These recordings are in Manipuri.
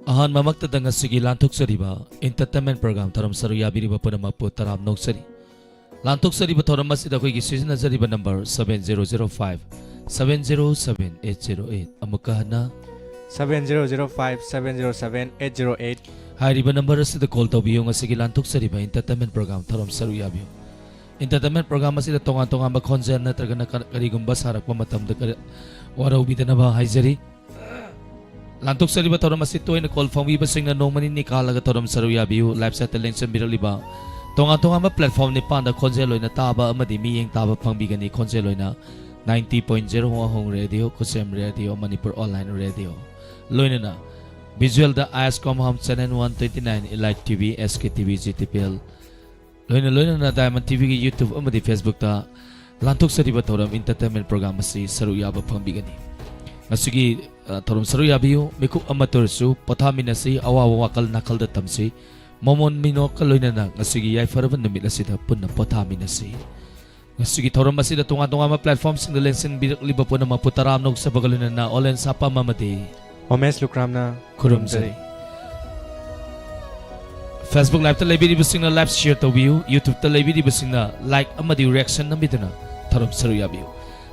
Ahan mamakta danga sige lantok sariba entertainment program taram saru yabiriba punamapu taram noksari. Lantok sariba taram masida koi season sariba number 7005 707808 amukahana 7005 707 808 hairiba number asida call tabiyo nga sige lantok sariba entertainment program taram saru yabiyo. Entertainment program asida tonga ba concert na tragana karigumba sarak pamatam da waraubida na ba haizari. Lantok sariba taram asito ay call from wiba sing na nomani ni kalaga taram saru yabiyo live satellite sa biraliba. Tonga ma platform ni panda konseloy na taba amadi miyeng taba pangbigani konseloy na 90.0 Hong Radio, Kusem Radio, Manipur Online Radio. Loyna na visual da ISCOM Home Channel 129 Elite TV, SKTV, GTPL. Loyna na Diamond TV ki YouTube amadi Facebook ta lantok sariba taram entertainment program si saru yaba pangbigani. Nasugi taram saru yabiyo miku amateur su patami na si awawa wakal nakal da tamsi. Momon mino kaloy na ngasigi ay faraban na mila sida pun na potami na si ngasigi thoram masida tunga ma platform sing lensin birak liba po na maputaram nog sa bagalunan na olen sa pamamati Omes lukram na kurum zari Facebook live ta live di basing na live share to view YouTube ta live di basing na like amadi reaction na midana thoram saru yabiyo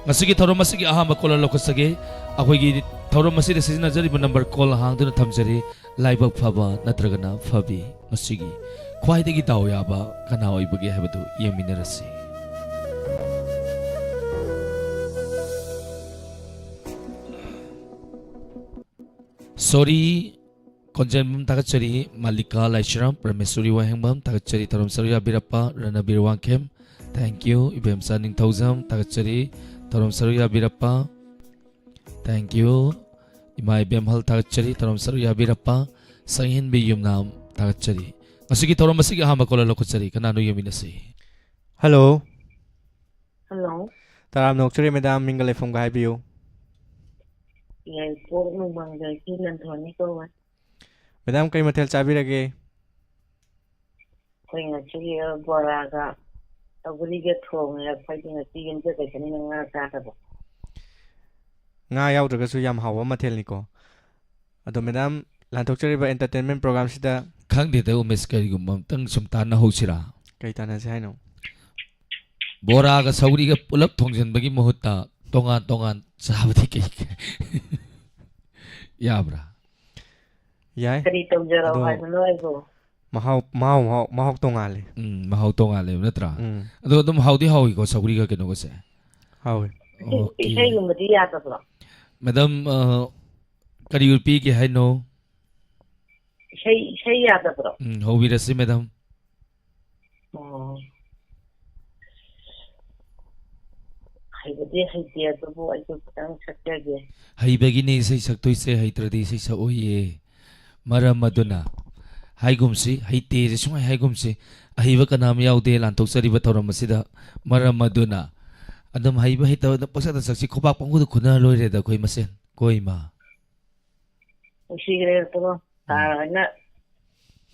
ngasigi thoram masigi ahama kola lokasage akoy gi thoram masida sizna jari number call hang duna thamjari live phaba natragana phabi masigi khwaidagi daw yaba kana oibagi habadu yeminarasi sorry konjem tagachari malika laishram pramesuri wahengbam tagachari taram saruya birappa ranabir wangkem thank you ibem saning thousand tagachari taram saruya birappa thank you imai bem hal tagachari taram saruya birappa sanghin bi yumnam tagachari masigi thoram masigi ahama kola lokuchari kanano yeminasi Hello Hello. Taram nokchari madam mingale from Gaibiu Ngày cô cũng bằng đời khi lần thuần với cô ấy. Madam kay matel chabirage Kaya nga sige boraga. Tawuriga thong la fighting a tigin ka kasi nga kaka ba. nga yaw su yam hawa matel niko ado madam lantokchari ba entertainment program sida khangde de umes kari gumam tang sumta na hosira kay tana se haino bora ga sauri ga pulak thongjan bagi mohutta tongan sabdi ke yabra yai Kari taw jara Ado- ha no ay ko. mahok tongale mahau tongale natra ado dum haudi hawi ko sauri ga keno ko se hawe Isay yung matiya ta ba. madam kari urpi ke hai no Isay ya ta ba. hobi rasi madam Oh. Hay ba di hay tiya to po ay ko ang sakya ge. hai bagini sai saktoi se hai tradi sai sa oye mara maduna hai gumsi hai te sungai hai gumsi ahiba kanam yaude lantok sari batoram masida mara maduna adam hai ba hita da paksa da saksi khopak pangu khuna loire da koi masen koi ma Usigre to ta na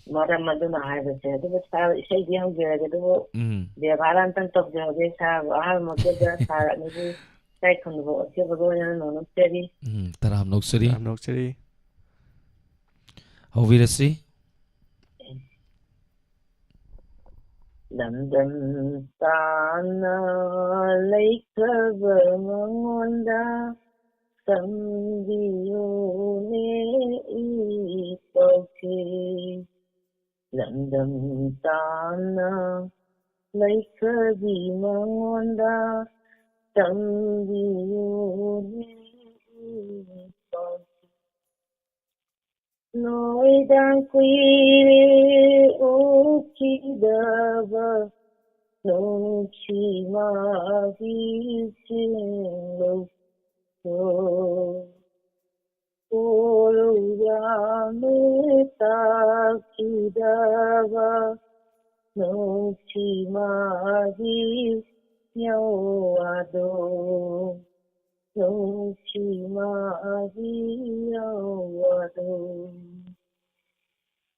mara maduna hay ba se. To sa isay di ang gira ge to. Dia baran tan tok jo ge sa ahal mo ge sa ni ji sai kun bo se bo ya no no teri. taram nok sari taram nokchari hobi rasi Dam dam sana laikhava ngonda samdiyo ne ipoke. Dam dam sana laikhavi ngonda samdiyo ne ipoke. Noi đang quy ô chi đava nông chi ma vi xin lâu ô ô ya me ta chi đava nông chi ma vi nhau ado nông chi ma vi nhau ado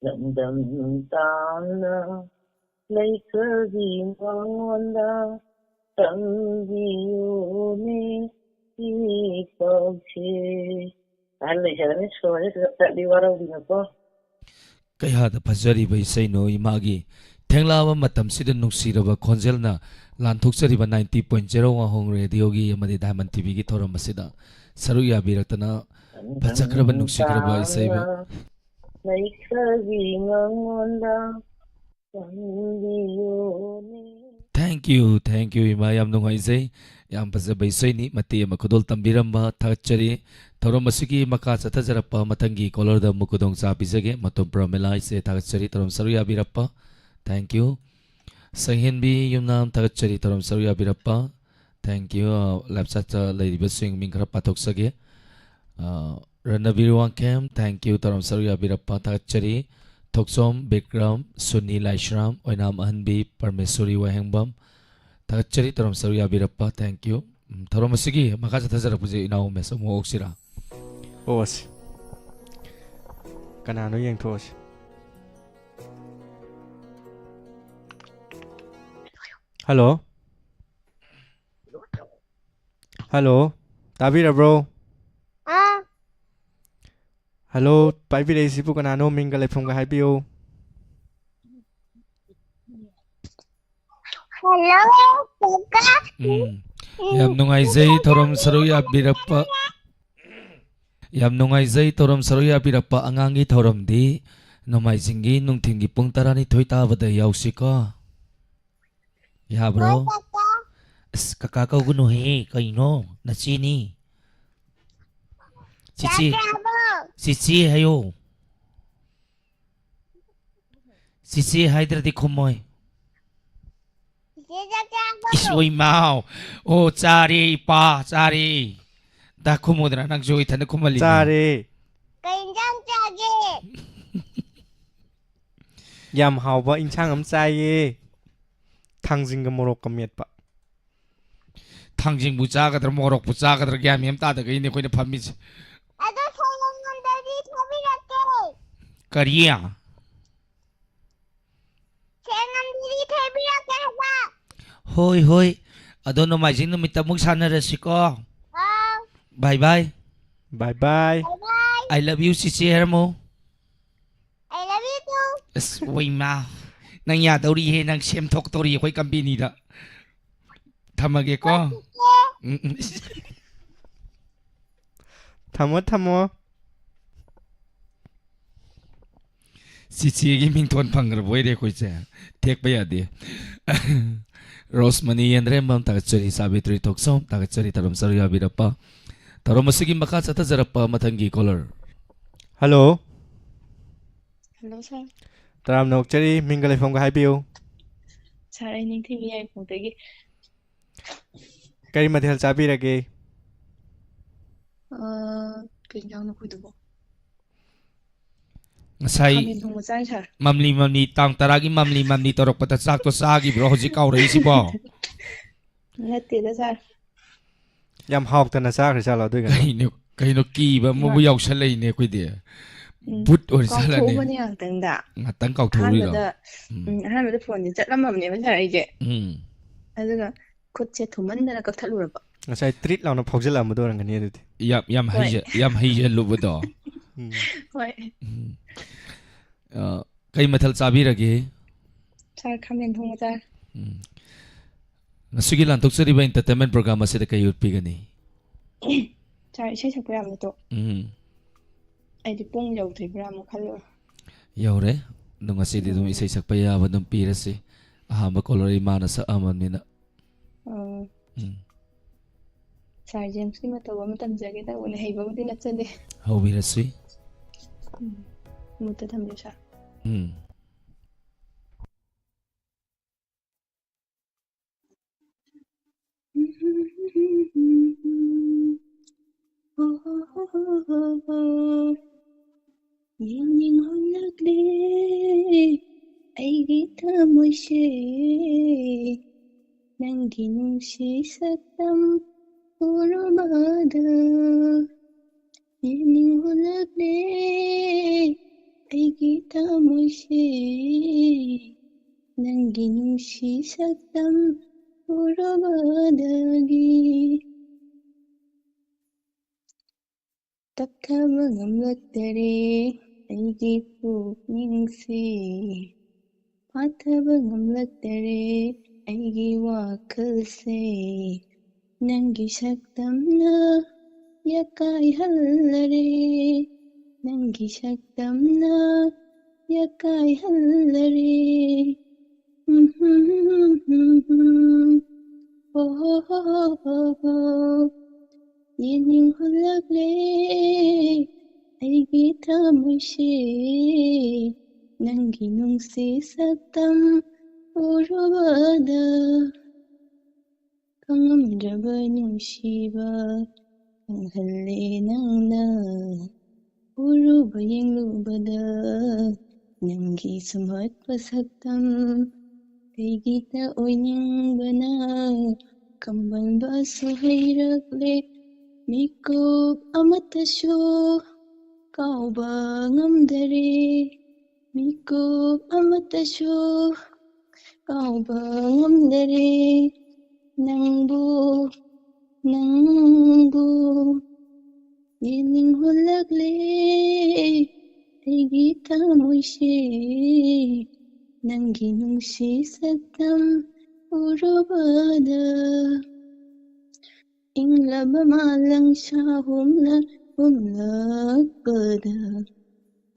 dầm dầm tan lấy cơ gì ngon da tâm gì ô nê đi cầu chê ahal leisarani sore tadi warau dinako. ꯀꯌꯥꯗ ꯐꯖꯔꯤꯕ ꯏꯁꯩꯅꯣ ꯏꯃꯥꯒꯤ ꯊꯦꯡꯂꯥꯕ ꯃꯇꯝꯁꯤꯗ ꯅꯨꯡꯁꯤꯔꯕ ꯈꯣꯟꯖꯦꯜꯅ ꯂꯥꯟꯊꯣꯛꯆꯔꯤꯕ 90.0 ꯋꯥꯍꯣꯡ ꯔꯦꯗꯤꯑꯣꯒꯤ ꯑꯃꯗꯤ ꯗꯥꯏꯃꯟ ꯇꯤꯚꯤꯒꯤ ꯊꯧꯔꯝ ꯑꯁꯤꯗ ꯁꯔꯨꯛ ꯌꯥꯕꯤꯔꯛꯇꯅ ꯐꯖꯈ꯭ꯔꯕ ꯅꯨꯡꯁꯤꯈ꯭ꯔꯕ ꯏꯁꯩꯕ Leisagi ngangonda sanbiyone. Thank you ꯏꯃꯥ ꯌꯥꯝ ꯅꯨꯡꯉꯥꯏꯖꯩ ꯌꯥꯝ ꯐꯖꯕ ꯏꯁꯩꯅꯤ ꯃꯇꯦꯛ ꯑꯃ ꯈꯨꯗꯣꯜ ꯇꯝꯕꯤꯔꯝꯕ ꯊꯥꯒꯠꯆꯔꯤ ꯊꯧꯔꯝ ꯑꯁꯤꯒꯤ ꯃꯈꯥ ꯆꯠꯊꯖꯔꯛꯄ ꯃꯊꯪꯒꯤ ꯀꯣꯂꯔꯗ ꯑꯃꯨꯛ ꯈꯨꯗꯣꯡꯆꯥ ꯄꯤꯖꯒꯦ ꯃꯇꯣꯝ ꯄ꯭ꯔꯃꯤꯂꯥ ꯏꯆꯦ ꯊꯥꯒꯠꯆꯔꯤ ꯊꯧꯔꯝ ꯁꯔꯨꯛ ꯌꯥꯕꯤꯔꯛꯄ ꯊꯦꯡꯛ ꯌꯨ ꯁꯪꯍꯦꯟꯕꯤ ꯌꯨꯝꯅꯥꯝ ꯊꯥꯒꯠꯆꯔꯤ ꯊꯧꯔꯝ ꯁꯔꯨꯛ ꯌꯥꯕꯤꯔꯛꯄ ꯊꯦꯡꯛ ꯌꯨ ꯂꯥꯏꯞꯆꯥꯠꯇ ꯂꯩꯔꯤꯕꯁꯤꯡ ꯃꯤꯡ ꯈꯔ ꯄꯥꯊꯣꯛꯆꯒꯦ ꯔꯅꯕꯤꯔ ꯋꯥꯡꯈꯦꯝ ꯊꯦꯡꯛ ꯌꯨ ꯊꯧꯔꯝ ꯁꯔꯨꯛ ꯌꯥꯕꯤꯔꯛꯄ ꯊꯥꯒꯠꯆꯔꯤ ꯊꯣꯛꯆꯣꯝ ꯕꯤꯀ꯭ꯔꯝ ꯁꯨꯅꯤ ꯂꯥꯏꯁ꯭ꯔꯥꯝ ꯑꯣꯏꯅꯥꯝ ꯑꯍꯟꯕꯤ ꯄꯔꯃꯦꯁꯣꯔꯤ ꯋꯥꯍꯦꯡꯕꯝ ꯊꯥꯒꯠꯆꯔꯤ ꯊꯧꯔꯝ ꯁꯔꯨꯛ ꯌꯥꯕꯤꯔꯛꯄ ꯊꯦꯡꯛ ꯌꯨ ꯊꯧꯔꯝ ꯑꯁꯤꯒꯤ ꯃꯈꯥ ꯆꯠꯊꯖꯔꯛꯄꯁꯦ ꯏꯅꯥꯎ ꯃꯦꯁ ꯑꯃꯨꯛ ꯑꯣꯛꯁꯤꯔꯥ ꯑꯣꯁꯤ ꯀꯅꯥꯅꯣ ꯌꯦꯡꯊꯣꯛꯑꯁꯤ ꯍꯜꯂꯣ ꯍꯜꯂꯣ ꯇꯥꯕꯤꯔꯕ꯭ꯔꯣ ꯍꯜꯂꯣ ꯄꯥꯏꯕꯤꯔꯛꯏꯁꯤꯕꯨ ꯀꯅꯥꯅꯣ ꯃꯤꯡꯒ ꯂꯩꯐꯝꯒ ꯍꯥꯏꯕꯤꯌꯨ ꯌꯥꯝ ꯅꯨꯡꯉꯥꯏꯖꯩ ꯊꯧꯔꯝ ꯁꯔꯨꯛ ꯌꯥꯕꯤꯔꯛꯄ ꯌꯥꯝ ꯅꯨꯡꯉꯥꯏꯖꯩ ꯊꯧꯔꯝ ꯁꯔꯨꯛ ꯌꯥꯕꯤꯔꯛꯄ ꯑꯉꯥꯡꯒꯤ ꯊꯧꯔꯝꯗꯤ ꯅꯣꯡꯃꯥꯏꯖꯤꯡꯒꯤ ꯅꯨꯡꯊꯤꯟꯒꯤ ꯄꯨꯡ 12 ꯇꯥꯕꯗ ꯌꯥꯎꯁꯤꯀꯣ ꯌꯥꯕ꯭ꯔꯣ ꯑꯁ ꯀꯀꯥ ꯀꯧꯒꯅꯨꯍꯦ ꯀꯩꯅꯣ ꯅꯆꯦꯅꯤ ꯆꯤꯆꯦ ꯆꯤꯆꯦ ꯍꯥꯏꯌꯣ ꯆꯤꯆꯦ ꯍꯥꯏꯗ꯭ꯔꯗꯤ ꯈꯨꯝꯃꯣꯏ ꯏꯁꯣꯏ ꯃꯥꯎ ꯑꯣ ꯆꯥꯔꯦ ꯏꯄꯥ ꯆꯥꯔꯦ ꯗꯥ ꯈꯨꯝꯃꯨꯗꯅ ꯅꯪꯁꯨ ꯏꯊꯟꯗ ꯈꯨꯝꯍꯜꯂꯤꯅꯦ ꯆꯥꯔꯦ ꯀꯩ ꯏꯟꯖꯥꯡ ꯆꯥꯒꯦ? ꯌꯥꯝ ꯍꯥꯎꯕ ꯏꯟꯁꯥꯡ ꯑꯃ ꯆꯥꯏꯌꯦ ꯊꯥꯡꯖꯤꯡꯒ ꯃꯣꯔꯣꯛꯀ ꯃꯦꯠꯄ ꯊꯥꯡꯖꯤꯡꯕꯨ ꯆꯥꯒꯗ꯭ꯔꯥ ꯃꯣꯔꯣꯛꯄꯨ ꯆꯥꯒꯗ꯭ꯔꯥ ꯒ꯭ꯌꯥꯟ ꯃꯦꯟ ꯇꯥꯗꯒꯩꯅꯦ ꯑꯩꯈꯣꯏꯅ ꯐꯝꯃꯤꯁꯦ ꯑꯗꯣ ꯁꯣꯏꯕꯨꯝꯒꯨꯝꯕꯗꯤ ꯊꯥꯕꯤꯔꯛꯀꯦ. ꯀꯔꯤ ꯁꯦꯡꯉꯝꯗꯗꯤ ꯊꯥꯕꯤꯔꯛꯀꯦ ꯍꯥꯏꯕ. ꯍꯣꯏ ꯍꯣꯏ ꯑꯗꯣ ꯅꯣꯡꯃꯥꯏꯖꯤꯡ ꯅꯨꯃꯤꯠꯇ ꯑꯃꯨꯛ ꯁꯥꯟꯅꯔꯁꯤꯀꯣ ꯑꯥꯎ. ꯕꯥꯏ ꯕꯥꯏ ꯕꯥꯏ ꯕꯥꯏ ꯕꯥꯏ ꯕꯥꯏ. ꯑꯥꯏ ꯂꯚ ꯌꯨ ꯆꯤꯆꯦ ꯍꯥꯏꯔꯝꯃꯣ I love you too. ꯑꯁ ꯋꯩꯃꯥ ꯅꯪ ꯌꯥꯗꯧꯔꯤꯍꯦ ꯅꯪ ꯁꯦꯝꯊꯣꯛꯇꯧꯔꯤ ꯑꯩꯈꯣꯏ ꯀꯝꯄꯦꯅꯤꯗ ꯊꯝꯃꯒꯦꯀꯣ ꯊꯝꯃꯣ ꯊꯝꯃꯣ ꯆꯤꯆꯦꯒꯤ ꯃꯤꯡꯊꯣꯟ ꯐꯪꯈ꯭ꯔꯕ ꯑꯣꯏꯔꯦ ꯑꯩꯈꯣꯏꯁꯦ ꯊꯦꯛꯄ ꯌꯥꯗꯦ ꯔꯣꯁꯃꯅꯤ ꯌꯦꯟꯗ꯭ꯔꯦꯝꯕꯝ ꯊꯥꯒꯠꯆꯔꯤ ꯁꯥꯕꯤꯇ꯭ꯔꯤ ꯊꯣꯛꯆꯣꯝ ꯊꯥꯒꯠꯆꯔꯤ ꯊꯧꯔꯝ ꯁꯔꯨꯛ ꯌꯥꯕꯤꯔꯛꯄ ꯊꯧꯔꯝ ꯑꯁꯤꯒꯤ ꯃꯈꯥ ꯆꯠꯊꯖꯔꯛꯄ ꯃꯊꯪꯒꯤ ꯀꯣꯂꯔ ꯍꯜꯂꯣ ꯍꯜꯂꯣ ꯁꯥꯔ. ꯇꯔꯥꯝꯅ ꯑꯣꯛꯆꯔꯤ ꯃꯤꯡꯒ ꯂꯩꯐꯝꯒ ꯍꯥꯏꯕꯤꯌꯨ ꯁꯥꯔ ꯑꯩ ꯅꯤꯡꯊꯤꯕꯤ ꯌꯥꯏꯐꯧꯗꯒꯤ. ꯀꯔꯤ ꯃꯊꯦꯜ ꯆꯥꯕꯤꯔꯒꯦ ꯀꯩ ꯏꯟꯖꯥꯡꯅꯣ ꯑꯩꯈꯣꯏꯗꯨꯕꯣ? ꯉꯁꯥꯏ ꯈꯥꯃꯦꯟ ꯊꯣꯡꯕ ꯆꯥꯏ ꯁꯥꯔ. ꯃꯝꯂꯤ ꯇꯥꯡ 10ꯒꯤ ꯃꯝꯂꯤ ꯇꯧꯔꯛꯄꯗ ꯆꯥꯛꯇꯣ ꯆꯥꯈꯤꯕ꯭ꯔꯣ ꯍꯧꯖꯤꯛ ꯀꯥꯎꯔꯛꯏꯁꯤꯕꯣ ꯅꯠꯇꯦꯗ ꯁꯥꯔ. ꯌꯥꯝ ꯍꯥꯎꯇꯅ ꯆꯥꯈ꯭ꯔ ꯆꯥꯠꯂꯣ ꯑꯗꯨꯏꯒꯅ ꯀꯩꯅꯣ ꯀꯤꯕ ꯑꯃꯕꯨ ꯌꯥꯎꯁꯜꯂꯛꯏꯅꯦ ꯑꯩꯈꯣꯏꯗꯤ ꯕꯨꯠ ꯑꯣꯏꯔꯖꯥꯠꯂꯅꯦ ꯀꯥꯎꯊꯣꯛꯎꯕꯅꯦ ꯉꯥꯛꯇꯪꯗ. ꯉꯥꯛꯇꯪ ꯀꯥꯎꯊꯣꯛꯎꯔꯤꯔꯣ ꯑꯍꯥꯟꯕꯗ ꯐꯣꯟꯁꯦ ꯆꯠꯂꯝꯃꯕꯅꯦꯕ ꯁꯥꯔ ꯑꯩꯁꯦ. ꯎꯝ ꯑꯗꯨꯒ ꯈꯨꯠꯁꯦ ꯊꯨꯝꯃꯟꯗꯅ ꯀꯛꯊꯠꯂꯨꯔꯕ. ꯉꯁꯥꯏ ꯇ꯭ꯔꯤꯠ ꯂꯥꯎꯅ ꯐꯥꯎꯖꯤꯜꯂꯛꯑꯝꯕꯗꯣ ꯑꯣꯏꯔꯝꯒꯅꯤ ꯑꯗꯨꯗꯤ ꯍꯣꯏ. ꯌꯥꯝ ꯍꯩꯖꯜꯂꯨꯕꯗꯣ ꯍꯣꯏ. ꯀꯩ ꯃꯊꯦꯜ ꯆꯥꯕꯤꯔꯒꯦ ꯁꯥꯔ ꯈꯥꯃꯦꯟ ꯊꯣꯡꯕ ꯆꯥꯏ. ꯉꯁꯤꯒꯤ ꯂꯥꯟꯊꯣꯛꯆꯔꯤꯕ ꯑꯦꯟꯇꯔꯇꯦꯟꯃꯦꯟ ꯄ꯭ꯔꯣꯒ꯭ꯔꯥꯝ ꯑꯁꯤꯗ ꯀꯩ ꯎꯠꯄꯤꯒꯅꯤ ꯁꯥꯔ ꯏꯁꯩ ꯁꯛꯄ ꯌꯥꯕ ꯅꯠꯇ꯭ꯔꯣ? ꯑꯩꯗꯤ ꯄꯨꯡ ꯌꯧꯗ꯭ꯔꯤꯕ꯭ꯔꯥ ꯑꯃꯨꯛ ꯈꯜꯂꯨꯔꯦ. ꯌꯧꯔꯦ ꯑꯗꯣ ꯉꯁꯤꯗꯤ ꯑꯗꯨꯝ ꯏꯁꯩ ꯁꯛꯄ ꯌꯥꯕ ꯑꯗꯨꯝ ꯄꯤꯔꯁꯤ ꯑꯍꯥꯟꯕ ꯀꯣꯂꯔ ꯏꯃꯥꯅ ꯁꯛꯑꯝꯃꯕꯅꯤꯅ ꯁꯥꯔ ꯖꯦꯝꯁꯀꯤ ꯃꯇꯧ ꯑꯃ ꯇꯝꯖꯒꯦ ꯇꯧꯕꯅꯦ ꯍꯩꯕꯕꯨꯗꯤ ꯅꯠꯆꯗꯦ. ꯍꯧꯕꯤꯔꯁꯤ ꯃꯨꯠꯇ ꯊꯝꯕꯤꯌꯨ ꯁꯥꯔ. ꯌꯦꯡꯅꯤꯡꯍꯜꯂꯛꯂꯦ ꯑꯩꯒꯤ ꯊꯃꯣꯏꯁꯦ ꯅꯪꯒꯤ ꯅꯨꯡꯁꯤ ꯁꯛꯇꯝ ꯎꯔꯨꯕꯗ ꯌꯦꯡꯅꯤꯡꯍꯜꯂꯛꯂꯦ ꯑꯩꯒꯤ ꯊꯃꯣꯏꯁꯦ ꯅꯪꯒꯤ ꯅꯨꯡꯁꯤ ꯁꯛꯇꯝ ꯎꯔꯨꯕꯗꯒꯤ ꯇꯞꯊꯕ ꯉꯝꯂꯛꯇꯔꯦ ꯑꯩꯒꯤ ꯄꯨꯛꯅꯤꯡꯁꯦ ꯐꯥꯊꯕ ꯉꯝꯂꯛꯇꯔꯦ ꯑꯩꯒꯤ ꯋꯥꯈꯜꯁꯦ ꯅꯪꯒꯤ ꯁꯛꯇꯝꯅ ꯌꯥꯀꯥꯏꯍꯜꯂꯔꯦ ꯅꯪꯒꯤ ꯁꯛꯇꯝꯅ ꯌꯥꯀꯥꯏꯍꯜꯂꯔꯦ 예닝홀라그래 아이기 타무시 난기 농시 삭담 오르바다 강함잡아 눈시바 강할래 낭나 오르바 잉루바다 난기 스맛바 삭담 아이기타 오닝바나 ꯀꯝꯕꯜꯕꯁꯨ ꯍꯩꯔꯛꯂꯦ ꯃꯤꯀꯨꯞ ꯑꯃꯠꯇꯁꯨ ꯀꯥꯎꯕ ꯉꯝꯗꯔꯦ ꯃꯤꯀꯨꯞ ꯑꯃꯠꯇꯁꯨ ꯀꯥꯎꯕ ꯉꯝꯗꯔꯦ ꯅꯪꯕꯨ ꯌꯦꯡꯅꯤꯡꯍꯜꯂꯛꯂꯦ ꯑꯩꯒꯤ ꯊꯃꯣꯏꯁꯦ ꯅꯪꯒꯤ ꯅꯨꯡꯁꯤ ꯁꯛꯇꯝ ꯎꯔꯕꯗ ꯏꯪꯂꯕ ꯃꯥꯂꯪꯁꯥ ꯍꯨꯝꯂꯛꯄꯗ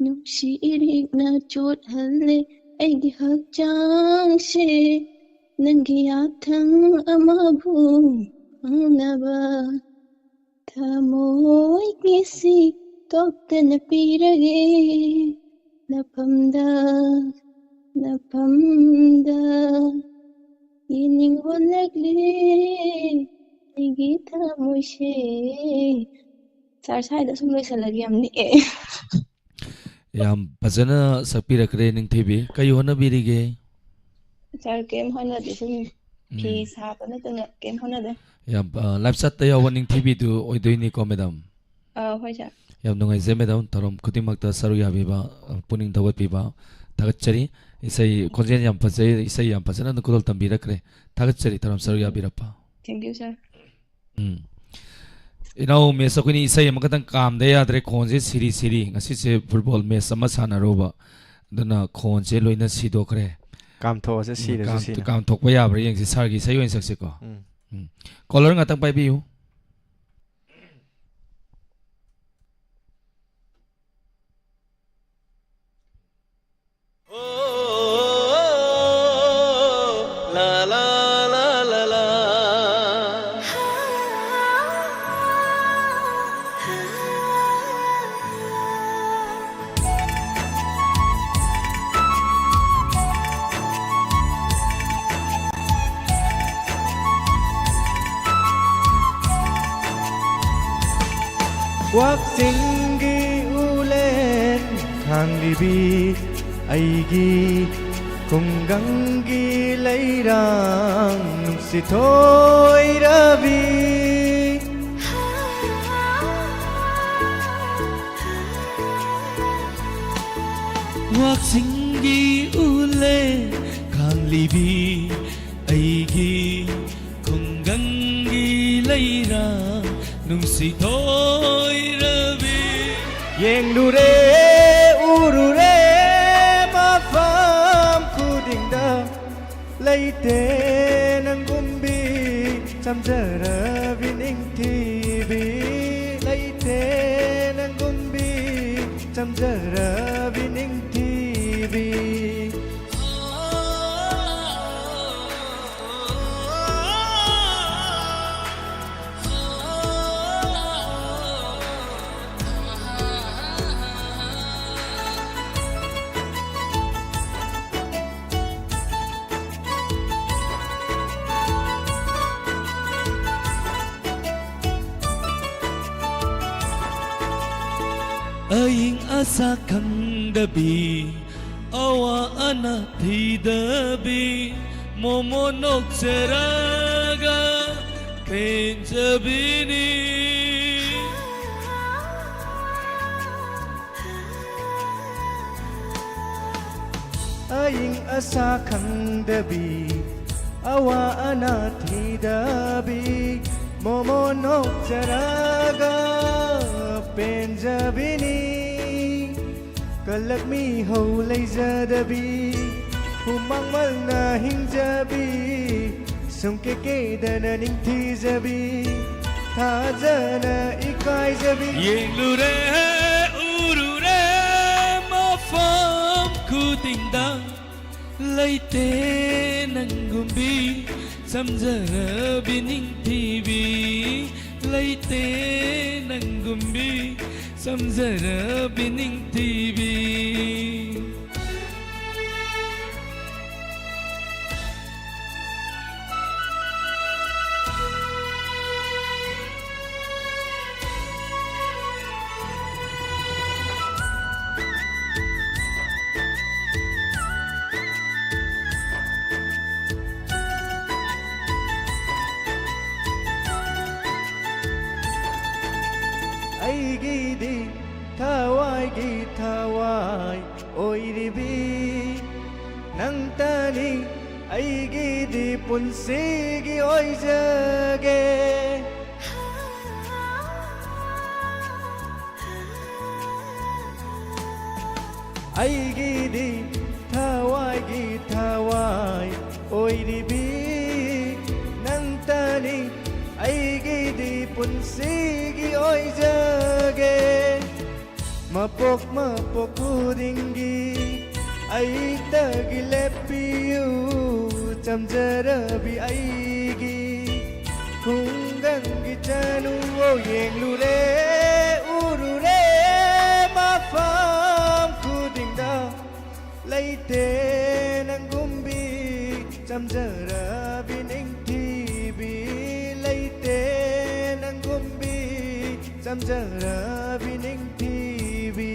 ꯅꯨꯡꯁꯤ ꯏꯔꯤꯛꯅ ꯆꯣꯠꯍꯜꯂꯦ ꯑꯩꯒꯤ ꯍꯛꯆꯥꯡꯁꯦ ꯅꯪꯒꯤ ꯌꯥꯊꯪ ꯑꯃꯕꯨ ꯐꯪꯅꯕ ꯊꯃꯣꯏꯒꯤꯁꯤ ꯇꯣꯛꯇꯅ ꯄꯤꯔꯒꯦ ꯅꯐꯝꯗ 예닝홀라그래 ꯑꯩꯒꯤ ꯊꯃꯣꯏꯁꯦ ꯁꯥꯔ ꯁ꯭ꯋꯥꯏꯗ ꯁꯨꯝ ꯂꯣꯏꯁꯤꯜꯂꯒꯦ ꯌꯥꯝ ꯅꯤꯛꯑꯦ ꯌꯥꯝ ꯐꯖꯅ ꯁꯛꯄꯤꯔꯛꯈ꯭ꯔꯦ ꯅꯤꯡꯊꯤꯕꯤ ꯀꯩ ꯍꯣꯠꯅꯕꯤꯔꯤꯒꯦ ꯁꯥꯔ ꯀꯩꯝ ꯍꯣꯠꯅꯗꯦ ꯁꯨꯝ ꯐꯤ ꯁꯥꯕ ꯅꯠꯇꯅ ꯀꯩꯝ ꯍꯣꯠꯅꯗꯦ ꯌꯥꯝ ꯂꯥꯏꯐ ꯆꯠꯇ ꯌꯥꯎꯕ ꯅꯤꯡꯊꯤꯕꯤꯗꯨ ꯑꯣꯏꯗꯣꯏꯅꯤꯀꯣ ꯃꯦꯗꯥꯝ ꯍꯣꯏ ꯁꯥꯔ ꯌꯥꯝ ꯅꯨꯡꯉꯥꯏꯖꯩ ꯃꯦꯗꯥꯝ ꯊꯧꯔꯝ ꯈꯨꯗꯤꯡꯃꯛꯇ ꯁꯔꯨꯛ ꯌꯥꯕꯤꯕ ꯄꯨꯛꯅꯤꯡ ꯊꯧꯒꯠꯄꯤꯕ ꯊꯥꯒꯠꯆꯔꯤ ꯏꯁꯩ ꯈꯣꯟꯖꯦꯜ ꯌꯥꯝ ꯐꯖꯩ ꯏꯁꯩ ꯌꯥꯝ ꯐꯖꯅ ꯈꯨꯗꯣꯜ ꯇꯝꯕꯤꯔꯛꯈ꯭ꯔꯦ ꯊꯥꯒꯠꯆꯔꯤ ꯊꯧꯔꯝ ꯁꯔꯨꯛ ꯌꯥꯕꯤꯔꯛꯄ ꯊꯦꯡꯛ ꯌꯨ ꯁꯥꯔ ꯏꯅꯥꯎ ꯃꯦꯠꯆ ꯑꯩꯈꯣꯏꯅ ꯏꯁꯩ ꯑꯃꯈꯛꯇꯪ ꯀꯥꯝꯗ ꯌꯥꯗ꯭ꯔꯦ ꯈꯣꯟꯁꯦ ꯁꯤꯔꯤ ꯉꯁꯤꯁꯦ ꯐꯨꯠꯕꯣꯜ ꯃꯦꯠꯆ ꯑꯃ ꯁꯥꯟꯅꯔꯨꯕ ꯑꯗꯨꯅ ꯈꯣꯟꯁꯦ ꯂꯣꯏꯅ ꯁꯤꯗꯣꯛꯈ꯭ꯔꯦ ꯀꯥꯝꯊꯣꯛꯑꯁꯦ ꯁꯤꯔꯁꯨ ꯁꯤꯅ ꯀꯥꯝꯊꯣꯛꯄ ꯌꯥꯕ꯭ꯔꯥ ꯌꯦꯡꯁꯤ ꯁꯥꯔꯒꯤ ꯏꯁꯩ ꯑꯣꯏꯅ ꯁꯛꯁꯤꯀꯣ ꯀꯣꯂꯔ ꯉꯥꯛꯇꯪ ꯄꯥꯏꯕꯤꯌꯨ ꯋꯥꯛꯆꯤꯡꯒꯤ ꯎꯂꯦꯟ ꯈꯥꯡꯂꯤꯕꯤ ꯑꯩꯒꯤ ꯈꯨꯡꯒꯪꯒꯤ ꯂꯩꯔꯥꯡ ꯅꯨꯡꯁꯤꯊꯣꯏꯔꯕꯤ ꯋꯥꯛꯆꯤꯡꯒꯤ ꯎꯂꯦꯟ ꯈꯥꯡꯂꯤꯕꯤ ꯑꯩꯒꯤ ꯈꯨꯡꯒꯪꯒꯤ ꯂꯩꯔꯥꯡ ꯅꯨꯡꯁꯤꯊꯣꯏꯔꯕꯤ ꯌꯦꯡꯂꯨꯔꯦ ꯎꯔꯨꯔꯦ ꯃꯐꯝ ꯈꯨꯗꯤꯡꯗ ꯂꯩꯇꯦ ꯅꯪꯒꯨꯝꯕꯤ ꯆꯝꯖꯔꯕꯤ ꯅꯤꯡꯊꯤꯕꯤ ꯂꯩꯇꯦ ꯅꯪꯒꯨꯝꯕꯤ ꯆꯝꯖꯔꯕꯤ ꯅꯤꯡꯊꯤꯕꯤ ꯑꯏꯪ ꯑꯁꯥ ꯈꯪꯗꯕꯤ ꯑꯋꯥ ꯑꯅꯥ ꯊꯤꯗꯕꯤ ꯃꯣꯃꯣ ꯅꯣꯛꯆꯔꯒ ꯄꯦꯟꯖꯕꯤꯅꯤ ꯑꯏꯪ ꯑꯁꯥ ꯈꯪꯗꯕꯤ ꯑꯋꯥ ꯑꯅꯥ ꯊꯤꯗꯕꯤ ꯃꯣꯃꯣ ꯅꯣꯛꯆꯔꯒ ꯄꯦꯟꯖꯕꯤꯅꯤ ꯀꯜꯂꯛꯃꯤ ꯍꯧ ꯂꯩꯖꯗꯕꯤ ꯍꯨꯃꯥꯡꯃꯜꯅ ꯍꯤꯡꯖꯕꯤ ꯁꯨꯝꯀꯦ ꯀꯦꯗꯅ ꯅꯤꯡꯊꯤꯖꯕꯤ ꯊꯥꯖꯅ ꯏꯀꯥꯏꯖꯕꯤ ꯌꯦꯡꯂꯨꯔꯦ ꯎꯔꯨꯔꯦ ꯃꯐꯝ ꯈꯨꯗꯤꯡꯗ ꯂꯩꯇꯦ ꯅꯪꯒꯨꯝꯕꯤ ꯆꯝꯖꯔꯕꯤ ꯅꯤꯡꯊꯤꯕꯤ ꯂꯩꯇꯦ ꯅꯪꯒꯨꯝꯕꯤ ꯆꯝꯖꯔꯕꯤ ꯅꯤꯡꯊꯤꯕꯤ ꯑꯩꯒꯤꯗꯤ ꯊꯋꯥꯏꯒꯤ ꯊꯋꯥꯏ ꯑꯣꯏꯔꯤꯕꯤ ꯅꯪꯇꯅꯤ ꯑꯩꯒꯤꯗꯤ ꯄꯨꯟꯁꯤꯒꯤ ꯑꯣꯏꯖꯒꯦ ꯑꯩꯒꯤꯗꯤ ꯊꯋꯥꯏꯒꯤ ꯊꯋꯥꯏ ꯑꯣꯏꯔꯤꯕꯤ ꯅꯪꯇꯅꯤ ꯑꯩꯒꯤꯗꯤ ꯄꯨꯟꯁꯤꯒꯤ ꯑꯣꯏꯖꯒꯦ ꯃꯄꯣꯛ ꯃꯄꯣꯛ ꯈꯨꯗꯤꯡꯒꯤ ꯑꯩꯇꯒꯤ ꯂꯦꯞꯄꯤꯌꯨ ꯆꯝꯖꯔꯕꯤ ꯑꯩꯒꯤ ꯈꯨꯡꯒꯪꯒꯤ ꯆꯅꯨ ꯌꯦꯡꯂꯨꯔꯦ ꯎꯔꯨꯔꯦ ꯃꯐꯝ ꯈꯨꯗꯤꯡꯗ ꯂꯩꯇꯦ ꯅꯪꯒꯨꯝꯕꯤ ꯆꯝꯖꯔꯕꯤ ꯅꯤꯡꯊꯤꯕꯤ ꯂꯩꯇꯦ ꯅꯪꯒꯨꯝꯕꯤ ꯆꯝꯖꯔꯕꯤ ꯅꯤꯡꯊꯤꯕꯤ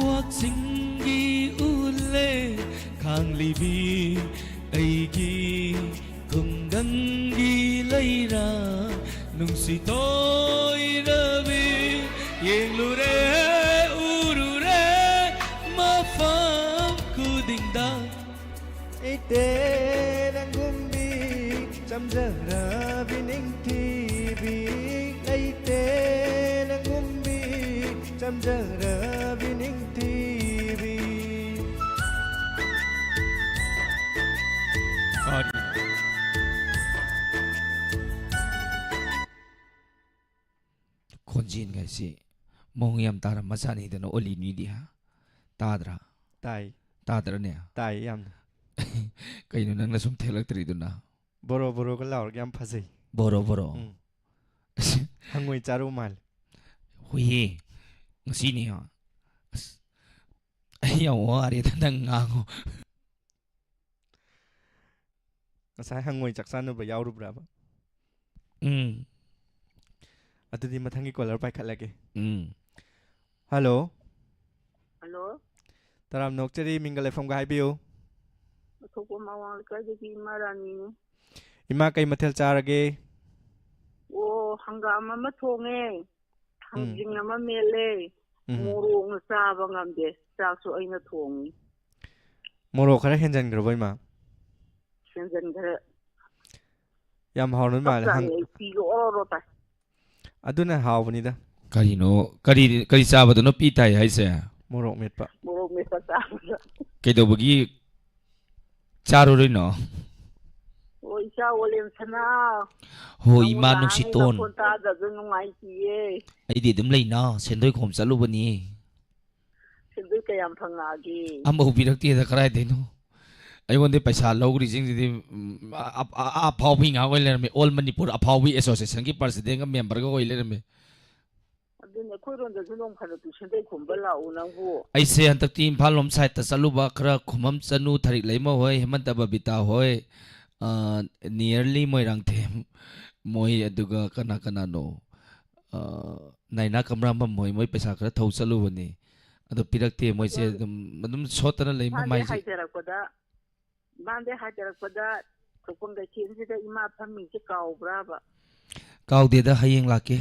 ꯋꯥꯛꯆꯤꯡꯒꯤ ꯎꯂꯦ ꯈꯥꯡꯂꯤꯕꯤ ꯑꯩꯒꯤ ꯈꯨꯡꯒꯪꯒꯤ ꯂꯩꯔꯥ ꯅꯨꯡꯁꯤꯇꯣꯏꯔꯕꯤ ꯌꯦꯡꯂꯨꯔꯦ ꯎꯔꯨꯔꯦ ꯃꯐꯝ ꯈꯨꯗꯤꯡꯗ ꯂꯩꯇꯦ ꯅꯪꯒꯨꯝꯕꯤ ꯆꯝꯖꯔꯕꯤ ꯅꯤꯡꯊꯤꯕꯤ ꯂꯩꯇꯦ ꯅꯪꯒꯨꯝꯕꯤ ꯆꯝꯖꯔꯕꯤ ꯅꯤꯡꯊꯤꯕꯤ ꯈꯣꯟꯖꯦꯜꯒꯁꯤ ꯃꯑꯣꯡ ꯌꯥꯝ ꯇꯥꯔꯝꯃꯖꯥꯠꯅꯤꯗꯅ ꯑꯣꯂꯤꯅꯤꯗꯤ ꯍꯥ ꯇꯥꯗ꯭ꯔꯥ ꯇꯥꯏ ꯇꯥꯗ꯭ꯔꯅꯦ ꯇꯥꯏ ꯌꯥꯝꯅ ꯀꯩꯅꯣ ꯅꯪꯅ ꯁꯨꯝ ꯊꯦꯛꯂꯛꯇ꯭ꯔꯤꯗꯨꯅ ꯕꯣꯔꯣ ꯕꯣꯔꯣꯒ ꯂꯥꯎꯔꯒ ꯌꯥꯝ ꯐꯖꯩ ꯕꯣꯔꯣ ꯕꯣꯔꯣ ꯍꯪꯉꯣꯏ ꯆꯥꯔꯨ ꯃꯥꯜꯂꯦ ꯍꯨꯏꯌꯦ ꯉꯁꯤꯅꯦ ꯑꯁ ꯑꯩ ꯌꯥꯝ ꯋꯥꯔꯦꯗ ꯅꯪ ꯉꯥꯡꯉꯣ ꯉꯁꯥꯏ ꯍꯪꯉꯣꯏ ꯆꯥꯛ ꯆꯥꯅꯕ ꯌꯥꯎꯔꯨꯕ꯭ꯔꯕ ꯑꯗꯨꯗꯤ ꯃꯊꯪꯒꯤ ꯀꯣꯂꯔ ꯄꯥꯏꯈꯠꯂꯒꯦ ꯍꯜꯂꯣ ꯍꯜꯂꯣ ꯇꯔꯥꯝ ꯅꯣꯛꯆꯔꯤ ꯃꯤꯡꯒ ꯂꯩꯐꯝꯒ ꯍꯥꯏꯕꯤꯌꯨ ꯑꯊꯣꯛꯄ ꯃꯋꯥꯡ ꯂꯩꯀꯥꯏꯗꯒꯤ ꯏꯃꯥ ꯔꯥꯅꯤꯅꯦ ꯏꯃꯥ ꯀꯩ ꯃꯊꯦꯜ ꯆꯥꯔꯒꯦ ꯑꯣ ꯍꯪꯒꯥꯝ ꯑꯃ ꯊꯣꯡꯉꯦ ꯊꯥꯡꯖꯤꯡ ꯑꯃ ꯃꯦꯠꯂꯦ ꯃꯣꯔꯣꯛꯅ ꯆꯥꯕ ꯉꯝꯗꯦ ꯆꯥꯛꯁꯨ ꯑꯩꯅ ꯊꯣꯡꯉꯤ ꯃꯣꯔꯣꯛ ꯈꯔ ꯍꯦꯟꯖꯟꯈ꯭ꯔꯕꯣ ꯏꯃꯥ ꯍꯦꯟꯖꯟꯈ꯭ꯔꯦ ꯌꯥꯝ ꯍꯥꯎꯔꯝꯗꯣꯏ ꯃꯥꯜꯂꯦ ꯑꯩ ꯄꯤꯒ ꯑꯣꯔꯣ ꯇꯥꯏ ꯑꯗꯨꯅ ꯍꯥꯎꯕꯅꯤꯗ ꯀꯔꯤꯅꯣ ꯀꯔꯤ ꯆꯥꯕꯗꯅꯣ ꯄꯤ ꯇꯥꯏ ꯍꯥꯏꯁꯦ ꯃꯣꯔꯣꯛ ꯃꯦꯠꯄ ꯃꯣꯔꯣꯛ ꯃꯦꯠꯄ ꯆꯥꯕꯗ ꯀꯩꯗꯧꯕꯒꯤ ꯆꯥꯔꯨꯔꯣꯏꯅꯣ ꯑꯣ ꯏꯆꯥ ꯑꯣꯂꯦꯝ ꯁꯅꯥ ꯍꯣ ꯏꯃꯥ ꯅꯪꯉꯣꯟꯗ ꯅꯨꯡꯁꯤꯇꯣꯟ ꯃꯈꯣꯟ ꯇꯥꯗꯕꯁꯨ ꯅꯨꯡꯉꯥꯏꯇꯤꯌꯦ ꯑꯩꯗꯤ ꯑꯗꯨꯝ ꯂꯩꯅ ꯁꯦꯟꯗꯣꯏ ꯈꯣꯝ ꯆꯠꯂꯨꯕꯅꯤ ꯁꯦꯟꯗꯣꯏ ꯀꯌꯥꯝ ꯐꯪꯉꯛꯑꯒꯦ ꯑꯃꯐꯥꯎ ꯄꯤꯔꯛꯇꯦꯗ ꯀꯗꯥꯏꯗꯩꯅꯣ ꯑꯩꯉꯣꯟꯗ ꯄꯩꯁꯥ ꯂꯧꯈ꯭ꯔꯤꯁꯤꯡꯁꯤꯗꯤ ꯑꯐꯥꯎꯕꯤ ꯉꯥꯛ ꯑꯣꯏ ꯂꯩꯔꯝꯃꯦ ꯑꯣꯜ ꯃꯅꯤꯄꯨꯔ ꯑꯐꯥꯎꯕꯤ ꯑꯦꯁꯣꯁꯤꯌꯦꯁꯟꯒꯤ ꯄ꯭ꯔꯁꯤꯗꯦꯟꯒ ꯃꯦꯝꯕꯔꯒ ꯑꯣꯏ ꯂꯩꯔꯝꯃꯦ ꯑꯗꯨꯅꯦ ꯑꯩꯈꯣꯏꯔꯣꯝꯗꯁꯨ ꯅꯣꯡ ꯐꯥꯗꯣꯛꯇꯤ ꯁꯦꯟꯗꯣꯏ ꯈꯨꯝꯕ ꯂꯥꯛꯎ ꯅꯪꯕꯨ ꯑꯩꯁꯦ ꯍꯟꯗꯛꯇꯤ ꯏꯝꯐꯥꯜ ꯂꯣꯝ ꯁꯥꯏꯗꯇ ꯆꯠꯂꯨꯕ ꯈꯔ ꯈꯨꯃꯝ ꯆꯅꯨ ꯊꯔꯤꯛ ꯂꯩꯃ ꯍꯣꯏ ꯍꯦꯃꯟꯇ ꯕꯕꯤꯇꯥ ꯍꯣꯏ ꯅꯤꯌꯔꯂꯤ ꯃꯣꯏꯔꯥꯡꯊꯦꯝ ꯃꯣꯏ ꯑꯗꯨꯒ ꯀꯅꯥ ꯀꯅꯥꯅꯣ ꯅꯥꯏꯅꯥ ꯀꯝꯔꯥꯝꯕꯝ ꯃꯣꯏ ꯄꯩꯁꯥ ꯈꯔ ꯊꯧ ꯆꯠꯂꯨꯕꯅꯤ ꯑꯗꯨ ꯄꯤꯔꯛꯇꯦ ꯃꯣꯏꯁꯦ ꯑꯗꯨꯝ ꯁꯣꯠꯇꯅ ꯂꯩ ꯃꯃꯥꯏꯁꯦ ꯏꯝꯐꯥꯜꯗꯩ ꯍꯥꯏꯊꯔꯛꯄꯗ ꯈꯧꯄꯨꯝ ꯀꯩꯊꯦꯜꯁꯤꯗ ꯏꯃꯥ ꯐꯝꯃꯤꯁꯦ ꯀꯥꯎꯕ꯭ꯔꯥꯕ ꯀꯥꯎꯗꯦꯗ ꯍꯌꯦꯡ ꯂꯥꯛꯀꯦ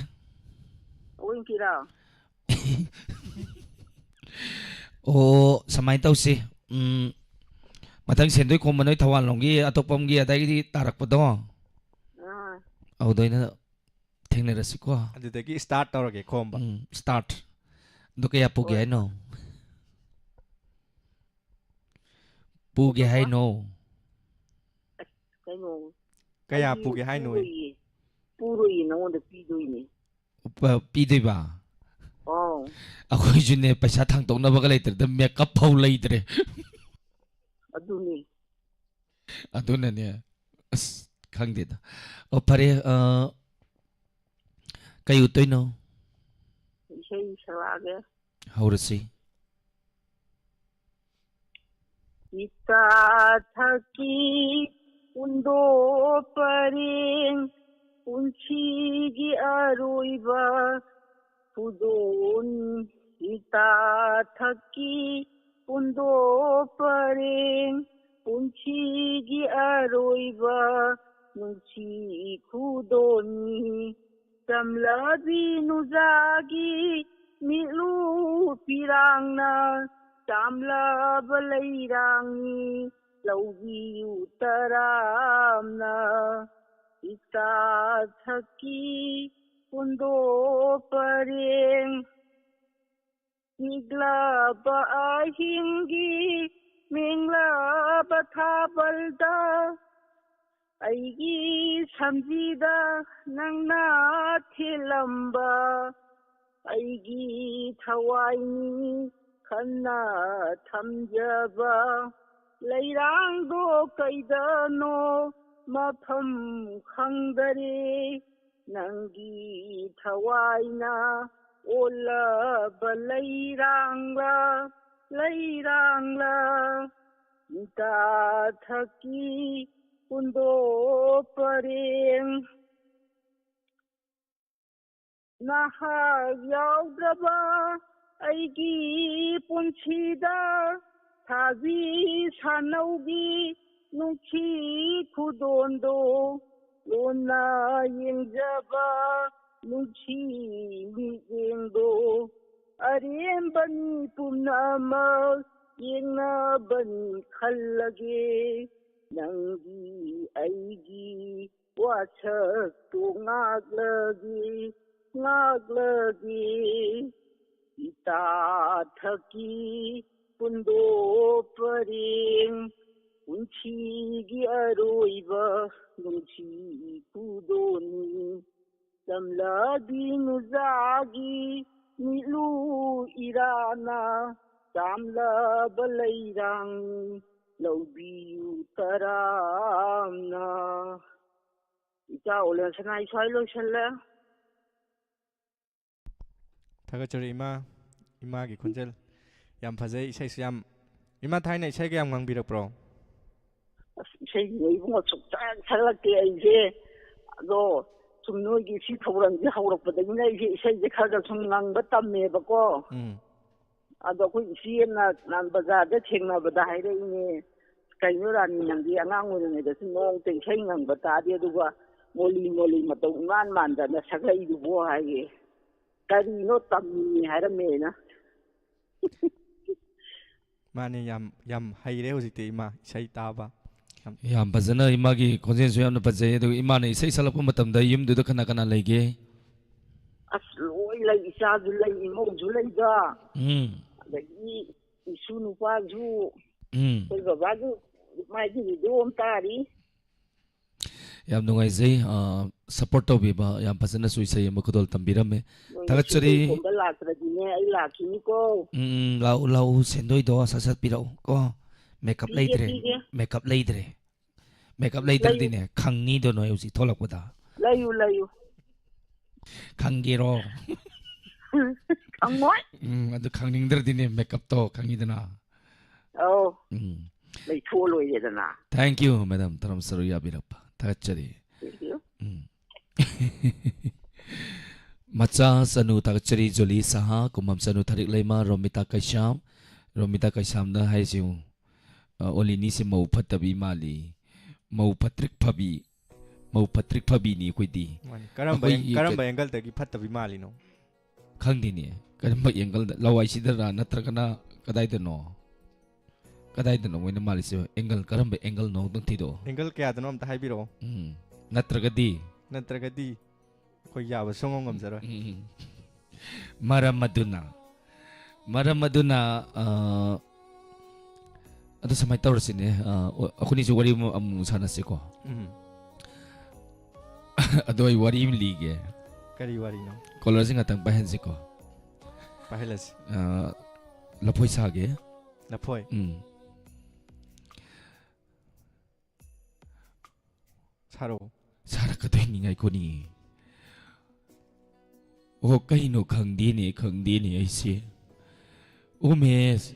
ꯑꯋꯤꯡꯀꯤꯔꯥ ꯑꯣ ꯁꯨꯃꯥꯏꯅ ꯇꯧꯁꯤ ꯃꯊꯪ ꯁꯦꯟꯗꯣꯏ ꯈꯣꯝꯕ ꯅꯣꯏ ꯊꯧꯕꯥꯜꯂꯣꯝꯒꯤ ꯑꯇꯣꯞꯄꯝꯒꯤ ꯑꯗꯒꯤꯗꯤ ꯇꯥꯔꯛꯄꯗꯣ ꯑꯗꯨꯗ ꯑꯩꯅ ꯊꯦꯡꯅꯔꯁꯤꯀꯣ ꯑꯗꯨꯗꯒꯤ ꯁ꯭ꯇꯥꯔꯠ ꯇꯧꯔꯒꯦ ꯈꯣꯝꯕ ꯁ꯭ꯇꯥꯔꯠ ꯑꯗꯨ ꯀꯌꯥ ꯄꯨꯒꯦ ꯍꯥꯏꯅꯣ ꯄꯨꯒꯦ ꯍꯥꯏꯅꯣ ꯀꯩꯅꯣ ꯀꯌꯥ ꯄꯨꯒꯦ ꯍꯥꯏꯅꯣ ꯄꯨꯔꯣꯏꯌꯦ ꯅꯉꯣꯟꯗ ꯄꯤꯗꯣꯏꯅꯦ ꯄꯤꯗꯣꯏꯕ ꯑꯥꯎ ꯑꯩꯈꯣꯏꯁꯨꯅꯦ ꯄꯩꯁꯥ ꯊꯥꯡꯇꯣꯛꯅꯕꯒ ꯂꯩꯇ꯭ꯔꯦ ꯃꯦꯀꯞ ꯐꯥꯎ ꯂꯩꯇ꯭ꯔꯦ ꯑꯗꯨꯅꯤ ꯑꯗꯨꯅꯅꯦ ꯑꯁ ꯈꯪꯗꯦꯗ ꯑꯣ ꯐꯔꯦ ꯀꯩ ꯎꯠꯇꯣꯏꯅꯣ ꯏꯁꯩ ꯁꯛꯂꯛꯑꯒꯦ ꯍꯧꯔꯁꯤ ꯏꯇꯥ ꯊꯛꯀꯤ ꯄꯨꯟꯗꯣ ꯄꯔꯦꯡ ꯄꯨꯟꯁꯤꯒꯤ ꯑꯔꯣꯏꯕ ꯈꯨꯗꯣꯟ ꯏꯇꯥ ꯊꯛꯀꯤ ꯄꯨꯟꯗꯣ ꯄꯔꯦꯡ ꯄꯨꯟꯁꯤꯒꯤ ꯑꯔꯣꯏꯕ ꯅꯨꯡꯁꯤ ꯈꯨꯗꯣꯟꯅꯤ ꯆꯝꯂꯕꯤ ꯅꯨꯡꯖꯥꯒꯤ ꯃꯤꯠꯂꯨ ꯄꯤꯔꯥꯡꯅ ꯆꯥꯝꯂꯕ ꯂꯩꯔꯥꯡꯅꯤ ꯂꯧꯕꯤꯌꯨ ꯇꯔꯥꯝꯅ ꯏꯇꯥ ꯊꯛꯀꯤ ꯄꯨꯟꯗꯣ ꯄꯔꯦꯡ ꯃꯤꯠꯂꯕ ꯑꯍꯤꯡꯒꯤ ꯃꯦꯡꯂꯕ ꯊꯥꯕꯜꯗ ꯑꯩꯒꯤ ꯁꯝꯖꯤꯗ ꯅꯪꯅ ꯊꯤꯜꯂꯝꯕ ꯑꯩꯒꯤ ꯊꯋꯥꯏꯅꯤ ꯈꯟꯅ ꯊꯝꯖꯕ ꯂꯩꯔꯥꯡꯗꯣ ꯀꯩꯗꯅꯣ ꯃꯐꯝ ꯈꯪꯗꯔꯦ ꯅꯪꯒꯤ ꯊꯋꯥꯏꯅ ꯑꯣꯜꯂꯕ ꯂꯩꯔꯥꯡꯂ ꯂꯩꯔꯥꯡꯂ ꯏꯇꯥ ꯊꯛꯀꯤ ꯄꯨꯟꯗꯣ ꯄꯔꯦꯡ ꯅꯍꯥꯛ ꯌꯥꯎꯗ꯭ꯔꯕ ꯑꯩꯒꯤ ꯄꯨꯟꯁꯤꯗ ꯊꯥꯕꯤ ꯁꯥꯅꯧꯒꯤ ꯅꯨꯡꯁꯤ ꯈꯨꯗꯣꯟꯗꯣ ꯂꯣꯟꯅ ꯌꯦꯡꯖꯕ ꯅꯨꯡꯁꯤ ꯃꯤꯠꯌꯦꯡꯗꯣ ꯑꯔꯦꯝꯕꯅꯤ ꯄꯨꯝꯅꯃꯛ ꯌꯦꯡꯅꯕꯅꯤ ꯈꯜꯂꯒꯦ ꯅꯪꯒꯤ ꯑꯩꯒꯤ ꯋꯥꯁꯛꯇꯣ ꯉꯥꯛꯂꯒꯦ ꯉꯥꯛꯂꯒꯦ ꯏꯇꯥ ꯊꯛꯀꯤ ꯄꯨꯟꯗꯣ ꯄꯔꯦꯡ ꯄꯨꯟꯁꯤꯒꯤ ꯑꯔꯣꯏꯕ ꯅꯨꯡꯁꯤ ꯈꯨꯗꯣꯟꯅꯤ ꯆꯝꯂꯕꯤ ꯅꯨꯡꯖꯥꯒꯤ ꯃꯤꯠꯂꯨ ꯏꯔꯥꯅ ꯆꯥꯝꯂꯕ ꯂꯩꯔꯥꯡꯅꯤ ꯂꯧꯕꯤꯌꯨ ꯇꯔꯥꯝꯅ ꯏꯆꯥ ꯑꯣꯂꯦꯟ ꯁꯅꯥꯏ ꯁ꯭ꯋꯥꯏ ꯂꯣꯏꯁꯜꯂꯦ ꯊꯥꯒꯠꯆꯔꯤ ꯏꯃꯥꯒꯤ ꯈꯣꯟꯖꯦꯜ ꯌꯥꯝ ꯐꯖꯩ ꯏꯁꯩꯁꯨ ꯌꯥꯝ ꯏꯃꯥ ꯊꯥꯏꯅ ꯏꯁꯩꯒ ꯌꯥꯝ ꯉꯪꯕꯤꯔꯛꯄ꯭ꯔꯣ ꯑꯁ ꯏꯁꯩꯒꯤ ꯏꯕꯨꯡꯉꯣ ꯁꯨꯡꯁꯛ ꯁꯛꯂꯛꯇꯦ ꯑꯩꯁꯦ ꯑꯗꯣ ꯁꯨꯝ ꯅꯣꯏꯒꯤ ꯁꯤ ꯊꯧꯔꯝꯁꯦ ꯍꯧꯔꯛꯄꯗꯒꯤꯅ ꯑꯩꯁꯦ ꯏꯁꯩꯁꯦ ꯈꯔ ꯁꯨꯝ ꯉꯪꯕ ꯇꯝꯃꯦꯕꯀꯣ ꯑꯗꯣ ꯑꯩꯈꯣꯏ ꯏꯆꯦ ꯑꯃꯅ ꯅꯍꯥꯟ ꯕꯖꯥꯔꯗ ꯊꯦꯡꯅꯕꯗ ꯍꯥꯏꯔꯛꯏꯅꯦ ꯀꯩꯅꯣ ꯔꯥꯅꯤ ꯅꯪꯗꯤ ꯑꯉꯥꯡ ꯑꯣꯏꯔꯤꯉꯩꯗꯁꯨ ꯅꯣꯡꯇ ꯏꯁꯩ ꯉꯪꯕ ꯇꯥꯗꯦ ꯑꯗꯨꯒ ꯃꯣꯂꯤ ꯃꯇꯧ ꯏꯃꯥꯟ ꯃꯥꯟꯗꯅ ꯁꯛꯂꯛꯏꯗꯨꯕꯣ ꯍꯥꯏꯌꯦ ꯀꯔꯤꯅꯣ ꯇꯝꯃꯤ ꯍꯥꯏꯔꯝꯃꯦꯅ ꯃꯥꯅꯦ ꯌꯥꯝ ꯍꯩꯔꯦ ꯍꯧꯖꯤꯛꯇꯤ ꯏꯃꯥ ꯏꯁꯩ ꯇꯥꯕ ꯌꯥꯝ ꯐꯖꯅ ꯏꯃꯥꯒꯤ ꯈꯣꯟꯖꯦꯜꯁꯨ ꯌꯥꯝꯅ ꯐꯖꯩ ꯑꯗꯨꯒ ꯏꯃꯥꯅ ꯏꯁꯩ ꯁꯛꯂꯛꯄ ꯃꯇꯝꯗ ꯌꯨꯝꯗꯨꯗ ꯀꯅꯥ ꯀꯅꯥ ꯂꯩꯒꯦ ꯑꯁ ꯂꯣꯏ ꯂꯩ ꯏꯆꯥꯁꯨ ꯂꯩ ꯏꯃꯧꯁꯨ ꯂꯩꯗ ꯑꯗꯒꯤ ꯏꯁꯨ ꯅꯨꯄꯥꯁꯨ ꯑꯩꯈꯣꯏ ꯕꯕꯥꯁꯨ ꯃꯥꯏꯗꯤ ꯚꯤꯗꯤꯑꯣ ꯑꯃ ꯇꯥꯔꯤ ꯌꯥꯝ ꯅꯨꯡꯉꯥꯏꯖꯩ ꯁꯞꯄꯣꯔꯠ ꯇꯧꯕꯤꯕ ꯌꯥꯝ ꯐꯖꯅꯁꯨ ꯏꯁꯩ ꯑꯃ ꯈꯨꯗꯣꯜ ꯇꯝꯕꯤꯔꯝꯃꯦ ꯊꯥꯒꯠꯆꯔꯤ ꯂꯥꯛꯇ꯭ꯔꯗꯤꯅꯦ ꯑꯩ ꯂꯥꯛꯈꯤꯅꯤꯀꯣ ꯂꯥꯛꯎ ꯁꯦꯟꯗꯣꯏꯗꯣ ꯁꯠ ꯄꯤꯔꯛꯎ ꯀꯣ ꯃꯦꯀꯞ ꯂꯩꯇ꯭ꯔꯦ ꯄꯤꯒꯦ ꯃꯦꯀꯞ ꯂꯩꯇ꯭ꯔꯗꯤꯅꯦ ꯈꯪꯅꯤꯗꯣ ꯅꯣꯏ ꯍꯧꯖꯤꯛ ꯊꯣꯛꯂꯛꯄꯗ ꯂꯩꯌꯨ ꯈꯪꯒꯦꯔꯣ ꯈꯪꯉꯣꯏ ꯑꯗꯨ ꯈꯪꯅꯤꯡꯗ꯭ꯔꯗꯤꯅꯦ ꯃꯦꯀꯞꯇꯣ ꯈꯪꯉꯤꯗꯅ ꯑꯧ ꯂꯩꯊꯣꯛꯑ ꯂꯣꯏꯔꯦꯗꯅ ꯊꯦꯡꯛ ꯌꯨ ꯃꯦꯗꯥꯝ ꯊꯧꯔꯝ ꯁꯔꯨ ꯌꯥꯕꯤꯔꯛꯄ ꯊꯥꯒꯠꯆꯔꯤ ꯃꯆꯥ ꯆꯅꯨ ꯊꯥꯒꯠꯆꯔꯤ ꯖꯣꯂꯤ ꯁꯍꯥ ꯀꯨꯃꯝ ꯆꯅꯨ ꯊꯥꯔꯤꯛ ꯂꯩꯃ ꯔꯣꯃꯤꯇꯥ ꯀꯩꯁꯥꯝꯅ ꯍꯥꯏꯔꯤꯁꯤ ꯑꯣꯂꯤꯅꯤꯁꯤ ꯃꯧ ꯐꯠꯇꯕꯤ ꯃꯥꯜꯂꯤ ꯃꯧ ꯐꯠꯇ꯭ꯔꯤꯛ ꯐꯕꯤꯅꯤ ꯑꯩꯈꯣꯏꯗꯤ ꯀꯔꯝꯕ ꯑꯦꯡꯒꯜꯗꯒꯤ ꯐꯠꯇꯕꯤ ꯃꯥꯜꯂꯤꯅꯣ ꯈꯪꯗꯦꯅꯦ ꯀꯔꯝꯕ ꯑꯦꯡꯒꯜꯗ ꯂꯋꯥꯏꯁꯤꯗꯔ ꯅꯠꯇ꯭ꯔꯒꯅ ꯀꯗꯥꯏꯗꯅꯣ ꯀꯗꯥꯏꯗꯅꯣ ꯃꯣꯏꯅ ꯃꯥꯜꯂꯤꯁꯦ ꯑꯦꯡꯒꯜ ꯀꯔꯝꯕ ꯑꯦꯡꯒꯜꯅꯣ ꯑꯝꯇꯪ ꯊꯤꯗꯣꯛꯑꯣ ꯑꯦꯡꯒꯜ ꯀꯌꯥꯗꯅꯣ ꯑꯝꯇ ꯍꯥꯏꯕꯤꯔꯛꯑꯣ ꯅꯠꯇ꯭ꯔꯒꯗꯤ ꯑꯩꯈꯣꯏ ꯌꯥꯕ ꯁꯨꯡꯉꯝ ꯉꯝꯖꯔꯣꯏ ꯃꯔꯝ ꯑꯗꯨꯅ ꯑꯗꯨ ꯁꯨꯃꯥꯏꯅ ꯇꯧꯔꯁꯤꯅꯦ ꯑꯩꯈꯣꯏꯅꯤꯁꯨ ꯋꯥꯔꯤ ꯑꯃꯨꯛ ꯁꯥꯟꯅꯁꯤꯀꯣ ꯑꯗꯣ ꯑꯩ ꯋꯥꯔꯤ ꯑꯃ ꯂꯤꯒꯦ ꯀꯔꯤ ꯋꯥꯔꯤꯅꯣ ꯀꯣꯂꯔꯁꯤ ꯉꯥꯛꯇꯪ ꯄꯥꯏꯍꯟꯁꯤꯀꯣ ꯄꯥꯏꯍꯜꯂꯁꯤ ꯂꯐꯣꯏ ꯁꯥꯒꯦ ꯂꯐꯣꯏ ꯁꯥꯔꯛꯑꯣ ꯁꯥꯔꯛꯀꯗꯣꯏꯅꯤ ꯉꯥꯏꯈꯣꯅꯤ ꯑꯣ ꯀꯩꯅꯣ ꯈꯪꯗꯦꯅꯦ ꯑꯩꯁꯦ ꯎꯃꯦꯁ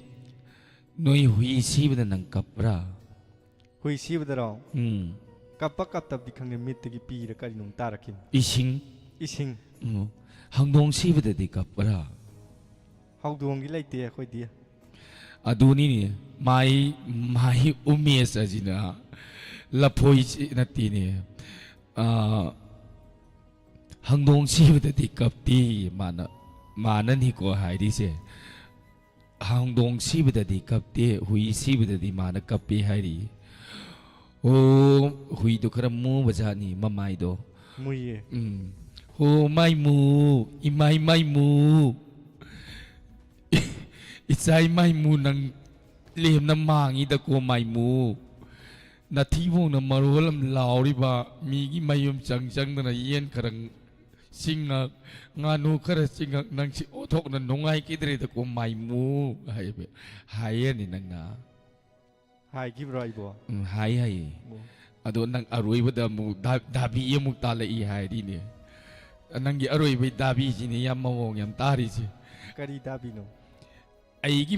ꯅꯣꯏ ꯍꯨꯏ ꯁꯤꯕꯗ ꯅꯪ ꯀꯞꯄ꯭ꯔꯥ ꯍꯨꯏ ꯁꯤꯕꯗꯔꯣ ꯀꯞꯇꯕꯗꯤ ꯈꯪꯗꯦ ꯃꯤꯠꯇꯒꯤ ꯄꯤꯔ ꯀꯔꯤꯅꯣ ꯇꯥꯔꯛꯈꯤꯅꯤ ꯏꯁꯤꯡ ꯍꯪꯗꯣꯡ ꯁꯤꯕꯗꯗꯤ ꯀꯞꯄ꯭ꯔꯥ ꯍꯧꯗꯣꯡꯒꯤ ꯂꯩꯇꯦ ꯑꯩꯈꯣꯏꯗꯤ ꯑꯗꯨꯅꯤꯅꯦ ꯃꯥꯏ ꯎꯃꯦꯁ ꯑꯁꯤꯅ ꯂꯐꯣꯏ ꯅꯠꯇꯦꯅꯦ ꯍꯪꯗꯣꯡ ꯁꯤꯕꯗꯗꯤ ꯀꯞꯇꯦ ꯃꯥꯅꯅꯤꯀꯣ ꯍꯥꯏꯔꯤꯁꯦ ꯍꯪꯗꯣꯡ ꯁꯤꯕꯗꯗꯤ ꯀꯞꯇꯦ ꯍꯨꯏ ꯁꯤꯕꯗꯗꯤ ꯃꯥꯅ ꯀꯞꯄꯦ ꯍꯥꯏꯔꯤ ꯑꯣ ꯍꯨꯏꯗꯣ ꯈꯔ ꯃꯨꯕ ꯖꯥꯠꯅꯤ ꯃꯃꯥꯏꯗꯣ ꯃꯨꯏꯌꯦ ꯍꯣ ꯃꯥꯏꯃꯨ ꯏꯃꯥꯏ ꯃꯥꯏꯃꯨ ꯏꯆꯥꯏ ꯃꯥꯏꯃꯨ ꯅꯪ ꯂꯦꯝꯅ ꯃꯥꯡꯉꯤꯗꯀꯣ ꯃꯥꯏꯃꯨ ꯅꯊꯤꯕꯣꯡꯅ ꯃꯔꯣꯜ ꯑꯃ ꯂꯥꯎꯔꯤꯕ ꯃꯤꯒꯤ ꯃꯌꯨꯝ ꯆꯪꯗꯅ ꯌꯦꯟꯈꯔ ꯆꯤꯡꯉꯛ ꯉꯥꯅꯨ ꯈꯔ ꯆꯤꯡꯉꯛ ꯅꯪꯁꯤ ꯑꯣꯊꯣꯛꯅ ꯅꯨꯡꯉꯥꯏꯈꯤꯗ꯭ꯔꯦꯗꯀꯣ ꯃꯥꯏꯃꯨ ꯍꯥꯏꯌꯦꯅꯤ ꯅꯪꯅ ꯍꯥꯏꯈꯤꯕ꯭ꯔꯣ ꯑꯩꯕꯣ ꯍꯥꯏꯌꯦ ꯑꯗꯣ ꯅꯪ ꯑꯔꯣꯏꯕꯗ ꯑꯃꯨꯛ ꯗꯥꯕꯤ ꯑꯃꯨꯛ ꯇꯥꯜꯂꯛꯏ ꯍꯥꯏꯔꯤꯅꯦ ꯅꯪꯒꯤ ꯑꯔꯣꯏꯕꯩ ꯗꯥꯕꯤꯁꯤꯅꯤ ꯌꯥꯝ ꯃꯑꯣꯡ ꯌꯥꯝ ꯇꯥꯔꯤꯁꯦ ꯀꯔꯤ ꯗꯥꯕꯤꯅꯣ ꯑꯩꯒꯤ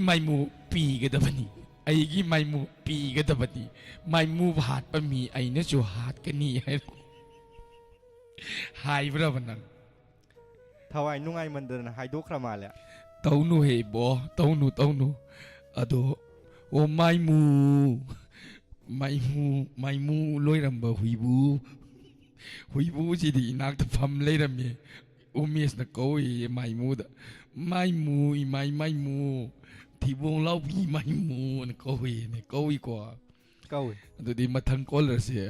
ꯃꯥꯏꯃꯨ ꯄꯤꯒꯗꯕꯅꯤ ꯃꯥꯏꯃꯨ ꯍꯥꯠꯄ ꯃꯤ ꯑꯩꯅꯁꯨ ꯍꯥꯠꯀꯅꯤ ꯍꯥꯏꯕ꯭ꯔꯕ ꯅꯪ ꯊꯋꯥꯏ ꯅꯨꯡꯉꯥꯏꯃꯟꯗꯅ ꯍꯥꯏꯗꯣꯛꯈ꯭ꯔ ꯃꯥꯜꯂꯦ ꯇꯧꯅꯨ ꯍꯦ ꯏꯕꯣ ꯇꯧꯅꯨ ꯑꯗꯣ ꯑꯣ ꯃꯥꯏꯃꯨ ꯂꯣꯏꯔꯝꯕ ꯍꯨꯏꯕꯨꯁꯤꯗꯤ ꯏꯅꯥꯛꯇ ꯐꯝ ꯂꯩꯔꯝꯃꯦ ꯎꯃꯦꯁꯅ ꯀꯧꯏ ꯃꯥꯏꯃꯨꯗ ꯃꯥꯏꯃꯨ ꯏꯃꯥꯏ ꯃꯥꯏꯃꯨ ꯊꯤꯕꯣꯡ ꯂꯥꯎꯕꯤ ꯃꯥꯏꯃꯨꯅ ꯀꯧꯏꯀꯣ ꯀꯧꯏ ꯑꯗꯨꯗꯤ ꯃꯊꯪ ꯀꯣꯂꯔꯁꯦ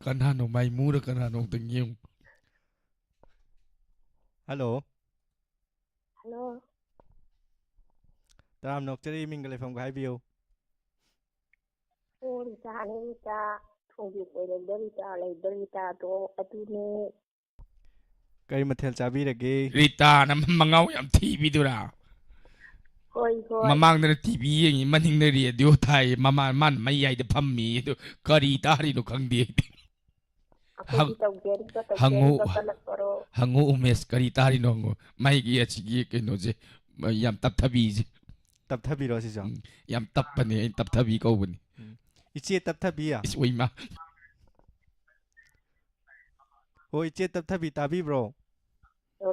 ꯀꯅꯥꯅꯣ ꯃꯥꯏꯃꯨꯔ ꯀꯅꯥꯅꯣ ꯑꯝꯇꯪ ꯌꯦꯡꯉꯨ ꯍꯜꯂꯣ ꯍꯜꯂꯣ ꯇꯔꯥꯝ ꯅꯣꯛꯆꯔꯤ ꯃꯤꯡꯒ ꯂꯩꯐꯝꯒ ꯍꯥꯏꯕꯤꯌꯨ ꯔꯤꯇꯥ ꯊꯣꯡꯖꯤꯠ ꯂꯩꯕ ꯔꯤꯇꯥꯗꯣ ꯑꯗꯨꯅꯦ ꯀꯔꯤ ꯃꯊꯦꯜ ꯆꯥꯕꯤꯔꯒꯦ ꯔꯤꯇꯥꯅ ꯃꯉꯥꯎ ꯌꯥꯝ ꯊꯤꯕꯤꯗꯨꯔꯥ ꯍꯣꯏ ꯃꯃꯥꯡꯗꯅ ꯇꯤꯚꯤ ꯌꯦꯡꯉꯤ ꯃꯅꯤꯡꯗ ꯔꯦꯗꯤꯑꯣ ꯊꯥꯏ ꯃꯥꯅ ꯃꯌꯥꯏꯗ ꯐꯝꯃꯤ ꯑꯗꯨ ꯀꯔꯤ ꯇꯥꯔꯤꯅꯣ ꯈꯪꯗꯦ ꯑꯩꯈꯣꯏꯗꯤ ꯇꯧꯖꯔꯤꯕ ꯀꯜꯂꯛꯄꯔꯣ ꯍꯪꯉꯨ ꯎꯃꯦꯁ ꯀꯔꯤ ꯇꯥꯔꯤꯅꯣ ꯍꯪꯉꯨ ꯃꯥꯏꯒꯤ ꯑꯁꯤꯒꯤ ꯀꯩꯅꯣꯁꯦ ꯌꯥꯝ ꯇꯞꯊꯕꯤꯁꯦ ꯇꯞꯊꯕꯤꯔꯣ ꯁꯤꯁꯨ ꯌꯥꯝ ꯇꯞꯄꯅꯦ ꯑꯩ ꯇꯞꯊꯕꯤ ꯀꯧꯕꯅꯤ ꯏꯆꯦ ꯇꯞꯊꯕꯤ ꯑꯣꯏꯃ ꯍꯣꯏ ꯏꯆꯦ ꯇꯞꯊꯕꯤ ꯇꯥꯕꯤꯕ꯭ꯔꯣ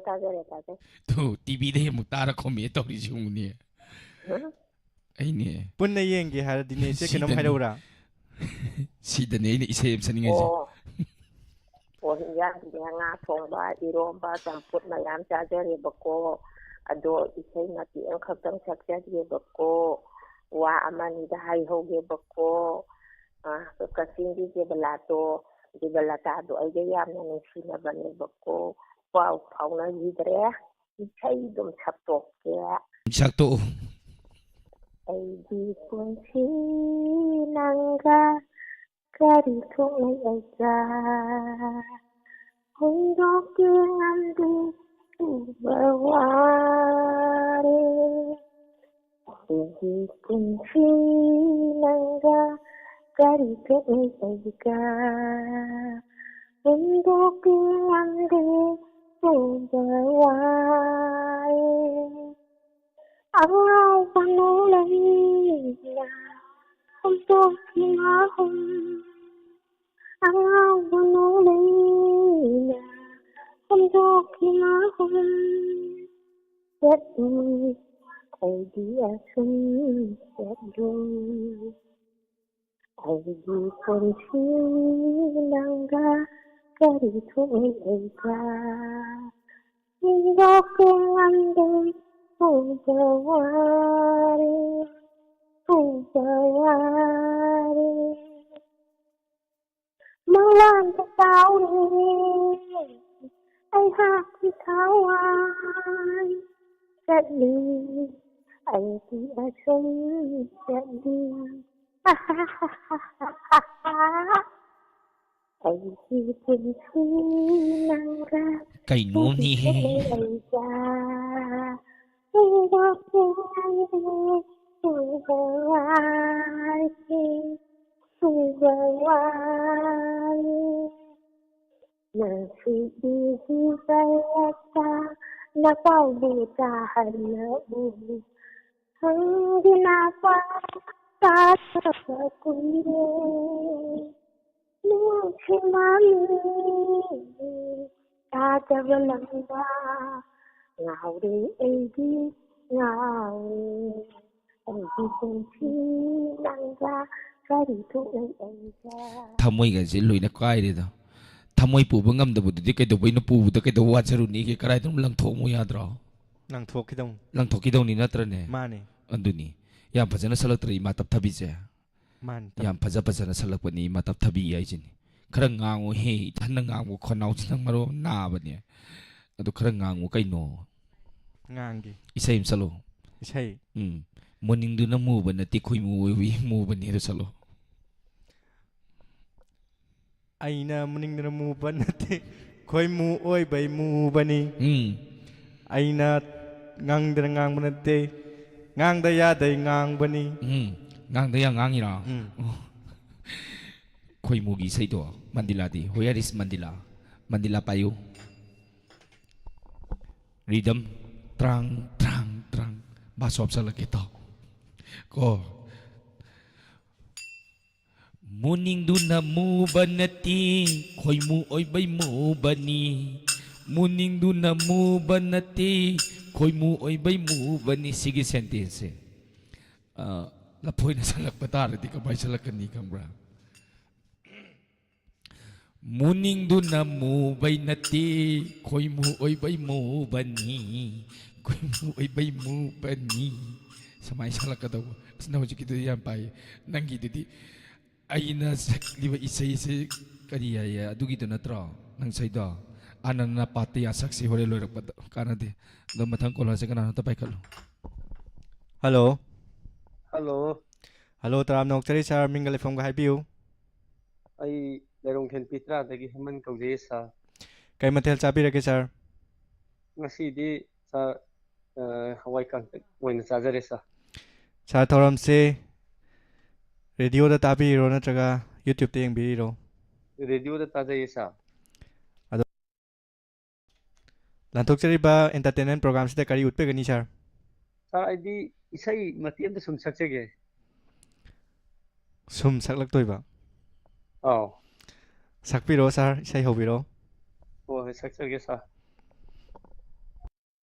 ꯇꯥꯖꯔꯦ ꯇꯤꯚꯤꯗꯩ ꯑꯃꯨꯛ ꯇꯥꯔ ꯈꯣꯝꯃꯦ ꯇꯧꯔꯤꯁꯤ ꯑꯃꯨꯛꯅꯦ ꯑꯩꯅꯦ ꯄꯨꯟꯅ ꯌꯦꯡꯒꯦ ꯍꯥꯏꯔꯗꯤꯅꯦ ꯏꯆꯦ ꯀꯩꯅꯣꯝ ꯍꯥꯏꯔꯧꯔꯥ ꯁꯤꯗꯅꯦ ꯑꯩꯅ ꯏꯁꯩ ꯑꯃ ꯁꯛꯅꯤꯡꯉꯤꯁꯦ ꯍꯤꯟꯖꯥꯡꯁꯤꯗꯤ ꯉꯥ ꯊꯣꯡꯕ ꯏꯔꯣꯝꯕ ꯆꯝꯐꯨꯠ ꯃꯌꯥꯝ ꯆꯥꯖꯔꯦꯕꯀꯣ ꯑꯗꯣ ꯏꯁꯩ ꯃꯇꯦꯛ ꯑꯃꯈꯛꯇꯪ ꯁꯛꯆꯒꯦꯕꯀꯣ ꯋꯥ ꯑꯃꯅꯤꯗ ꯍꯥꯏꯍꯧꯒꯦꯕꯀோ ꯀꯛꯆꯤꯡꯒꯤ ꯗꯦꯕꯂꯇꯥꯗꯣ ꯑꯩꯒ ꯌꯥꯝꯅ ꯅꯨꯡꯁꯤꯅꯕꯅꯦꯕꯀꯣ ꯄꯥꯎ ꯐꯥꯎꯅꯈꯤꯗ꯭ꯔꯦ ꯏꯁꯩ ꯑꯗꯨꯝ ꯁꯛꯇꯣꯛꯀꯦ ꯁꯛꯇꯣꯛꯎ ꯑꯩꯒꯤ ꯄꯨꯟꯁꯤ ꯅꯪꯒ ꯀꯔꯤ ꯊꯣꯛꯅꯩ ꯑꯩꯒ ꯍꯣꯡꯗꯣꯛꯀꯦ ꯉꯝꯗꯦ ꯎꯕ ꯋꯥꯔꯦ ꯑꯩꯒꯤ ꯄꯨꯟꯁꯤ ꯅꯪꯒ ꯀꯔꯤ ꯊꯣꯛꯅꯩ ꯑꯩꯒ ꯍꯣꯡꯗꯣꯛꯀꯦ ꯉꯝꯗꯦ ꯎꯕ ꯋꯥꯔꯦ ꯑꯉꯥꯎꯕ ꯅꯣꯂꯩꯅ ꯍꯣꯡꯗꯣꯛꯀꯦ ꯉꯥꯍꯨꯝ ꯑꯉꯥꯎꯕ ꯅꯣꯂꯩꯅ ꯍꯣꯡꯗꯣꯛꯀꯦ ꯉꯥꯍꯨꯝ ꯆꯠꯂꯨ ꯑꯩꯗꯤ ꯑꯁꯨꯝ ꯆꯠꯂꯨ ꯑꯩꯒꯤ ꯄꯨꯟꯁꯤ ꯅꯪꯒ ꯀꯔꯤ ꯊꯣꯛꯅꯩ ꯑꯩꯒ ꯍꯣꯡꯗꯣꯛꯀꯦ ꯉꯝꯗꯦ ꯎꯕ ꯋꯥꯔꯦ Pujayare Malan Tauri I have to Tawai Sadly I see a sun sadly I see Punchi Nanga Kay no ni. Ngào đi em đi ngào em đi cùng chi năng ra cái đi thuốc lấy em ra Thamoy ga si loy na kai de da. Thamoy pu ba ngam da bu di kay do bay no pu da kay do wa charu ni kay karay dum lang thok mo ya dra. Nang thok kidong. Lang thok ki dong ni natra ne. Mani. Andu ni. Ya phajana salak tri ma tap thabi je. Man. Ya phajana salak pa ni ma tap thabi ai jin. Khara ngango he than na ngango khonaw chinang maro na ba ne. Adu khara ngango kay no. Ngangi. Isay salo. Isay. Morning do na mu ba na ti khoy mu wi mu ba ni salo. Aina muning na mu ba nati khoi mu oi bay mu bani. Aina ngang da ngang ba nati ngang da ya day ngang bani. Ngang da ya ngang ira. Khoi mu gi sai do Mandila di. Where is Mandila? Mandila payo. Rhythm trang trang trang basop sa lagi to. Ko Muning do na mu banati khoi mu oi bay mu bani. Muning do na mu banati khoi mu oi bay mu bani. Sige sentence. Lapoy na salak patar di ka bay salak ni kambra. Muning do na mu bay nati khoi mu oi bay mu bani. Khoi mu oi bay mu bani. Samay salak ka daw. Sinaw jik ito yan pay. Nanggi di Aina di ba isa-isa kaniya ya adugi to na tro nang sayda anan na pati ya saksi hore loy rakpat kana di do mathang ko la se kana ta pai khalo. Hello. Hello. Hello taram nok chari sir mingal from ga haibiu. Ai lerong ken pitra dagi haman kauje sa. Kay mathel chabi rake sir. Ngasi di sa hawai kang moina chajare sa. Sir thoram se radio da tabi ro na traga YouTube te yengbi ro. Radio da tajai sa. Lantok chari ba entertainment program sida kari utpe gani sir. Sa ai di isai matiam da sum sakse ge. Sum saklak toy ba. Oh. Sakpi ro sir isai hobi ro. Oh sakse ge sa.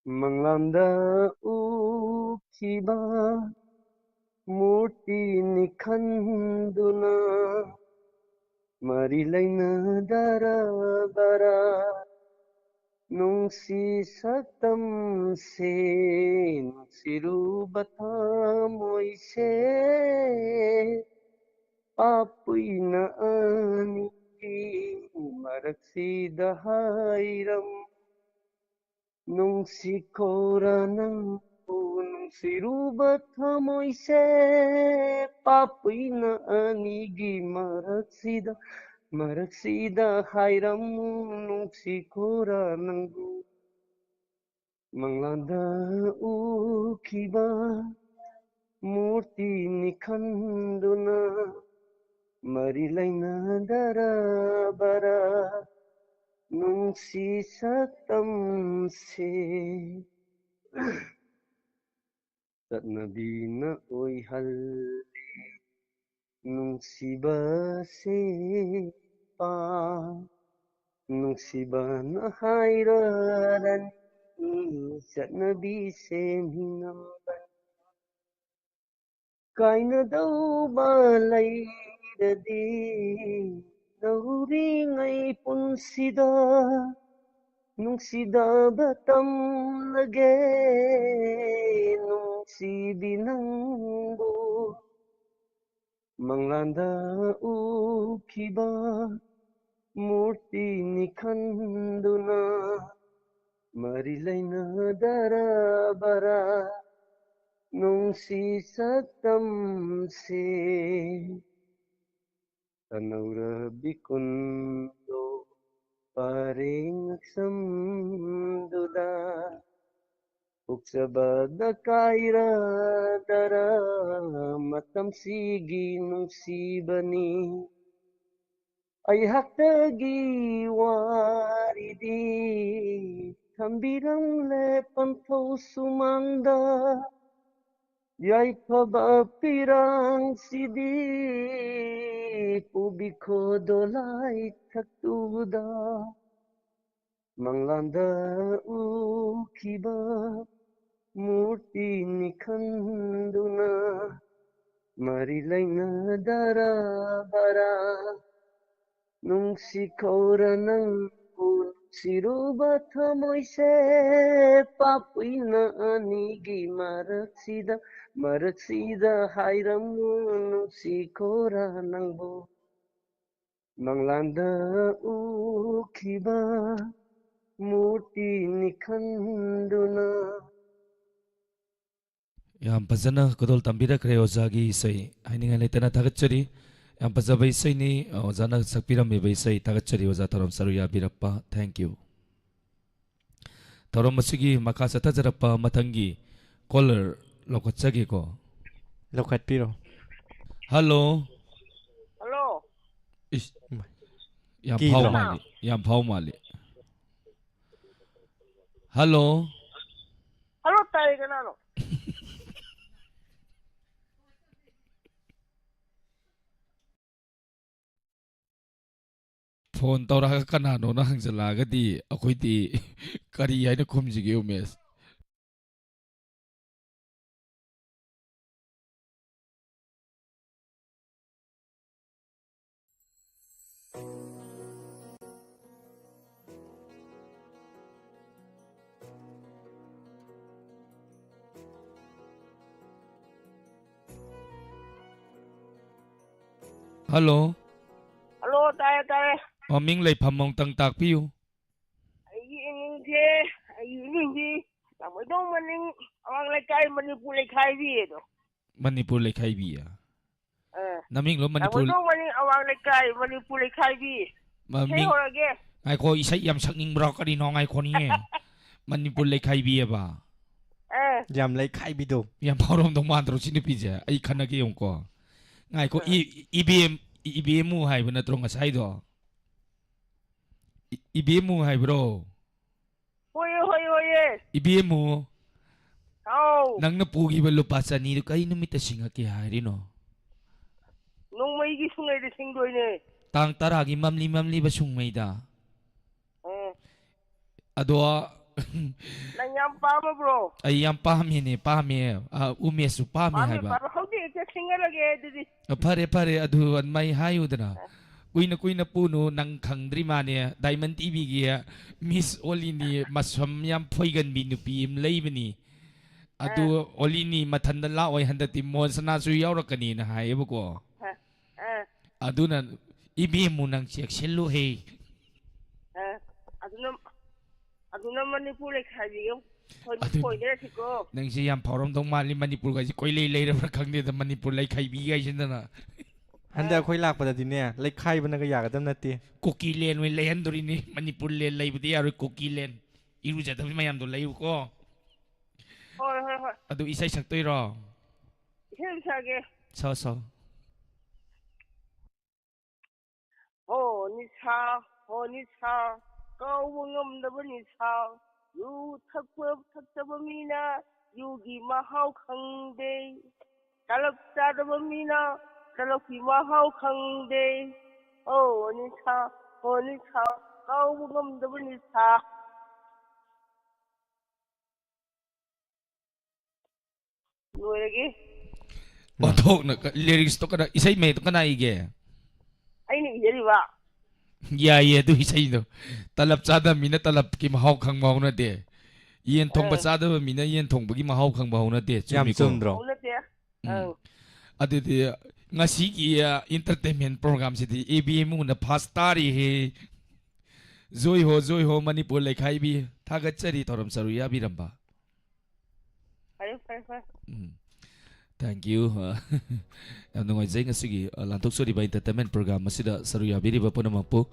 Manglanda u kiba Murti nikhanduna Marilaina darabara Nungsi satam se Nungsiru batamoise Papuina aniki Maraksi dahairam Nungsi koranang Nung sirubat hamoise papuina anigi maraksida hayramu nung sikura nanggu manglada ukiba murti nikhanduna marilaina darabara nung sisatam se Tatnabi na oy halli nungsiba se pa nungsiba na hayraran tatnabi se minamban kaina daw balay dadi nauri ngay punsida Nungsida batam lage nung si binanggo ꯃꯪꯂꯥꯟꯗ ꯎꯈꯤꯕ ꯃꯨꯔꯇꯤꯅꯤ ꯈꯟꯗꯨꯅ ꯃꯔꯤ ꯂꯩꯅꯗꯔꯕꯔꯥ ꯅꯨꯡꯁꯤ ꯁꯛꯇꯝꯁꯦ ꯇꯅꯧꯔꯕꯤ ꯀꯨꯟꯗꯣ ꯄꯔꯦꯡ ꯉꯛꯁꯝꯗꯨꯗ ꯄꯣꯛꯆꯕꯗ ꯀꯥꯏꯔꯗꯔ ꯃꯇꯝꯁꯤꯒꯤ ꯅꯨꯡꯁꯤꯕꯅꯤ ꯑꯩꯍꯥꯛꯇꯒꯤ ꯋꯥꯔꯤꯗꯤ ꯊꯝꯕꯤꯔꯝꯂꯦ ꯄꯟꯊꯧ ꯁꯨꯃꯥꯡꯗ ꯌꯥꯏꯐꯕ ꯄꯤꯔꯥꯡꯁꯤꯗꯤ ꯄꯨꯕꯤꯈꯣ ꯗꯣꯂꯥꯏ ꯊꯛꯇꯨꯗ ꯃꯪꯂꯥꯟꯗ ꯎꯈꯤꯕ ꯃꯨꯔꯇꯤꯅꯤ ꯈꯟꯗꯨꯅ ꯃꯔꯤ ꯂꯩꯅꯗꯔꯕꯔꯥ ꯅꯨꯡꯁꯤꯈꯧꯔ ꯅꯪꯕꯨ ꯅꯨꯡꯁꯤꯔꯨꯕ ꯊꯃꯣꯏꯁꯦ ꯄꯥꯞꯄꯨꯏꯅ ꯑꯅꯤꯒꯤ ꯃꯔꯛꯁꯤꯗ ꯍꯥꯏꯔꯝꯃꯨ ꯅꯨꯡꯁꯤꯈꯧꯔ ꯅꯪꯕꯨ ꯃꯪꯂꯥꯟꯗ ꯎꯈꯤꯕ ꯃꯨꯔꯇꯤꯅꯤ ꯈꯟꯗꯨꯅ ꯌꯥꯝ ꯐꯖꯅ ꯈꯨꯗꯣꯜ ꯇꯝꯕꯤꯔꯛꯈ꯭ꯔꯦ ꯑꯣꯖꯥꯒꯤ ꯏꯁꯩ ꯍꯥꯏꯅꯤꯡꯉꯥꯏ ꯂꯩꯇꯅ ꯊꯥꯒꯠꯆꯔꯤ ꯌꯥꯝ ꯐꯖꯕ ꯏꯁꯩꯅꯤ ꯑꯣꯖꯥꯅ ꯁꯛꯄꯤꯔꯝꯃꯤꯕ ꯏꯁꯩ ꯊꯥꯒꯠꯆꯔꯤ ꯑꯣꯖꯥ ꯊꯧꯔꯝ ꯁꯔꯨꯛ ꯌꯥꯕꯤꯔꯛꯄ ꯊꯦꯡꯛ ꯌꯨ ꯊꯧꯔꯝ ꯑꯁꯤꯒꯤ ꯃꯈꯥ ꯆꯠꯊꯖꯔꯛꯄ ꯃꯊꯪꯒꯤ ꯀꯣꯂꯔ ꯂꯧꯈꯠꯆꯒꯦꯀꯣ ꯂꯧꯈꯠꯄꯤꯔꯣ ꯍꯜꯂꯣ ꯍꯜꯂꯣ ꯌꯥꯝ ꯐꯥꯎ ꯀꯤꯗ꯭ꯔꯣ ꯃꯥꯜꯂꯤ ꯌꯥꯝ ꯐꯥꯎ ꯃꯥꯜꯂꯤ ꯍꯜꯂꯣ ꯍꯜꯂꯣ ꯇꯥꯏ ꯀꯅꯥꯅꯣ ꯐꯣꯟ ꯇꯧꯔꯛꯑꯒ ꯀꯅꯥꯅꯣꯅ ꯍꯪꯖꯜꯂꯛꯑꯒꯗꯤ ꯑꯩꯈꯣꯏꯗꯤ ꯀꯔꯤ ꯍꯥꯏꯅ ꯈꯨꯝꯁꯤꯒꯦ ꯎꯃꯦꯁ ꯍꯜꯂꯣ ꯍꯜꯂꯣ ꯇꯥꯏꯌꯦ ꯇꯥꯏꯌꯦ ꯃꯃꯤꯡ ꯂꯩꯐꯝ ꯑꯃꯨꯛꯇꯪ ꯇꯥꯛꯄꯤꯌꯨ ꯑꯩꯒꯤ ꯏꯃꯤꯡꯗꯤ ꯂꯥꯡꯃꯩꯗꯣꯡ ꯃꯅꯤꯡ ꯑꯋꯥꯡ ꯂꯩꯀꯥꯏ ꯃꯅꯤꯄꯨꯔ ꯂꯩꯈꯥꯏꯕꯤꯗꯣ ꯃꯅꯤꯄꯨꯔ ꯂꯩꯈꯥꯏꯕꯤ ꯅꯃꯤꯡꯂꯣ ꯃꯅꯤꯄꯨꯔ ꯂꯥꯡꯃꯩꯗꯣꯡ ꯃꯅꯤꯡ ꯑꯋꯥꯡ ꯂꯩꯀꯥꯏ ꯃꯅꯤꯄꯨꯔ ꯂꯩꯈꯥꯏꯕꯤ ꯏꯁꯩ ꯍꯧꯔꯒꯦ ꯉꯥꯏꯈꯣ ꯏꯁꯩ ꯌꯥꯝ ꯁꯛꯅꯤꯡꯕ꯭ꯔꯣ ꯀꯔꯤꯅꯣ ꯉꯥꯏꯈꯣꯅꯤꯌꯦ ꯃꯅꯤꯄꯨꯔ ꯂꯩꯈꯥꯏꯕꯤꯑꯕ ꯌꯥꯝ ꯂꯩꯈꯥꯏꯕꯤꯗꯣ ꯌꯥꯝ ꯐꯥꯎꯔꯝꯗꯧ ꯃꯥꯟꯗ꯭ꯔꯣ ꯁꯤ ꯅꯨꯄꯤꯁꯦ ꯑꯩ ꯈꯟꯅꯒꯦ ꯌꯦꯡꯉꯨꯀꯣ ꯉꯥꯏꯈꯣ ꯏꯕꯦꯝꯃꯨ ꯍꯥꯏꯕ ꯅꯠꯇ꯭ꯔꯣ ꯉꯁꯥꯏꯗꯣ ꯏꯕꯦꯝꯃꯨ ꯍꯥꯏꯕ꯭ꯔꯣ ꯍꯣꯏꯌꯦ ꯍꯣꯏꯌꯦ ꯍꯣꯏꯌꯦ ꯏꯕꯦꯝꯃꯨ ꯑꯥꯎ ꯅꯪꯅ ꯄꯨꯈꯤꯕ ꯂꯨꯄꯥ 200ꯗꯨ ꯀꯩ ꯅꯨꯃꯤꯠꯇ ꯁꯤꯡꯉꯛꯀꯦ ꯍꯥꯏꯔꯤꯅꯣ ꯅꯣꯡꯃꯩꯒꯤ ꯁꯨꯡꯉꯩꯗ ꯁꯤꯡꯗꯣꯏꯅꯦ ꯇꯥꯡ 10ꯒꯤ ꯃꯝꯂꯤꯕ ꯁꯨꯡꯉꯩꯗ ꯑꯗꯣ ꯅꯪ ꯌꯥꯝ ꯄꯥꯝꯃꯕ꯭ꯔꯣ ꯑꯩ ꯌꯥꯝ ꯄꯥꯝꯃꯦ ꯎꯃꯦꯁꯁꯨ ꯄꯥꯝꯃꯦ ꯄꯥꯝꯃꯦ ꯍꯥꯏꯕ ꯄꯥꯝꯃꯦ ꯍꯧꯖꯤꯛ ꯍꯦꯛꯇ ꯁꯤꯡꯍꯜꯂꯒꯦ ꯑꯗꯨꯗꯤ ꯐꯔꯦ ꯑꯗꯨ ꯃꯩ ꯍꯥꯏꯌꯨꯗꯅ ꯀꯨꯏꯅ ꯄꯨꯅꯨ ꯅꯪ ꯈꯪꯗ꯭ꯔꯤ ꯃꯥꯅꯦ ꯗꯥꯏꯃꯟ ꯇꯤꯚꯤꯒꯤ ꯃꯤꯁ ꯑꯣꯂꯤꯅꯤ ꯃꯁꯝ ꯌꯥꯝ ꯐꯣꯏꯒꯟꯕꯤ ꯅꯨꯄꯤ ꯑꯃ ꯂꯩꯕꯅꯤ ꯑꯗꯨ ꯑꯣꯂꯤꯅꯤ ꯃꯊꯟꯗ ꯂꯥꯛꯑꯣꯏ ꯍꯟꯗꯛꯇꯤ ꯃꯣꯟꯁꯅꯥꯁꯨ ꯌꯥꯎꯔꯛꯀꯅꯤꯅ ꯍꯥꯏꯌꯦꯕꯀꯣ ꯑꯗꯨꯅ ꯏꯕꯦꯝꯃꯨ ꯅꯪ ꯆꯦꯛꯁꯤꯜꯂꯨꯍꯦ ꯑꯗꯨꯅ ꯃꯅꯤꯄꯨꯔ ꯂꯩꯈꯥꯏꯕꯤꯌꯨ ꯁꯣꯏꯗ꯭ꯔꯁꯤꯀꯣ ꯅꯪꯁꯤ ꯌꯥꯝ ꯐꯥꯎꯔꯝꯗꯧ ꯃꯥꯜꯂꯤ ꯃꯅꯤꯄꯨꯔꯒꯥꯏꯁꯤ ꯀꯣꯏꯂꯩ ꯂꯩꯔꯕ꯭ꯔꯥ ꯈꯪꯗꯦꯗ ꯃꯅꯤꯄꯨꯔ ꯂꯩꯈꯥꯏꯕꯤꯒꯥꯏꯁꯤꯗꯅ ꯍꯟꯗꯛ ꯑꯩꯈꯣꯏ ꯂꯥꯛꯄꯗꯗꯤꯅꯦ ꯂꯩꯈꯥꯏꯕꯅꯒ ꯌꯥꯒꯗꯕ ꯅꯠꯇꯦ ꯀꯨꯀꯤ ꯂꯦꯟ ꯑꯣꯏꯅ ꯂꯩꯍꯟꯗꯣꯔꯤꯅꯤ ꯃꯅꯤꯄꯨꯔ ꯂꯦꯟ ꯂꯩꯕꯗꯤ ꯌꯥꯔꯣꯏ ꯀꯨꯀꯤ ꯂꯦꯟ ꯏꯔꯨꯖꯗꯕ ꯃꯌꯥꯝꯗꯣ ꯂꯩꯌꯨꯀꯣ ꯍꯣꯏ ꯑꯗꯨ ꯏꯁꯩ ꯁꯛꯇꯣꯏꯔꯣ ꯏꯁꯩ ꯁꯛꯑꯒꯦ ꯁꯛ ꯍꯣ ꯅꯤꯁꯥ ꯀꯧꯕ ꯉꯝꯗꯕ ꯅꯤꯁꯥ ꯌꯨ ꯊꯛꯇꯕ ꯃꯤꯅ ꯌꯨꯒꯤ ꯃꯍꯥꯎ ꯈꯪꯗꯦ ꯇꯂꯞ ꯆꯥꯗꯕ ꯃꯤꯅ ꯇꯂꯞꯀꯤ ꯃꯍꯥꯎ ꯈꯪꯗꯦ ꯍꯣ ꯅꯤꯁꯥ ꯀꯧꯕ ꯉꯝꯗꯕ ꯅꯤꯁꯥ ꯂꯣꯏꯔꯒꯦ ꯑꯣꯟꯊꯣꯛꯅ ꯂꯤꯔꯤꯛꯁꯇꯣ ꯏꯁꯩ ꯃꯌꯦꯛꯇꯣ ꯀꯅꯥ ꯏꯒꯦ ꯑꯩꯅ ꯏꯖꯔꯤꯕ ꯌꯥꯏꯌꯦ ꯑꯗꯨ ꯏꯁꯩꯗꯣ ꯇꯂꯞ ꯆꯥꯗꯕ ꯃꯤꯅ ꯇꯂꯞꯀꯤ ꯃꯍꯥꯎ ꯈꯪꯕ ꯍꯧꯅꯗꯦ ꯌꯦꯟ ꯊꯣꯡꯕ ꯆꯥꯗꯕ ꯃꯤꯅ ꯌꯦꯟ ꯊꯣꯡꯕꯒꯤ ꯃꯍꯥꯎ ꯈꯪꯕ ꯍꯧꯅꯗꯦ ꯌꯥꯝ ꯆꯨꯝꯃꯤꯀꯣ ꯆꯨꯝꯗ꯭ꯔꯣ ꯍꯧꯅꯗꯦ ꯑꯗꯨꯗꯤ ngasi entertainment program sidi ABM na pastari he joy ho Manipur lekhai bi thagat chari thoram saruya biramba. Thank you. Yam nungoi jai ngasigi lantok sori ba entertainment program masida saruya biriba punamapu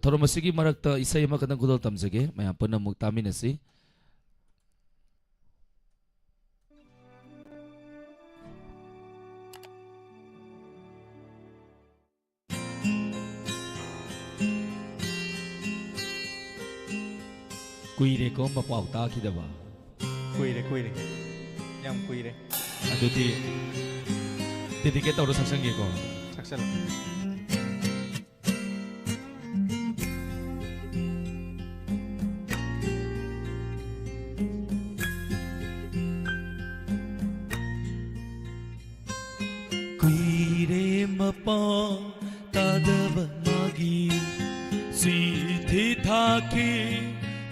thoram masigi marakta isai ma kadang gudol tamjage mayam punamuk taminasi. Kuire ko mapau ta kidaba. Kuire. Yam kuire. Aduti dedicate tawro saksang ko. Saksal. Kuire mapau tadaba magi si thaki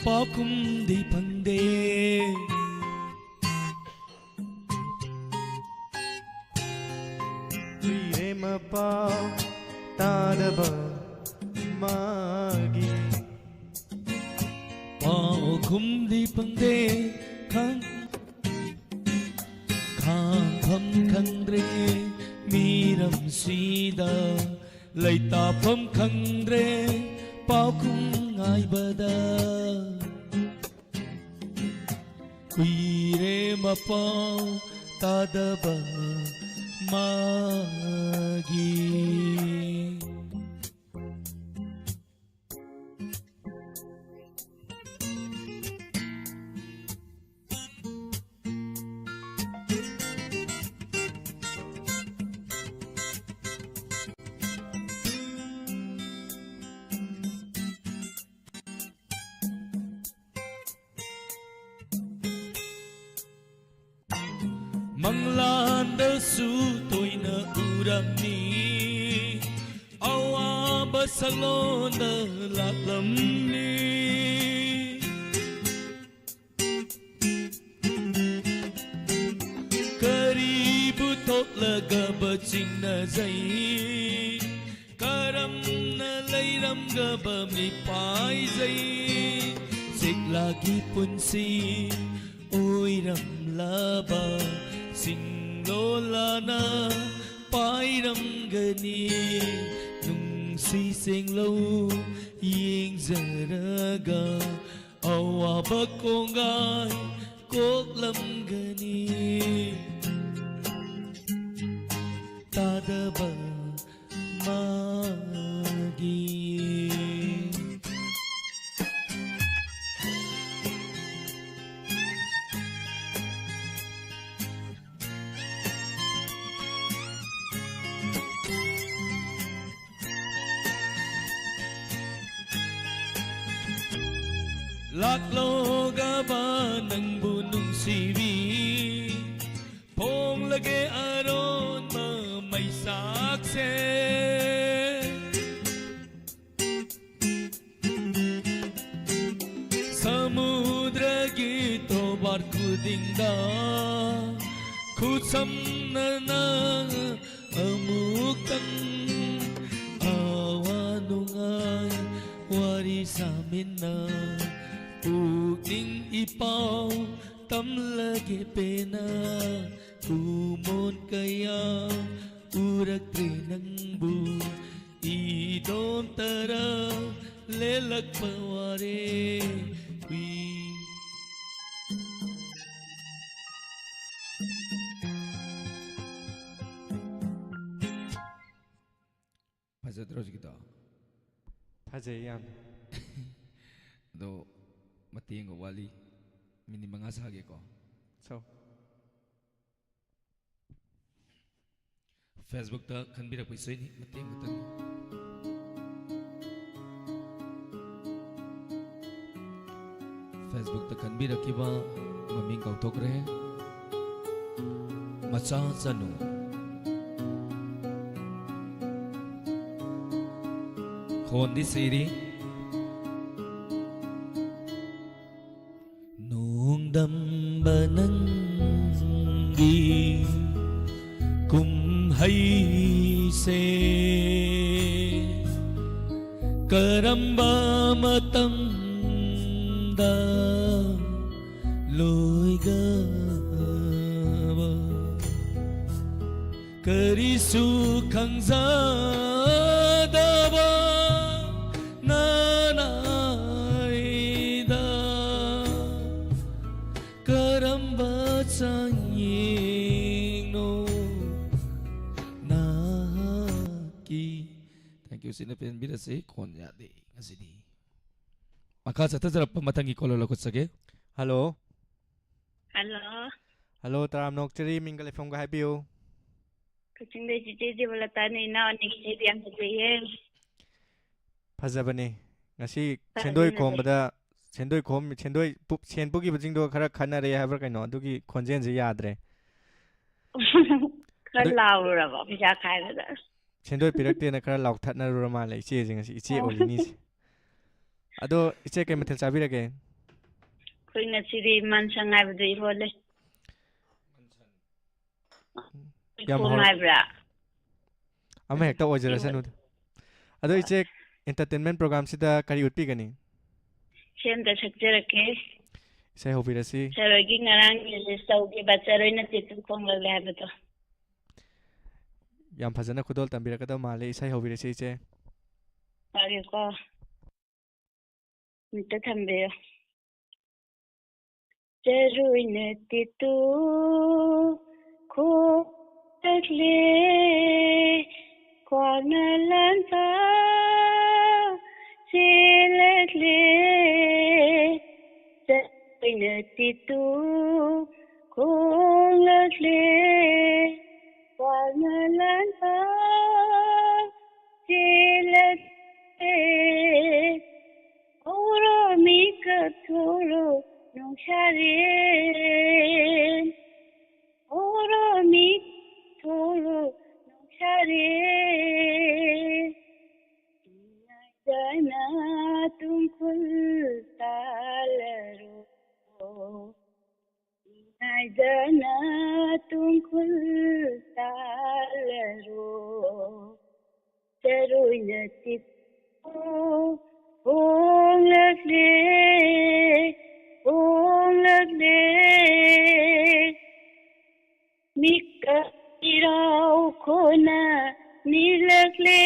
pakum di pangde. Kuire mapau tadaba magi pakum di pangde khang pham khangre miram sida laita pham khangre pakum ngai bada. Kuire mapau tadaba magi. Manglandasu toina urami awaba salona latlamni karibu toklaga bachingna zai karam na lairam gaba mi pai zai siklagi punsi oiram laba singlolana pairam gani nung si singlo ying zaraga awaba kongai koklam gani tadaba magi. Laklo gaba ng bunong siwi Pong lagi aron may sakse Samudra gito barko dingda Kutsam na amukang awanungay wari samin na Uking ipaw tamlagi pena Kumon kaya urak trinang bu Idon tara lelag paware Pasal terus kita Pajayan. Do mati ngo wali mini mga sahagi ko. So Facebook ta kan birak pisoy ni mati ngo tan. Facebook ta kan birak kiba maming kau tok re. Macha sanu. Khon di siri dam banang di kum ꯃꯍꯩꯁꯦ ꯀꯔꯝꯕ ꯃꯇꯝꯗ ꯂꯣꯏꯒꯕ ꯀꯔꯤꯁꯨ ꯈꯪꯖꯗꯕ ꯅꯅꯥꯏꯗ ꯀꯔꯝꯕ ꯆꯥꯡꯌꯦꯡꯅꯣ ꯅꯍꯥꯛꯀꯤ Thank you sina pinbirase kon yade ngasidi maka chatajarappa matangi call lakutsage Hello. Hello. Hello, taram nokchari mingal FM ga habiyo. Kuchingde jiji bolatani na ni jiji am jaye. Phajabane. Ngasi chendoi khombada chendoi pup chenpugi bajingdo khara khana re habra kaino adugi khonjen je yadre. Khara laura ba pija khai da. Chendoi pirakte na khara lauthatna ruma le iche je ngasi iche olini. Ado iche ke mathel chabirage. Koi na siri mansang ai bdu hole. Yam bra. Ama hekta ojarasan ud. Ado iche entertainment program sida kari utpi gani. Sem da sakjarake. Sai hobirasi. Sarogi ngarang je saugi bacharoi na titu khong la le habeto. Yam phajana khudol tambirakada male sai hobirasi iche. Age ko. Mita thambe. Charoi na titu ko takle kwana lanta silakle charoi na titu ko lakle kwana lanta silakle oro mika thoro nong share oro mika thoro nong share jana tum khul talaro jana tum khul talaro charoi na titu ong lakle mika irau khona nilakle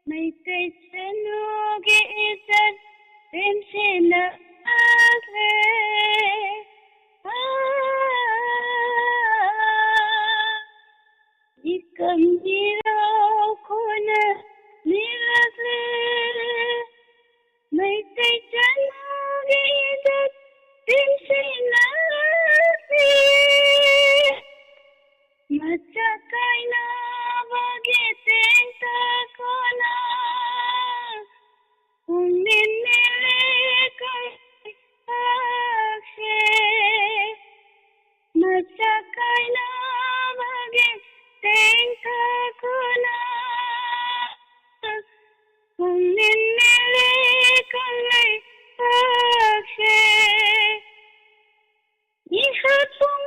mai tai chanu ge izat prem se na akle nikam irau khona nilakle mai tai chanu ge izat prem se na akle macha kaina bage tenta kona unnele kai akshe macha kaina bage tenta kona unnele kai akshe ihatum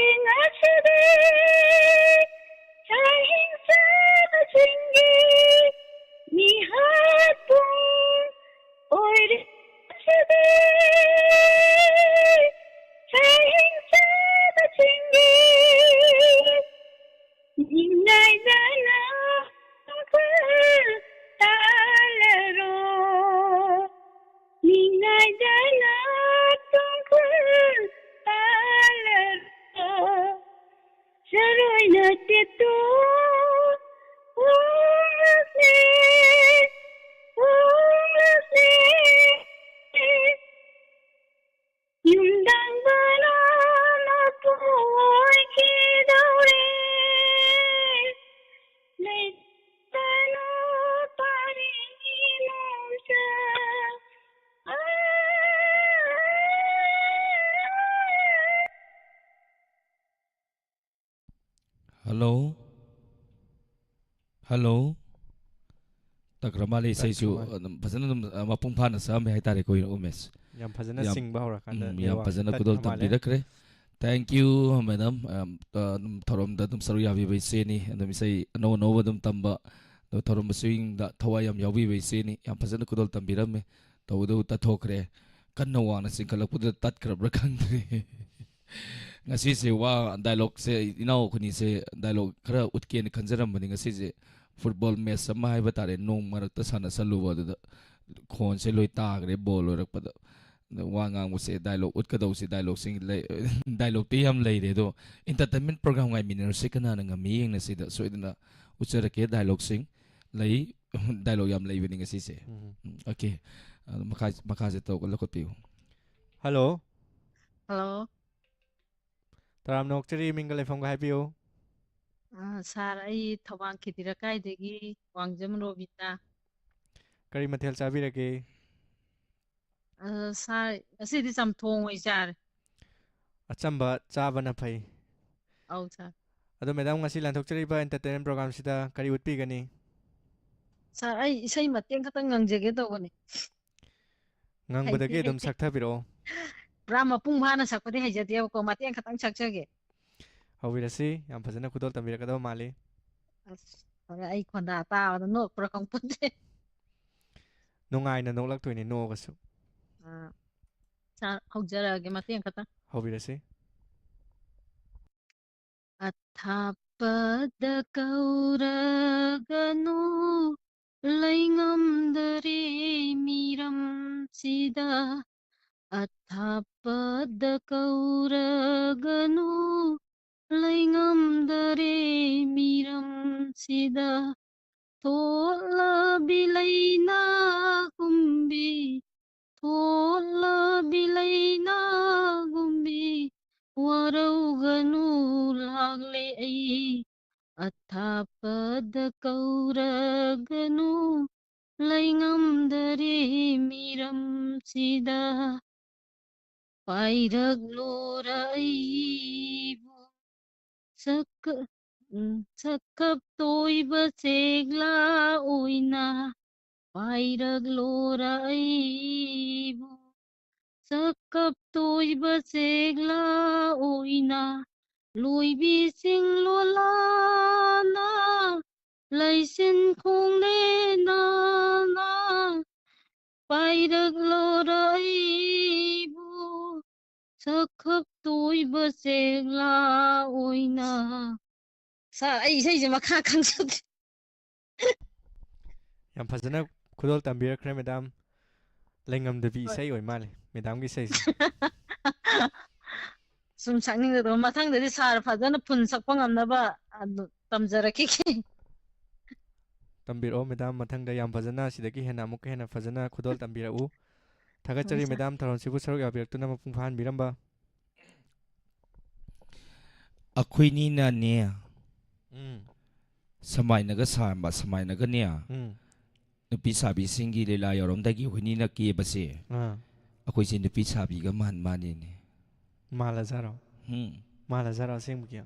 ingachide chahin sabachingi nihatum oire chide chahin sabachingi ninai dana talaro ninai dana charoi na titu yundang bana na poi ki daure le tano pari no sa Hello Hello Takramali saisu phajana mapung phana sa me haitare ko umes Yam phajana singba hora kanda yam phajana kudol tambirakre Thank you, madam. Thorom da dum saru yabi bai se ni. Dum isai no dum tamba. Do thorom swing da thawai yam yabi bai se ni. Yam phajana kudol tambiram me. Tawdu ta thokre. Kanna wa na singkalak puda tat krabra kandre. Ngasi se wa dialogue se inaw kuni se dialogue khara utke ni khanjaram bani ngasi se football match sama hai batare nong marakta sana saluwa da khon se loi tagre ball lorak pada wa ngang mu se dialogue utkadaw se dialogue sing dialogue ti yam lei re do entertainment program ngai miner se kana nga mi yeng na se da so idana uchara ke dialogue sing lei dialogue yam lei bani ngasi se okay makha se to ko lakot piu Hello. Hello. Taram nokchari mingle from ga happy Sir, I Tawang Kitirakai degi Wangjam Robita. Kari mathel chabi rake. Sir, I see this some tong way, sir. Achamba chaba na phai. Oh, sir. Ado madam ngasi lanthokchari ba entertainment program sida kari utpi gani. Sir, I say Matang Katang Jagetoani. Ngang badage dum sakta biro. Brahma Pumana Sakati Hajatia ko Matang Katang Chakchage. Hawirasi yam phajana kudol tambira kada mali. I condata or no procompunte. Nungai na nolak to ni no gasu. Sir, how Jara Gamatian Kata? Hawirasi. Athapada Kaura Ganu Laingam Dare Miram Sida Athapada Kaura Ganu Laingam Dare Miram Sida Thola Bilaina Gumbi Thola Bilaina Gumbi Warau lagle ai Athapada Kaura Ganu Laingam Dare Miram Sida Pairak Lora Aibu Sakap Toiba Segla Oina Pairak Lora Aibu Sakap Toiba Segla Oina Lui Sing Lolana Laisin Kong Le Na Pairak Lora Aibu Sakap Toiba Segla Oina. Sa ay say makakansot. Yam phajana kudol tambira khre madam. Lengam de bi sai oi mali. Madam gi sai. Sum sakning da mathang da sar phajana phun sakpang amnaba tamjaraki ki. Tambiro madam mathang da yam phajana sidaki hena amuk hena phajana kudol tambira u. Thagachari madam tharon sibu saruk yabirak tuna mapung phan biramba. Akhoi ni na ne samai naga samba samai naga ne nupi sabi singi lela yorom dagi huni na ki base akhoi sin nupi sabi ga man mani ne mala zaro sing bukya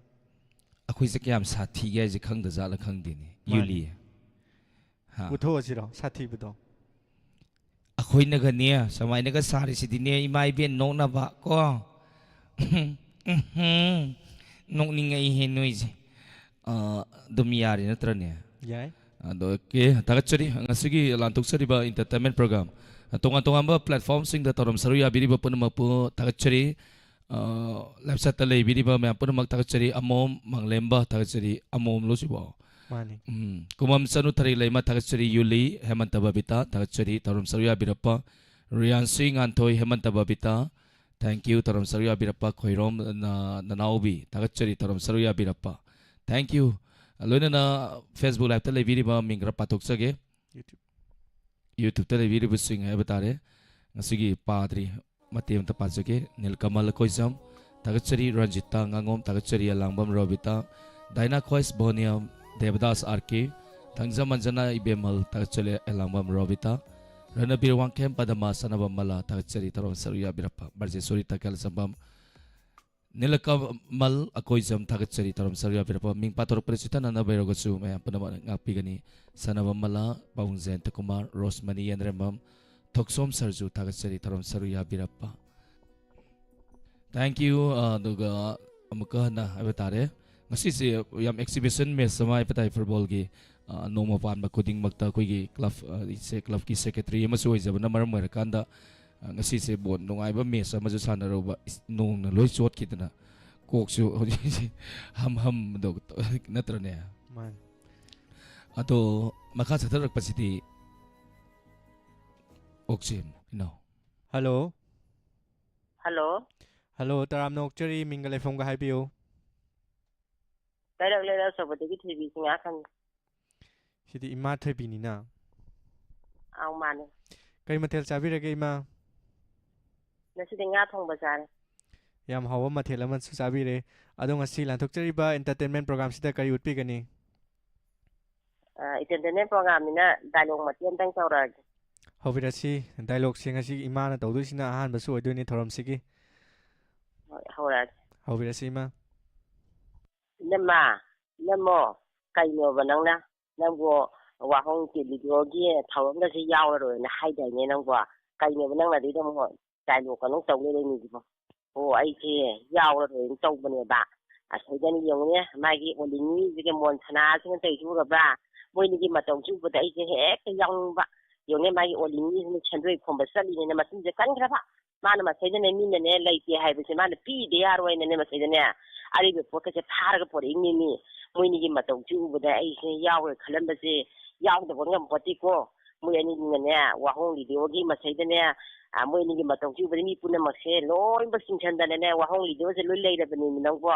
akhoi se kyam sathi ge je khang da zala khang de ne yuli ha utho asiro sathi budo akhoi naga ne samai naga sari sidine imai ben no na ba ko nong ningai he noise dum yari natra ne yai ado ke tagachari ngasigi lantuk sari ba entertainment program tonga ba platform sing da torom saru ya biri ba pun mapu tagachari website ta lei biri ba ma pun mak tagachari amom manglemba tagachari amom lo sibo mani kumam sanu thari lei ma tagachari yuli hemanta babita tagachari torom saru ya birapa rian sing antoi hemanta babita. Thank you Taram Saruya Birappa Khoirom na naubi tagachari Taram Saruya Birappa. Thank you. Loina na Facebook live tale video ba mingra patok sage. YouTube tale video bu sing hai batare. Ngasigi padri matem ta pasake Nilkamal Koisam tagachari Ranjita ngangom tagachari Alangbam Robita Daina Khois Boniam Devdas RK Tangza Manjana Ibemal tagachari Alangbam Robita Rana Birwang Kem Padama Sanabam Mala Tagachari Tarom Saruya Birappa Barje Suri Takal Sambam Nilakamal Akoizam Tagachari Tarom Saruya Birappa Ming Pator Presita Nana Berogosu Maya Panama Ngapigani Sanabam Mala Paungzen Takumar Rosmani and Remam Toksom Sarju Tagachari Tarom Saruya Birappa Thank you aduga amuka na abatare ngasi se yam exhibition match sama ipatai football gi noma pan ma kuding magta koi gi club ki secretary ama soi jabana maram mer kanda ngasi se bon nongai ba match ama ju sanaro ba nong na loi chot kitna kok su ham do natrane man ato makha satharak pasiti oxim no hello hello hello taram nokchari mingal ifom ga haibiyo Kairak lera sobodagi thibi singa kan sidi ima thebini na aw mane kai mathel chabirage ima nasidi nga thongba sare yam hawa mathel aman su chabire ado ngasi lanthokchari ba entertainment program sida kari utpi gani entertainment program ina dialogue matien tang chawra hobirasi dialogue sing asi ima na tawdu sina ahan basu oidoni thoram sigi hawra hobirasi ima Nama, namo, kaino banangna, nanggo wahong ti video gi thawam da si yaw ro na hai dai ne nanggo kaino banangna di dom ho dai lo ka nong taw le ni di bo o ai ji yaw ro ni taw bane ba a sai da ni yong ne mai gi o ling ni ji ge mon thana sing tai ju ga ba moi ni gi ma taw ju ba dai ji he ka yong ba yong ne mai gi o ling ni ni chen roi khom ba sa li ne ma sin je kan kra ba ma na ma sai da ne mi ne lai ti hai ba si ma na pi de ya ro ne ma sai da ne ari be po ka je phar ga por ing ni moi ni gi ma taw ju ba dai ai se yaw ro khalam ba se yaw da bo ngam poti ko moi ani ne wa hong li de o gi ma sai da ne moi ni gi ma taw ju ba ni pu na ma se loi ba sing chan da ne wa hong li de o se loi lai da ba ni nang ko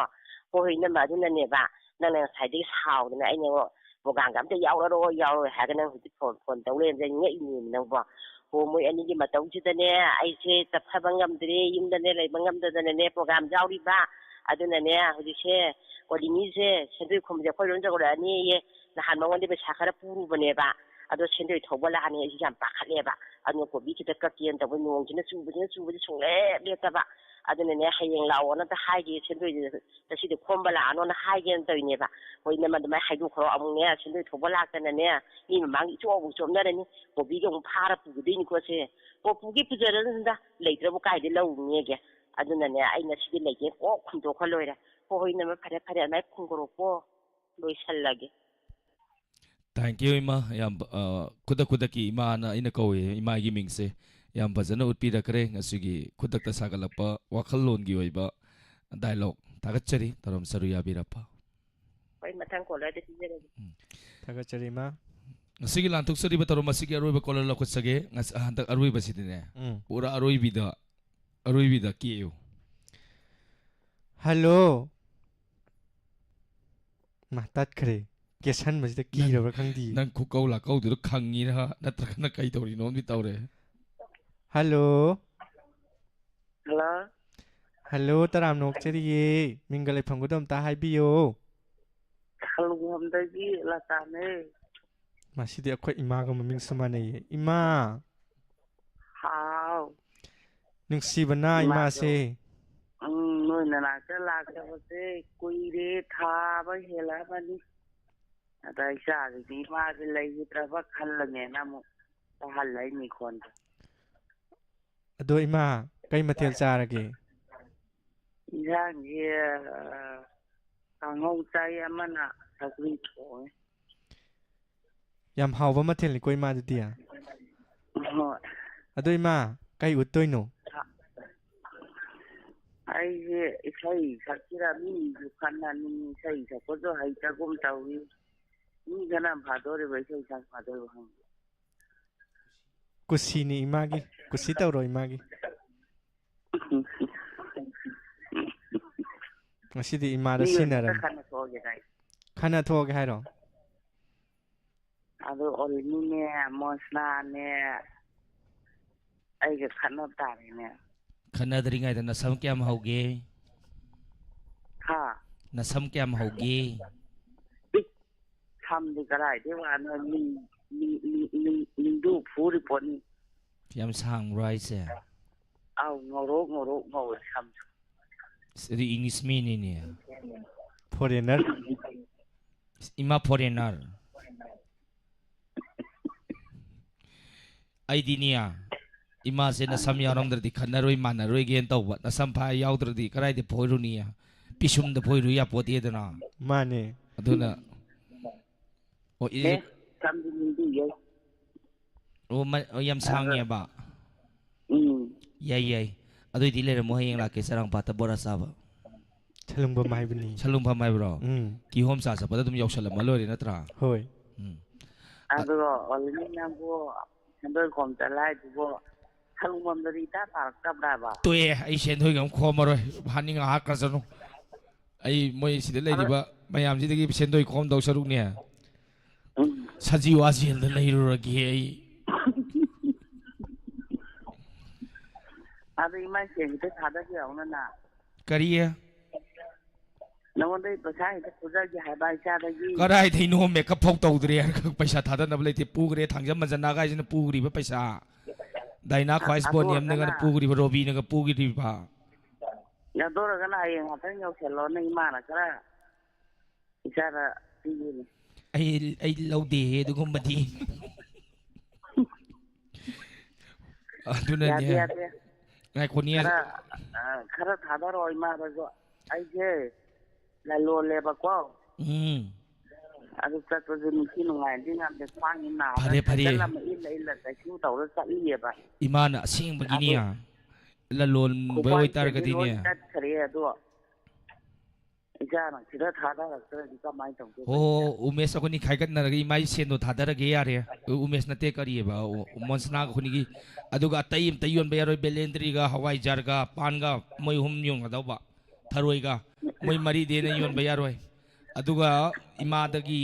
ko hi na ma du na ne ba na na sai de sao da ai ne bo gang gam te yaw ro ha ga nang hu phon taw le je ngai ni nang ba ko moi ani gi ma taw ju da ne ai se ta pha ba ngam de yum da ne lai ba ngam da ne program jaw ri ba aduna ne hu se ko di mi se sendoi khom je khoi ron ja ko ra ni ye na han ma won de ba sa khara puru ba ne ba ado sendoi thoba la ni ji jam pa khale ba ado ko bi ki ta ka kien ta bo nong ji na su bu chung le ta ba aduna ne hayeng lawo na ta hai gi sendoi ta si de khom ba la no na hai gen ta ni ba ko ina ma de mai hai du khro amu ne sendoi thoba la ta ne ni ma mang chu bu chom na ni ko bi ge pa ra pu de ni ko se ko pu gi pu je ra da le tra bu kai de lo ni ge aduna ne ai na si de le ge ko khum do kho loi ra ko ina ma phare mai khung gro ko loi sal lage Thank you ima yam kuda ki ima na ina ko ima gi mingse yam bajana utpi da kare ngasugi kudak ta sagalapa wakhallon gi oiba dialogue tagachari tarom saru ya birapa oi mathang ko la de je ra tagachari ma ngasugi lantuk sari ba tarom asigi aroi ba kolar la kutsage ngas hantak aroi ba sidine pura aroi bida kiyo hello matat khre kesan majda ki ra khang di nang khu kau la kau du khangi na natra kana kai tori non bi tawre hello hello hello taram nokchari ye mingal ifam gudom ta haibiyo hello hom da gi la ta ne masidi akhoi ima ga maming samane ye ima how nungsibana ima se noi na na ka la ka se kui re tha ba hela ba ni ada isa di ma de lai tra ba khal la ne na mo ta hal lai ni kon ado ima kai mathel charage yang ye ang hong chai amana sakri tho yam hawba mathel ni koi ma du dia ado ima kai uttoi no ai ye isai sakira mi ju khanna ni sai sa ko jo hai ta gum tawi ni gana bhadore bai sai sa bhadore hang kusi ni imagi kusi tawro imagi masidi imara sinara khana thoge hairo ado olni ne mosla ne ai ga khana ta ne khana dri ngai da na sam kyam hoge ha na sam kyam hoge tham di karai de wa no ni du phu ri pon yam sang rai se au ngoro tham the English meaning ni foreigner ima foreigner ID niya इमासे नसम यावरमद्रदि खन्नरोय मानरोय गेन तौबा नसम फा यावद्रदि कराइदे फोइरुनी पिसुमद फोइरु या पोतेदना माने अदुना ओ हे समझिंदी ये ओ यम सांगे बा याई अदुदि लेरमो हयेंग लाके सरंग पाता बोरा साबा छलुंबा माइबनी छलुंबा माइब्रो की होम सा सा पदा तुम यौसल मलोरे नत्रा होय अदो ओलिनी नाबो हंदर कोम तलाय दुबो छलुंबमदरी ता तारकब्राबा तोए आई सेंधोय गम खोमरोय हानिंग हा कसनु आई मोय सिदे लेदिबा मयाम सिदगी सेंधोय खोम दौ सरुकने सजी वाजिल द लेरुरगी आई अदो इमा सेंते थादा के औना ना करिए नवंदे पैसा इते पूजा की हाइबा इसादगी कराय थैनो मेकअप फौ तौद्रे पैसा थादा नब लेते पुगरे थांजम मजना गाइजन पुगरिबा पैसा दाइना ख्वाइस बोनियम नगन पुगरिबा रोबी नग पुगरिबा या दोरगना आय हातन यौसेलो न इमाना करा इसारा तीनी आई लौदे दुगुमबदी अदुना ने ngai konia khara thada roi ma ba go ai je la lo le ba ko adu ta to je ni nu ngai ding am de kwang ni na phare la ma in la ta chu tau ra sa i ye ba imana asing bagini ya la lon boy tar ga dini ya ta khare adu ija na sida thada ra ta di ka mai tong o umesh ko ni khai gat na ga imai sen do thada ra ge ya re umesh na te kari ba monsna ko ni gi adu ga taim tayon ba roi belendri ga hawai jar ga pan ga moi hum nyong ga ba tharoi ga moi mari de na yon ba ya roi adu ga ima da gi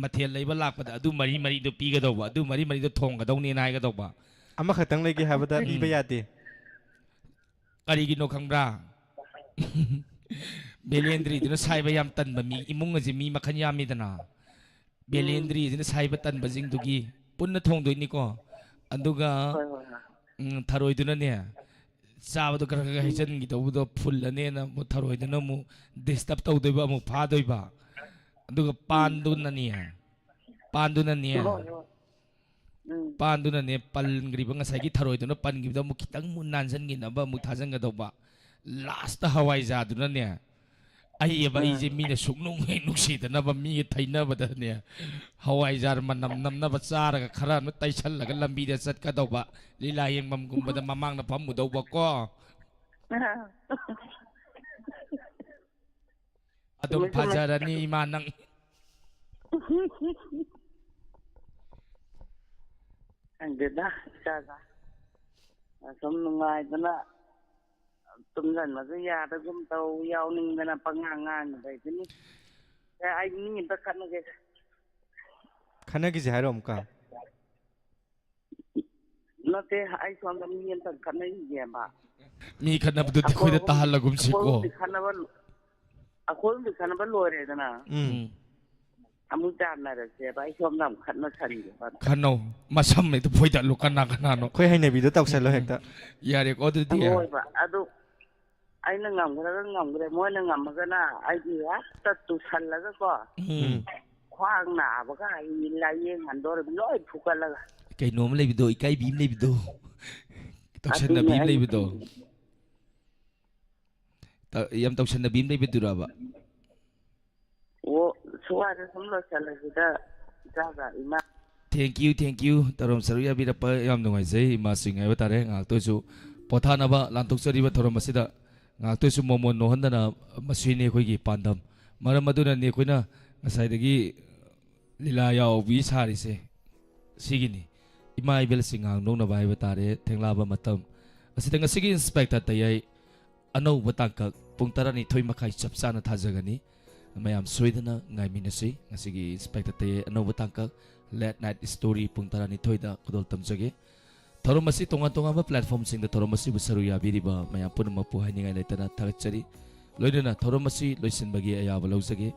mathel leiba lak pa adu mari do pi ga do ba adu mari do thong ga do ni nai ga do ba ama khatang legi habada iba yate kari gi no khangbra belendri dina saiba yam tan ba mi imung ji mi makhan yam mi dana belendri dina saiba tan ba jing dugi punna thong doi ni ko aduga tharoi duna ne चाब तो कर हिचन की तब तो फुल ने ना मु थरोय दन मु डिस्टर्ब तौ दइबा मु फा दइबा अदुगा पान दुननी है पान दुननी है पान दुनने पलंग्रिबा ngasai की थरोय दन पन की मु खितंग मु नानसन की नबा मु थाजन ग दबा लास्ट हवाई जा दुनने आई एबा इजे मीने सुकनुंग हे नुक्सी दनबा मी थैना बदने हवाई जार मनम नमना बचार ग खरा न तैसल लग लंबी दे चट का दबा लीला यंगमम गुंबद ममांग न फम मुदौबा को अदुम फाजरनी मानंग अंगदा सागा सम नुंगाय दना तुमजन मज याद गुम तौ यावनिंग दना पंगांग ngang bai tini ai ni ta khana gi jairom ka na te ai som da mi ta khana gi ba mi khana bu de khoi da ta lagum si ko khana ba akol bi khana ba lore dana amu ta na ra se ba ai som nam khana sari ba khano masam me to phoi da lu kana kana no khoi haine bi do tausalo hekta yare ko du dia ba adu ai na ngam gre mo na ngam ga na ai di ha ta tu sal la ga ko khwang na ba ga ai la yen han do loi phuka la kai nom le bi do kai bim le bi do tausan na bim le bi do ta yam tausan na bim le bi du ra ba o suwa da sum lo sal la da ja ga ima thank you tarom saru ya bi ra pa yam ngai jai ma sing ai ba tare ngak to su pothana ba lantok sari ba thorom asida ngak to su momon no handana masine khoi gi pandam maram maduna ne khoina ngasai dagi lila yaw bi sari se sigini imai bel singang no na bai ba tare thengla ba matam asida ngasigi inspector tayai ano batangka pung tarani thoi makai chapsa na thajagani mayam soidana ngai minasi ngasigi inspector tayai ano batangka late night story pung tarani thoi da kodol tamjage थोरमसी तोंगा तोंगा बा प्लेटफॉर्म सिंग द थोरमसी बुसरु याबिरिबा मया पुनम पु हाइनिंगा लेतना थागचरी लोइना थोरमसी लोइसिन बगी अयाब लौजगे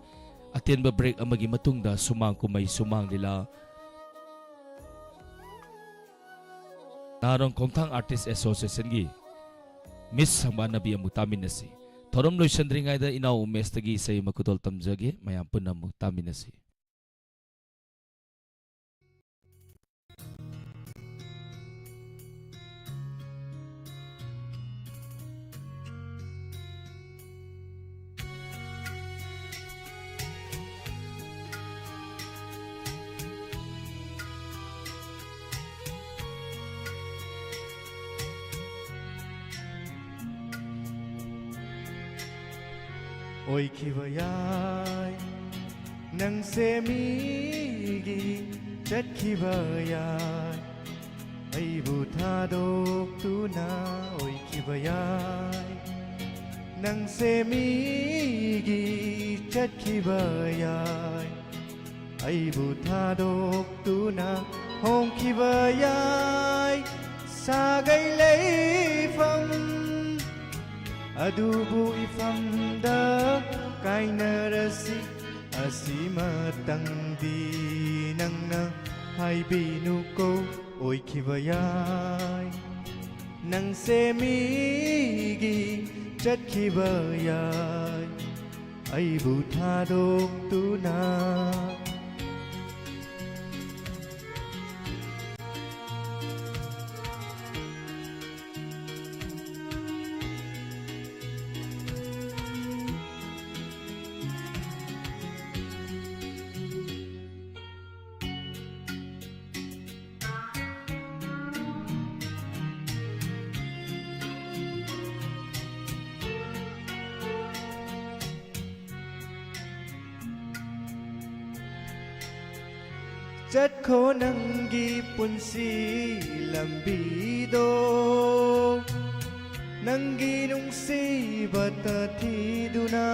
अतेन बा ब्रेक अमगी मतुंग दा सुमांग कुमई सुमांग लीला नारंग खोंथांग आर्टिस्ट एसोसिएशन गी मिस संबा नबी अमुतामिनसी थोरम लोइसंद्रिंगाय दा इनाउ मेस्तगी सई मकुतोल तमजगे मया पुनम मुतामिनसी ꯑꯣꯏꯈꯤꯕ ꯌꯥꯏ ꯅꯪꯁꯦ ꯃꯤꯒꯤ ꯆꯠꯈꯤꯕ ꯌꯥꯏ ꯑꯩꯕꯨ ꯊꯥꯗꯣꯛꯇꯨꯅ ꯑꯣꯏꯈꯤꯕ ꯌꯥꯏ ꯅꯪꯁꯦ ꯃꯤꯒꯤ ꯆꯠꯈꯤꯕ ꯌꯥꯏ ꯑꯩꯕꯨ ꯊꯥꯗꯣꯛꯇꯨꯅ ꯍꯣꯡꯈꯤꯕ ꯌꯥꯏ ꯁꯥꯒꯩ ꯂꯩꯐꯝ ꯑꯗꯨꯕꯨ 이famꯗ ꯀꯥꯏꯅꯔꯁꯤ ꯑꯁꯤꯃꯇꯪꯗꯤ ꯅꯪꯅ ꯍꯥꯏꯕꯤꯅꯨꯀꯣ ꯑꯣꯏꯈꯤꯕ ꯌꯥꯏ ꯅꯪꯁꯦ ꯃꯤꯒꯤ ꯆꯠꯈꯤꯕ ꯌꯥꯏ ꯑꯩꯕꯨ ꯊꯥꯗꯣꯛꯇꯨꯅ ꯆꯠꯈꯣ ꯅꯪꯒꯤ ꯄꯨꯟꯁꯤ ꯂꯝꯕꯤꯗꯣ ꯅꯪꯒꯤ ꯅꯨꯡꯁꯤꯕꯇ ꯊꯤꯗꯨꯅ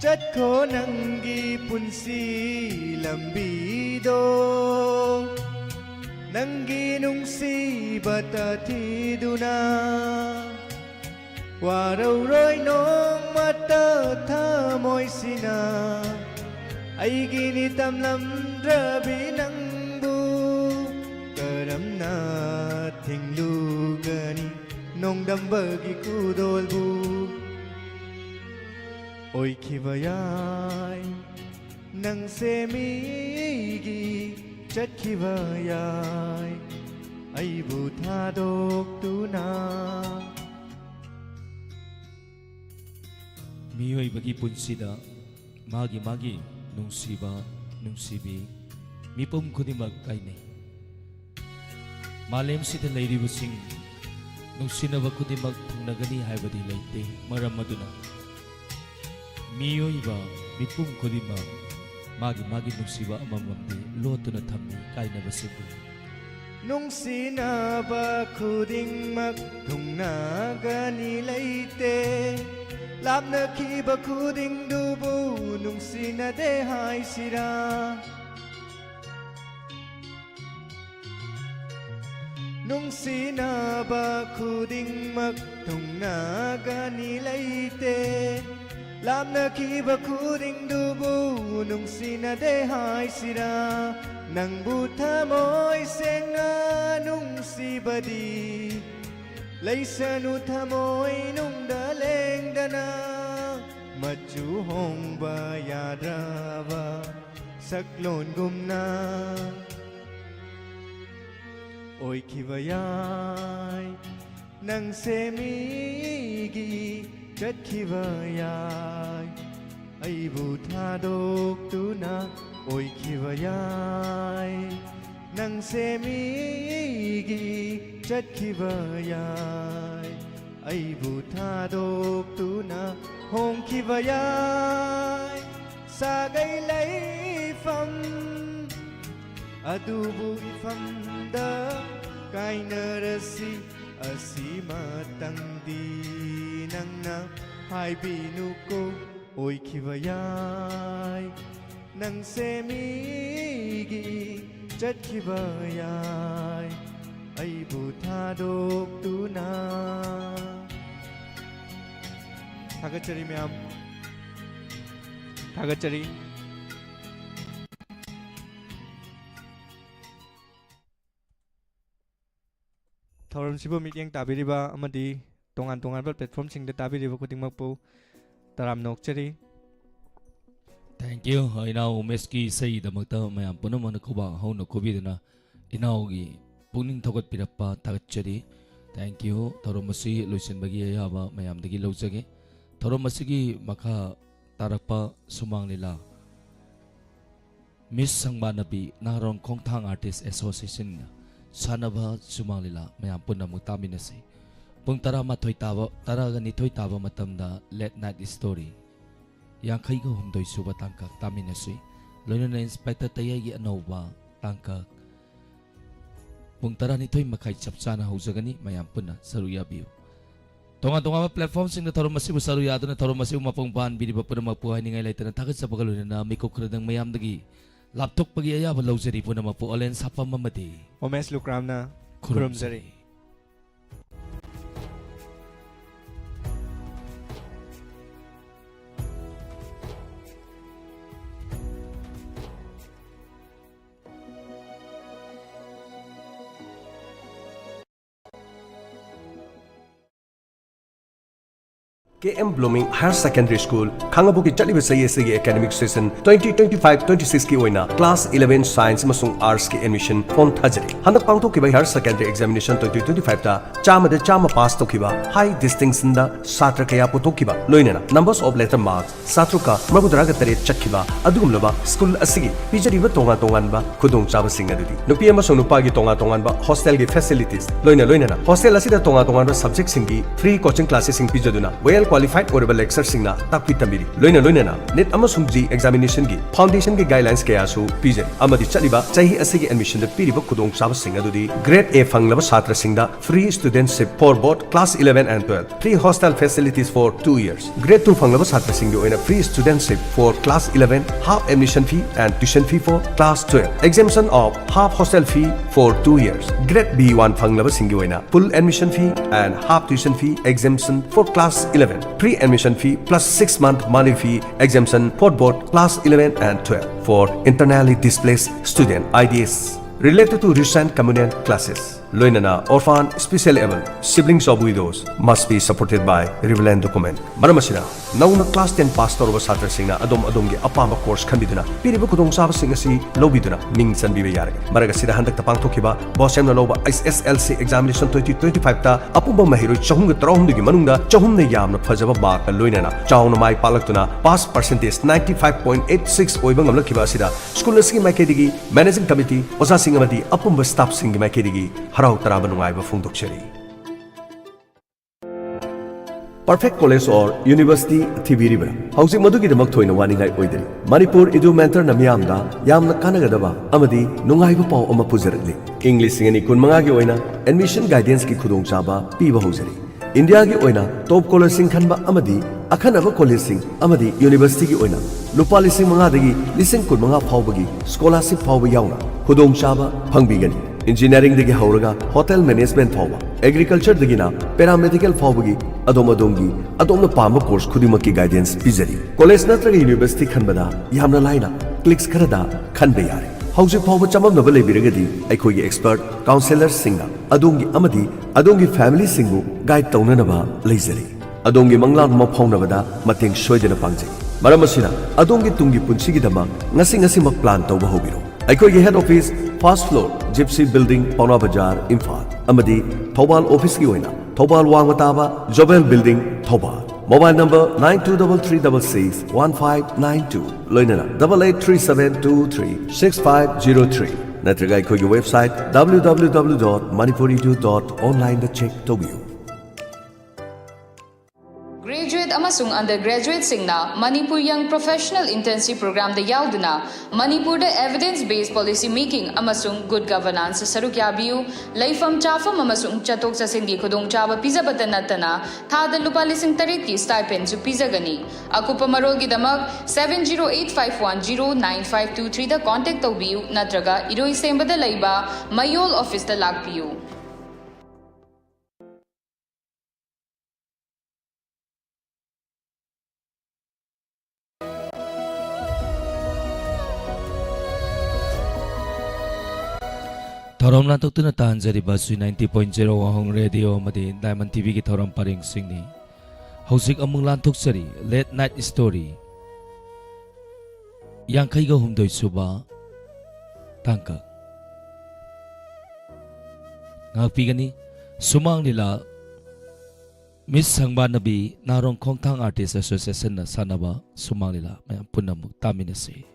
ꯆꯠꯈꯣ ꯅꯪꯒꯤ ꯄꯨꯟꯁꯤ ꯂꯝꯕꯤꯗꯣ ꯅꯪꯒꯤ ꯅꯨꯡꯁꯤꯕꯇ ꯊꯤꯗꯨꯅ ꯋꯥꯔꯧꯔꯣꯏ ꯅꯣꯡꯃꯇ ꯊꯃꯣꯏꯁꯤꯅ ꯑꯩꯒꯤꯅꯤ ꯇꯝꯂꯝꯗ꯭ꯔꯕꯤ ꯅꯪꯕꯨ ꯀꯔꯝꯅ ꯊꯤꯡꯂꯨꯒꯅꯤ ꯅꯣꯡꯗꯝꯕꯒꯤ ꯈꯨꯗꯣꯜꯕꯨ ꯑꯣꯏꯈꯤꯕ ꯌꯥꯏ ꯅꯪꯁꯦ ꯃꯤꯒꯤ ꯆꯠꯈꯤꯕ ꯌꯥꯏ ꯑꯩꯕꯨ ꯊꯥꯗꯣꯛꯇꯨꯅ 미오이ꯕꯒꯤ ꯄꯨꯟꯁꯤꯗ ꯃꯥꯒꯤ ꯅꯨꯡꯁꯤꯕ ꯅꯨꯡꯁꯤꯕꯤ ꯃꯤꯄꯨꯝ ꯈꯨꯗꯤꯡꯃꯛ ꯀꯥꯏꯅꯩ ꯃꯥꯂꯦꯝꯁꯤꯗ ꯂꯩꯔꯤꯕꯁꯤꯡ ꯅꯨꯡꯁꯤꯅꯕ ꯈꯨꯗꯤꯡꯃꯛ ꯊꯨꯡꯅꯒꯅꯤ ꯍꯥꯏꯕꯗꯤ ꯂꯩꯇꯦ ꯃꯔꯝ ꯑꯗꯨꯅ 미오이ꯕ ꯃꯤꯄꯨꯝ ꯈꯨꯗꯤꯡꯃꯛ ꯃꯥꯒꯤ ꯅꯨꯡꯁꯤꯕ ꯑꯃꯃꯝꯗꯤ ꯂꯣꯠꯇꯨꯅ ꯊꯝꯃꯤ ꯀꯥꯏꯅꯕꯁꯤꯕꯨ ꯅꯨꯡꯁꯤꯅꯕ ꯈꯨꯗꯤꯡꯃꯛ ꯊꯨꯡꯅꯒꯅꯤ ꯂꯩꯇꯦ ꯂꯥꯞꯅꯈꯤꯕ ꯈꯨꯗꯤꯡꯗꯨꯕꯨ ꯅꯨꯡꯁꯤꯅꯗꯦ ꯍꯥꯏꯁꯤꯔꯥ ꯅꯨꯡꯁꯤꯅꯕ ꯈꯨꯗꯤꯡꯃꯛ ꯊꯨꯡꯅꯒꯅꯤ ꯂꯩꯇꯦ ꯂꯥꯞꯅꯈꯤꯕ ꯈꯨꯗꯤꯡꯗꯨꯕꯨ ꯅꯨꯡꯁꯤꯅꯗꯦ ꯍꯥꯏꯁꯤꯔꯥ ꯅꯪꯕꯨ ꯊꯃꯣꯏ ꯁꯦꯡꯅ ꯅꯨꯡꯁꯤꯕꯗꯤ ꯂꯩꯁꯅꯨ ꯊꯃꯣꯏ ꯅꯨꯡꯗ ꯂꯦꯡꯗꯅ ꯃꯆꯨ ꯍꯣꯡꯕ ꯌꯥꯗ꯭ꯔꯕ ꯁꯛꯂꯣꯟꯒꯨꯝꯅ ꯑꯣꯏꯈꯤꯕ ꯌꯥꯏ ꯅꯪꯁꯦ ꯃꯤꯒꯤ ꯆꯠꯈꯤꯕ ꯌꯥꯏ ꯑꯩꯕꯨ ꯊꯥꯗꯣꯛꯇꯨꯅ ꯑꯣꯏꯈꯤꯕ ꯌꯥꯏ ꯅꯪꯁꯦ ꯃꯤꯒꯤ ꯆꯠꯈꯤꯕ ꯌꯥꯏ ꯑꯩꯕꯨ ꯊꯥꯗꯣꯛꯇꯨꯅ ꯍꯣꯡꯈꯤꯕ ꯌꯥꯏ ꯁꯥꯒꯩ ꯂꯩꯐꯝ ꯑꯗꯨꯕꯨ 이famꯗ ꯀꯥꯏꯅꯔꯁꯤ ꯑꯁꯤꯃꯇꯪꯗꯤ ꯅꯪꯅ ꯍꯥꯏꯕꯤꯅꯨꯀꯣ ꯑꯣꯏꯈꯤꯕ ꯌꯥꯏ ꯅꯪꯁꯦ ꯃꯤꯒꯤ ꯆꯠꯈꯤꯕ ꯌꯥꯏ ꯑꯩꯕꯨ ꯊꯥꯗꯣꯛꯇꯨꯅ ꯊꯥꯒꯠꯆꯔꯤ ꯃꯌꯥꯝ ꯊꯥꯒꯠꯆꯔꯤ ꯊꯧꯔꯝꯁꯤꯕꯨ ꯃꯤꯠꯌꯦꯡ ꯇꯥꯕꯤꯔꯤꯕ ꯑꯃꯗꯤ ꯇꯣꯉꯥꯟ ꯇꯣꯉꯥꯟꯕ ꯄ꯭ꯂꯦꯠꯐꯣꯔꯝꯁꯤꯡꯗ ꯇꯥꯕꯤꯔꯤꯕ ꯈꯨꯗꯤꯡꯃꯛꯄꯨ ꯇꯔꯥꯝꯅ ꯑꯣꯛꯆꯔꯤ Thank you. Inau Umeski Sayidamata Mayam Punamana Kuba Hona Kubidana Inaugi Puning Togot Pirapa Tagachari. Thank you. Toromasi Lucian Bagi Yaba Mayam Dagi Lozage. Toromasigi Maka Tarapa Sumang Lila. Miss Sangmanabi Narong Kongtang Artist Association Sanaba Sumang Lila Mayam Punamuk Taminasi Pung Taramathoy Taba Taraganitoy Taba Matamda Late Night Story Yang Kaigo Humdoy Suba Tangkak Taminasi Lono na Inspector Tayagi Anova Tangkak Pung Taranitoy Makay Chapsana Husagani Mayam Puna Saruya Biu Tonga-tonga platform sing na tarong masibo saruyado na tarong masibo mapungpahan bini pa po na magpuhay ni ngay layta na takot sa pagalunan na may kukradang mayam dagi laptop pag-iaya walaw zari po na mapuolen sa pamamati. Omes lukram na kurum zari. KM Blooming Higher Secondary School, Kangabuki Chalibasa Yesigi Academic Session 2025-26 ki oina Class 11 Science masung Arts ki admission form thajari. Handak pangto kiba Higher Secondary Examination 2025 ta chama de chama pass to kiba high distinction da satra kaya puto kiba loinena numbers of letter marks satruka mabudaraga tare chakkiba adugumlaba school asigi pijariba tonga tongan ba khudong chaba singa dudi nupi amasung nupa gi tonga tongan ba hostel gi facilities loinena hostel asida tonga tongan ba subject singi free coaching classes sing pijaduna well qualified orable lecture singna takpi tambiri loina net amasung G examination gi foundation gi guidelines kaya su pije amadi chaliba chahi asigi admission da piriba khudong chaba singa dudi grade A fanglaba satra singda free studentship for both class 11 and 12 free hostel facilities for 2 years grade 2 fanglaba satra singgi oina free studentship for class 11 half admission fee and tuition fee for class 12 exemption of half hostel fee for 2 years grade B1 fanglaba singgi oina full admission fee and half tuition fee exemption for class 11 pre-admission fee plus 6-month money fee exemption for both class 11 and 12 for internally displaced student IDS related to recent communion classes. Loinana orphan specially able siblings of widows must be supported by relevant document. Maramasina nauna class 10 pass torba satra singna adom gi apama course khanbiduna piriba kudong saba sing asi lobiduna ming sanbibe yare. Maraga sida handak tapang thokiba bosem na loba SSLC examination 2025 ta apumba mahiro chahum ga tarahum gi manungda chahum ne yamna phajaba mark loinana chawna mai palaktuna pass percentage 95.86 oibang amlakhiba sida school asigi maikedi managing committee osa sing amadi apumba staff sing maikedi Harau taraba nungaiba phungdokchari. Perfect College or University Thibiriba. Hausi madugi damak thoina waningai oidari. Manipur Edu Mentor na miyamda yamna kanagadaba amadi nungaiba pau ama pujaratli. English singani kun manga gi oina admission guidance ki khudong chaba piba hojari. India gi oina top college sing khanba amadi akhanaba college sing amadi university gi oina lupa lising manga dagi lising kun manga phawbagi scholarship phawba yauna khudong chaba phangbigani. Engineering dagi hauraga hotel management phawba agriculture dagi na paramedical phawbagi adom na pamba course khudimaki guidance pizari college natraga university khanbada yamna laina clicks kharada khanbe yare hauji phawba chamam na balai biragadi aikoi gi expert counselor singna adongi family singu guide tauna ba leizari adongi manglan ma phawnabada mateng soidena pangjai maramasina adongi tungi punchigi dama ngasi mak plan tawba hobiro aikoi gi head office first floor Gypsy Building Pauna Bazaar Imphal amadi Thobal office ki oina Thobal Wangmataba Jobel Building Thobal mobile number 9233661592 loinana 8837236503 natraga aikoi website www.manipuridu.online da check tobiu Graduate amasung undergraduate singna Manipur Young Professional Intensive Program da yauduna Manipur da evidence based policy making amasung good governance saruk yabiu laifam chafam amasung chatok sasingi khudong chaba pizabata natana thada lupa lising tarik ki stipend su pizagani akupa marol gi damak 7085109523 da contact tawbiu natraga iroi semba da laiba mayol office da lakpiu Thorom na tok tuna tan jari basu 90.0 wahong radio madi Diamond TV ki thorom paring singni Hausik amung lan tok sari late night story yang kai ga humdoi suba tangka ngakpi gani sumang nila Miss Sangba Nabi narong Kongtang Artist Association na sanaba sumang nila mayam punamuk taminasi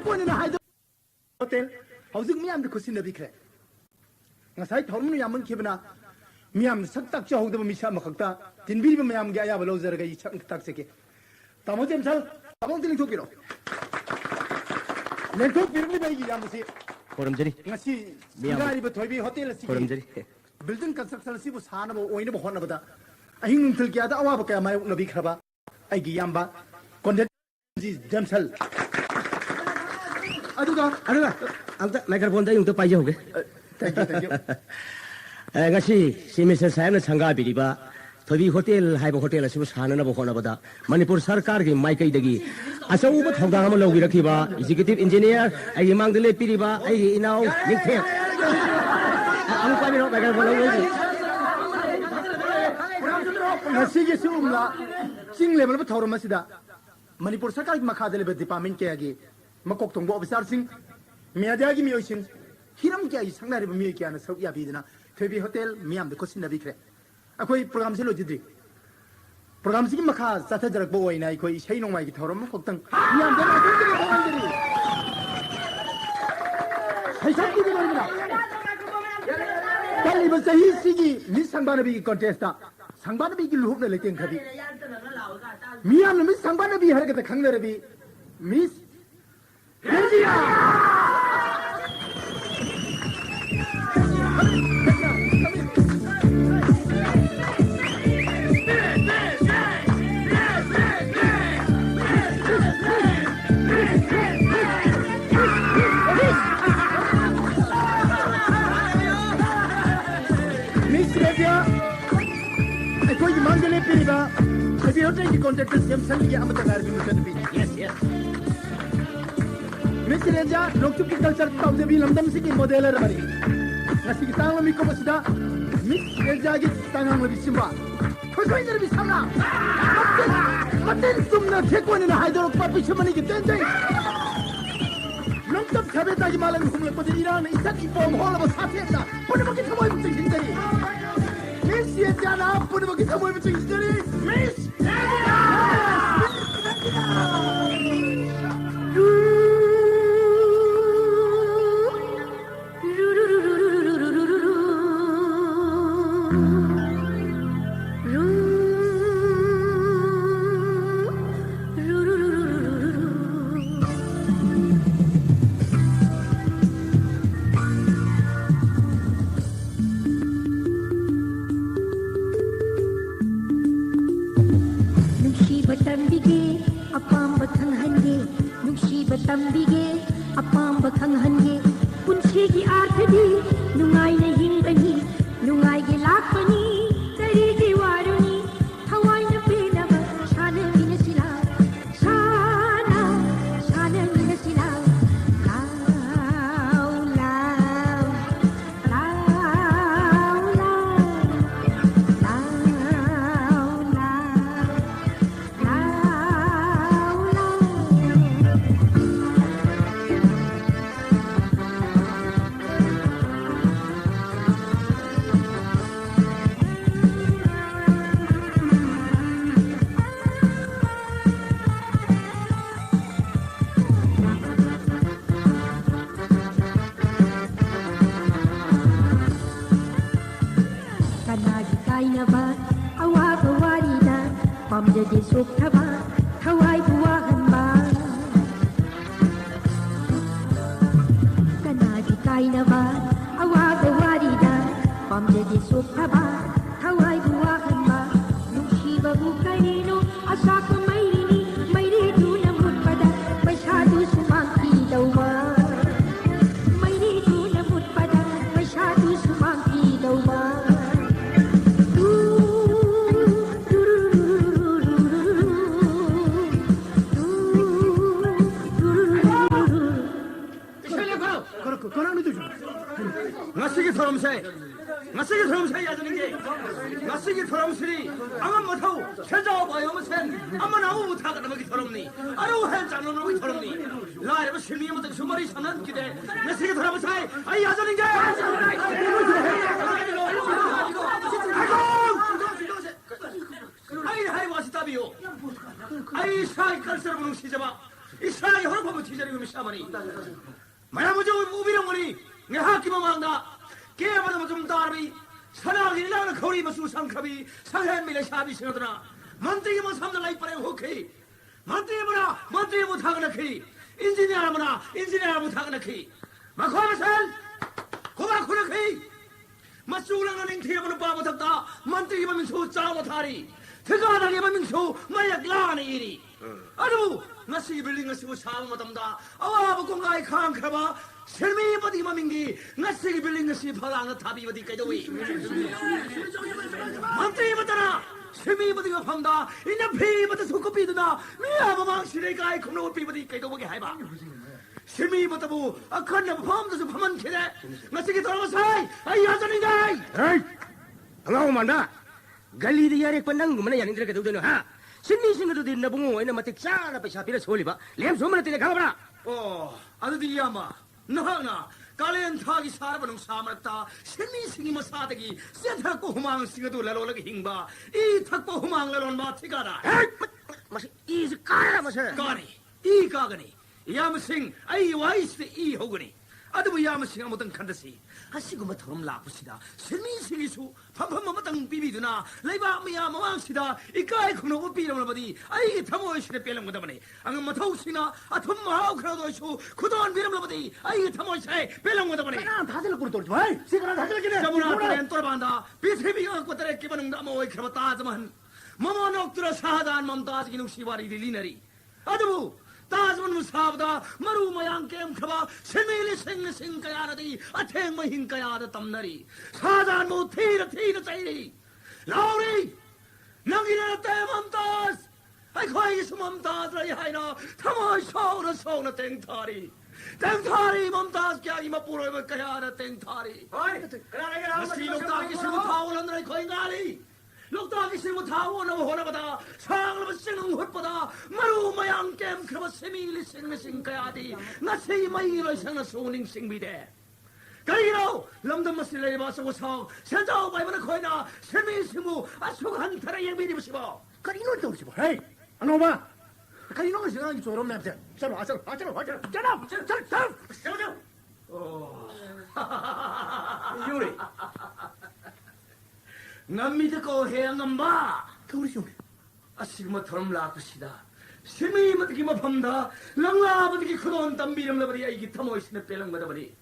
कोने ना हाइदो होटल हाउसिंग मियाम दे खुशी नबी खरे ngasai thormu yamun khibna miyam sak tak cha hogda misa makhakta tinbiri miyam ga ya balo zar ga ichak tak seke tamo jem sal tamo tin thok biro len thok birni bai gi yam se forum jari ngasi gari ba thoibi hotel si forum jari building construction si bu sana bo oina bo honna bada ahin nung thil kya da awa ba kya mai nabi khraba ai gi yam ba content ji jem sal aduga amta microphone da yung to pai hoge thank you ngasi simester sahib na sangha biriba thobi hotel haiba hotel asibu sanana bo khona bada manipur sarkar gi maikai dagi asau ba thogda ma logi rakhiba executive engineer ai mang dele piriba ai inau nikthe am pa biro bagal bolo logi ngasi gi sumla sing level ba thorum asida manipur sarkar gi makha dele ba department ke agi makok tongbo officer sing media gi miyoi sing hiram kya yi sangna riba miye kya na sok ya bidina thebi hotel miyam de kosin na bikre akoi program se lo jidri program se ki makha satha jarak bo oina akoi sei nong mai ki thorom koktang miyam de na kundri bo oindri sei sab ki bidori na kali ba sahi sigi ni sangbana bi ki contest ta sangbana bi ki luhuk na leken khabi miyam na mi sangbana bi har ka ta khangna rabi miss India Mandalay Piriba, if you take the contact with them, send me a Amatar. Yes, yes. Mr. Raja, look to culture of the Vilam City model. Nasikitang Miko Masida, Miss Raja gets Tangam with Simba. Who's going to be some now? But then Sumna take one in a hydro puppy Shamani get 10 days. Look up Kabeta Malan whom put Iran is such form all of us Hatena. What about it away with the history? Miss Yetana, put him against away with the history. Miss 이 사랑이 허락하면 뒤자리고 미사마니 마야무저 우비렁거리 내 하기만 망다 깨어받으면 좀 따르비 사랑이 일랑은 거리 마수 상카비 상해미래 샤비 신호드나 만들기만 삼는 이빨에 호케이 만들기 못하거나 케이 인지니어라거나 인지니어라 못하거나 케이 마코아마산 고마코나 케이 마수랑은 인티어보는 바보답다 만들기만 민수 짜고 타리 대가하다기만 민수 마약 라니 이리 아주 ngasi building ngasi usang matamda awa ba kong ai khang khaba selmi badi mamingi ngasi building ngasi phalang thabi badi kaidoi mantri batara selmi badi ga phangda ina phi badi sukopi duna miya mamang sire kai khno pi badi kaido bagi haiba selmi batabu akhan na pham da phaman khire ngasi ki torama sai ai ya jani dai ai angau manda gali di yare pandang gumana yanin dre kaido deno ha 신니 신거도 된다 봉어 이나 마틱 샤라 베샤 비라 소리바 렘 소문에 되게 가봐라 아드디 야마 너하나 깔렌 타기 사르바는 사마다 신니 신이 뭐 사대기 센터고 후망 신거도 라로라기 힝바 이 탁고 후망 라론 마티가라 마시 이즈 까라 마시 까니 이 까가니 야무싱 아이 와이스 이 호그니 아드부 야무싱 아무튼 칸다시 하시고마 더럼 라푸시다 신민싱이수 판판마마땅 비비드나 레이바 미야 마왕시다 이까이 코노고 비름을버디 아이게 타모이시네 뺄랑거다마네 앙은 마타우시나 아톰마하우 크라도이수 쿠도안 비름을버디 아이게 타모이시네 뺄랑거다마네 나 다들 꾸르 돌지 마이 시가나 다들 끼네 자무나 렌 돌반다 비세비가 꼬다레 끼바는 나모이 크라바따즈만 마마녹드라 사하단 맘따즈기 누시바리 릴리너리 아드부 ताजमन मुसाबदा मरु मयांग केम खबा सेमेले सिंग सिंग कयारदी अथेंग महिं कयार तमनरी साजान मो थीर थीर चाहिरी लाउरी नंगिना ते ममताज आई खोई इस ममताज रही है ना थमाई सौन तेंग थारी ममताज क्या इमा पूरे में कयार तेंग थारी मसी लोगता किसी मुथाओ लंदर खोई गाली लोगता किसी मुथाओ न होना बता सांग बसिंग हुटपदा मरु मयांग केम खबा सेमीली सिंग कयादी नसी मई लो संग सोनिंग सिंग बिदे कहिरो लमदम मसिले बासो साव सेजाओ बाइबना खोइना सेमी सिमु असुगन थरे यबिरि बसिबो करिनो तोसिबो हे अनोबा करिनो सिगांगी जोरो मैपसे चलो 유리 남미드고 해양엄마 그우리 아시그마 더럼 라크시다 심이 뭐드기 뭐 펌다 랑라 뭐드기 그돈 담비름 러버리야 이기 터모이스네 빼랑 뭐더버리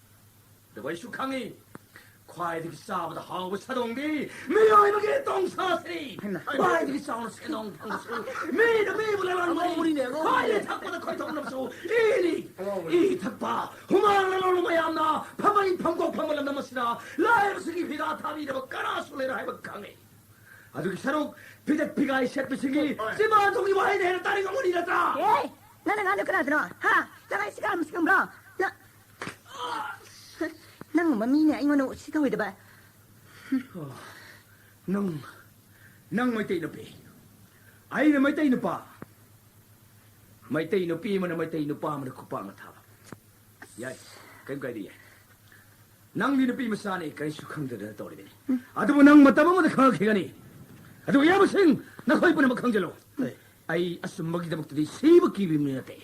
너바이 슈캉이 과이드기 싸보다 하고 사동비 미어이버게 똥사스리 과이드기 싸우는 새동 방수 미불레만 모리네 과이드 탁보다 거의 덕넘수 이 탁바 후망을 모양나 파마이 펑곡 펑을 넘었으나 라이브스기 비다 타비르버 까라솔레라 해버 강해 아주 기사록 비대피가 이 셋비스기 씨바 동이 와야 되는 딸이가 뭐니랬다 예 나는 안 그러더라 하 내가 시간 무슨 nang mamina ingono sikaw ida ba nang mai tay no pi ai na mai tay no pa mai tay no pi man mai tay no pa man kupa ma tha yai kai kai di nang ni no pi masani kai su khang da to ri adu nang matam ma kha khigani adu ya sing na khoi pun ma khang jelo ai asum magi da mukti sibu ki bi mi te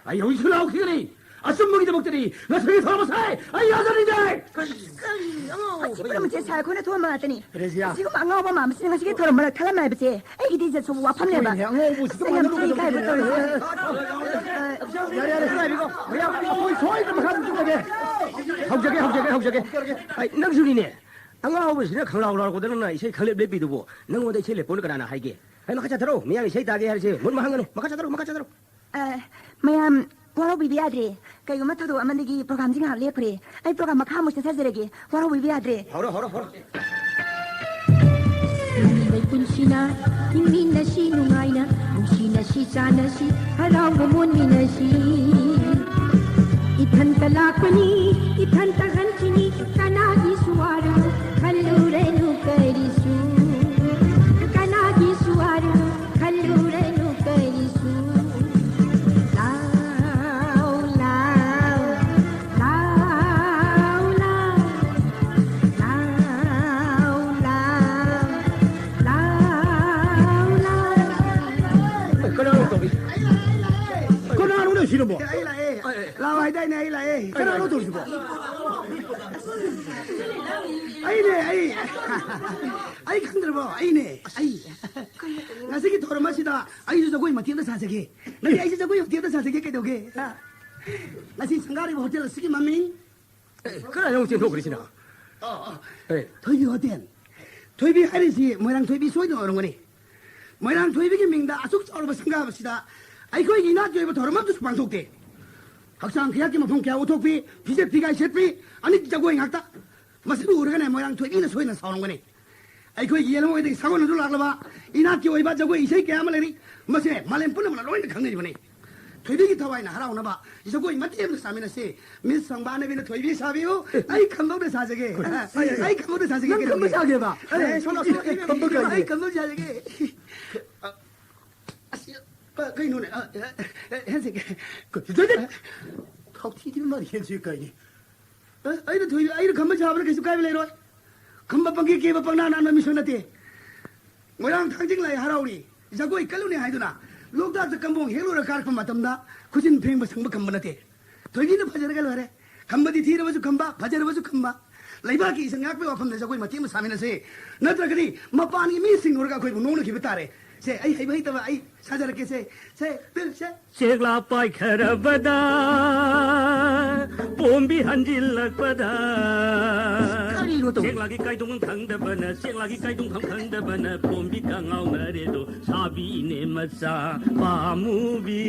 ai hoi su lao khigani 아줌마기도 먹더니 나 저기 돌아보사이 아이 여자인데 그럼 제 살코네 돈 많았더니 지금 안 가봐 마음 쓰는 것이 돈 많아 탈라 말이지 애기 이제 좀 와팜내 봐 생각 보니까 야야야 이거 뭐야 거기 소리 좀 하는 중에 하우저게 아이 낭수리네 안 가고 있으나 강라오라고 되는 이제 칼레 레비도 능 어디 칠레 보는 거나 하게 아이 막자 들어 미양이 세다게 하지 뭔 하는 거 막자 들어 마ям Waro bibi adre, kayo matado amandigi program jinga lepre, ay program makamu sa sazeregi, waro bibi adre. Horo. May punsina, hindi na sinungay na, kung sinasi sana si, haraw gamon minasi. Ithan talakani, ithan tahansini, kanagi suwara, kalurenu karisu. Kanagi suwara, kalurenu karisu. 시는 뭐? 라와이 다이네 라에. 그나노 도시고. 아이네 아이 강들어 아이네 아이 나세기 도르마시다 아이 저거 이 마티다 사세기 나 아이 저거 이 티다 사세기 깨도게 나시 상가리 호텔 스키 마밍 그래 형 지금 그러시나 토이비 호텔 토이비 하리시 뭐랑 토이비 소이도 오는 거니 뭐랑 토이비기 명다 아속 저러고 상가합시다 아이 거기 이나 저이버 도르마도 방송돼 학상 계약기만 본 계약 오토피 비제 비가 셰피 아니 저거 이 학다 마스도 우리가 내 모양 토이비는 소이는 사오는 거니 아이 거기 이해는 뭐이들 사고는 줄 알아봐 이나 끼워이바 저거 이 새끼 아말레니 마세 말렘 뿌는 로이는 강내지 보니 토이비기 타와이나 하라오나 봐 이저거 이 마티에도 사미나시 미스 상반에비는 토이비 사비요 아이 감독도 사세게 아이 감독도 사세게 난 감독 사게 봐 손아 감독 아이 감독 사세게 cái nụ này hết gì cái học thi thì mà hiện gì cái ấy là thôi ấy là không bao giờ cái số cái này rồi không bao bằng kia bằng nào mình xem thế mỗi lần thằng chính lại hao đi giờ coi cái lúc này hay thôi na lúc đó cái bông hiểu rồi cái mà tâm đó cứ xin phèn mà sang mà cầm mà thế thôi đi nó phải cái rồi cầm đi thi rồi cầm ba phải rồi cầm ba lấy ba cái sang ngáp với ông giờ coi mà tiếng mà sao mình nói nói ra cái gì mà pan cái mi sinh rồi cái coi bông nông nó kịp ta đấy से आई है भाई तब आई साजा रखे से बिल से शेगला पाई खरबदा पोंबी हंजिल लगबदा शेगला की काई दुंग थंग दबना शेगला की काई दुंग थंग दबना पोंबी कांगाव नरे दो साबी ने मसा पामुबी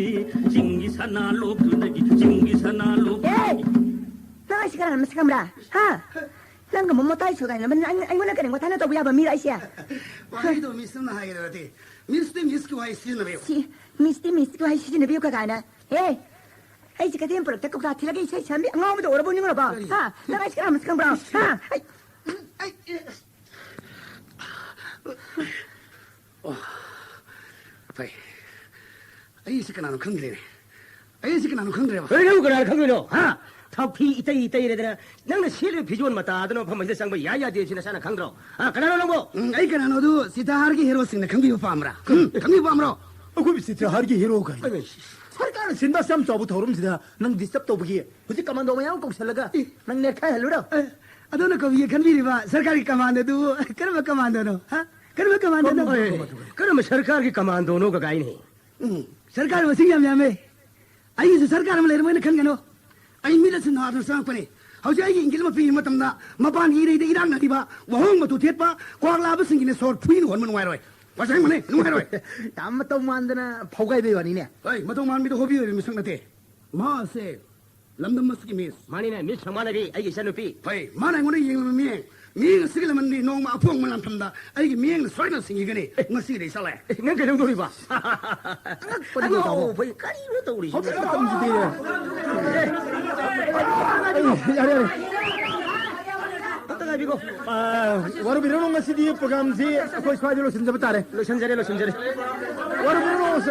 चिंगी सना लोक तुदगी चिंगी सना लोक 나가 시간 안 맞습니다. 하. 난 그 뭐뭐 따위 쳐가 있는 anh muốn cái này có tao bây giờ mi lại xe. 와이도 미스나 하게 되더니 미스도 와이 시는 배우. 미스도 와이 시는 배우 cái này. 에. ai chỉ cái thêm product cũng ra thì là cái xe chắn bị ngon mới đổ ra bao nhiêu là bảo. Ha. 나가 시간 안 맞습니다. ha. phải ấy sẽ cái nào không kể ấy sẽ cái nào không kể mà 왜 그걸 안 강요노 아 타피 이따이 이래더라 너는 실을 비주얼 맞다 너는 밤에 상부 야야 되지나 사나 강들어 아 그나노 놈고 ấy cái nào đó 시타하르기 히로스는 강비고 파므라 강비고 파므라 그 시타하르기 히로가 सरकार सिंधा से हम चौबुत होरम सिधा नंग डिस्टर्ब तो बगी उसे कमांडो में आऊं कौशल लगा नंग नेट का हेलो अदों को ये खनबी रिवा सरकारी कमांडो दो करम कमांडो नो हां करम कमांडो नो करम सरकार की कमांडो नो का गाय नहीं सरकार वसिंग याम में आई से सरकार में लेर में खन गनो आई मिलस ना तो सांग पने हौजे आई इंगिल में पी मतमदा मपान इ रे इरांग नदिबा वहोंग मतु थेतपा क्वागला बसिंगिने सोर फुइन होन मन वायरोय वासाई मने नुवायरोय याम मतौ मानदना फौगाई बेवानी ने ओइ मतौ मान बिदो होबि रे मिसंग नते मा से लमदम मस्की मिस मानिने मिस समानबी आई सनुपी ओइ माना ngone yeng mi mi sigil man ni nong ma apong man thamda ai gi mieng soina singi gane ngasi dei sala nang ke dong ba 아이고 보이 까리로 또 우리 어떻게 땀지 야래 어떤 가비고 아 와로 비로는 것이 디 프로그램지 거기 스파이더로 신잡다래 로션자래 와로 비로서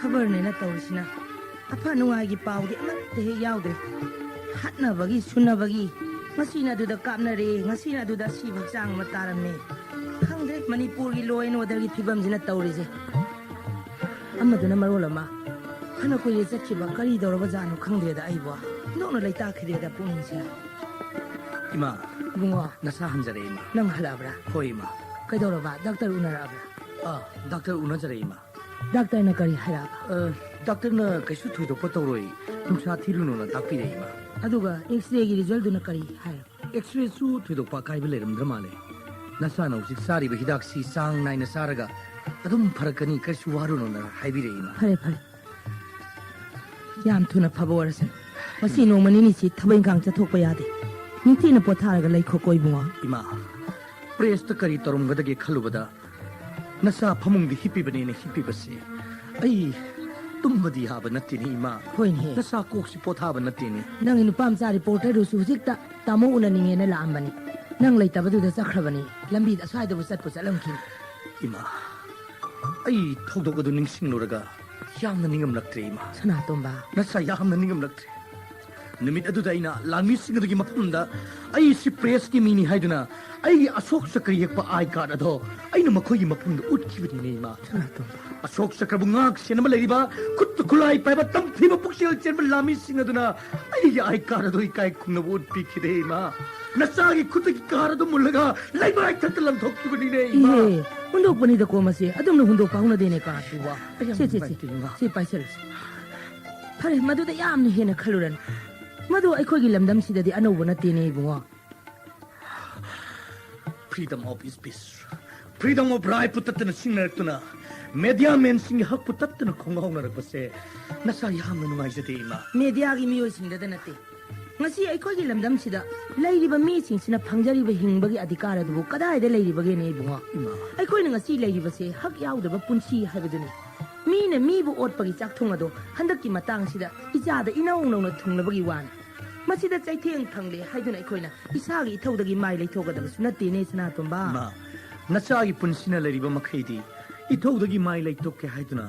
खबर नहीं ना तौरसिना अफा नुआगी पाउदी अमते हे याउदे hatnabagi sunabagi ngasina duda kapnare ngasina duda siba chang mataramne khangde manipur gi law and order gi thibam jina tawrise amaduna marolama khana ko ye chakhiba kari doraba janu khangde da aiwa nona laita khide da puninsa ima bungo nasa hamjare ima nang halabra hoi ima kai doraba doctor unarabra doctor unajare ima doctor na kari haraba doctor na kaisu thoidokpa tawroi numsa thirunu na takpire ima aduga x-ray gi result na kari hai x-ray su thoidokpa kaiba leramdra male nasa na usik sari ba hidak si sang nai na saraga adum pharakani kaisu waruno na haibire ima fare yam thuna phaba warasan masi nongmani ni si thabai gang chathokpa yade ningti na potharaga laikho koi bunga ima press ta kari torumgada ge khalubada nasa phamung di hippi bane ne hippi base ai tumbadi haba natini ima hoine nasa kok si pothaba natini nang inu pam sa reporter du su hikta tamo unaninge na laambani nang laitaba du da sakhrabani lambi da swai da busat pusalam kin ima ai thodok adu ningsing luraga yamna ningam laktre ima sana tomba nasa yamna ningam laktre नुमित अदुदा इना लामी सिंगदगी मफमदा आई सि प्रेस की मीनी हाइदना आई अशोक चक्र येकपा आई कार्ड अदो आइना मखोगी मफमदा उठखिबनी ने मा अशोक चक्र बुंगाक सेनम लेरिबा खुत खुलाई पाइबा तमफिबा पुक्सेल चेनब लामी सिंगदना आई आई कार्ड अदो इकाई खुंगना वोट पिखिदे मा नसागी खुत की कार्ड अदो मुलगा लाइबा आई थतलम थोक्खिबनी ने मा हुंदोक बनी द कोमसे अदम न हुंदोक पाहुना देने का तुवा से पाइसर फरे मदुदा यामनि हेना खलुरन मधु अखोगी लमदम सिददी अनौब नतेने बुआ freedom of speech freedom of right पुततन सिंगरतुना मीडिया मेन सिंग हक पुततन खोंगाउनरबसे नसा यामन नुंगाइजदे इमा मीडिया की मियोय सिंगदा नते ngasi अखोगी लमदम सिदा लैरिबा मी सिंगसिना फंगजरिबा हिंगबगी अधिकार अदु कदायदा लैरिबगे ने बुआ अखोइना ngasi लैरिबसे हक याउदबा पुंसी हाइबदुनी मीने मीबु ओटपगी चाक थुंगदो हंदकी मतंग सिदा इजादा इनौ नौना थुंगलबगी वान मसिदा चैथेंग थंगले हाइदुना अखोइना इसागी इथौदगी माइ लैथोगदबसु नते ने सना तोंबा नसागी पुंसिना लैरिबा मखैदी इथौदगी माइ लैथोके हाइदुना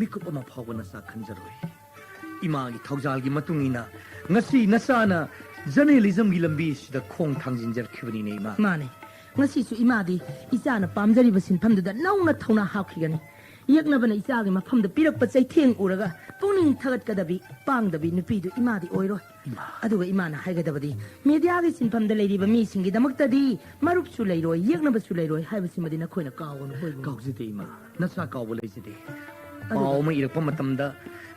मिकुप अमा फावबा नसा खंजरोय Imangi थौजालगी मतुंगिना ngasi nasana journalism gi lambi sida khong thangjinjar khibani ne ma mane ngasi su imadi isana pamjari basin phamda nauna thauna hakhigani yekna bana isagi mafam da pirak pa chaitheng uraga puning thagat kadabi pangdabi nupi du imadi oiro aduga imana haigadabadi media gi sinpham da leiriba mi singi damakta di marup su leiroi yekna ba su leiroi haibasi madina khoina kawon hoi kawjide ima nasa kawbo leijide paw ma irakpa matamda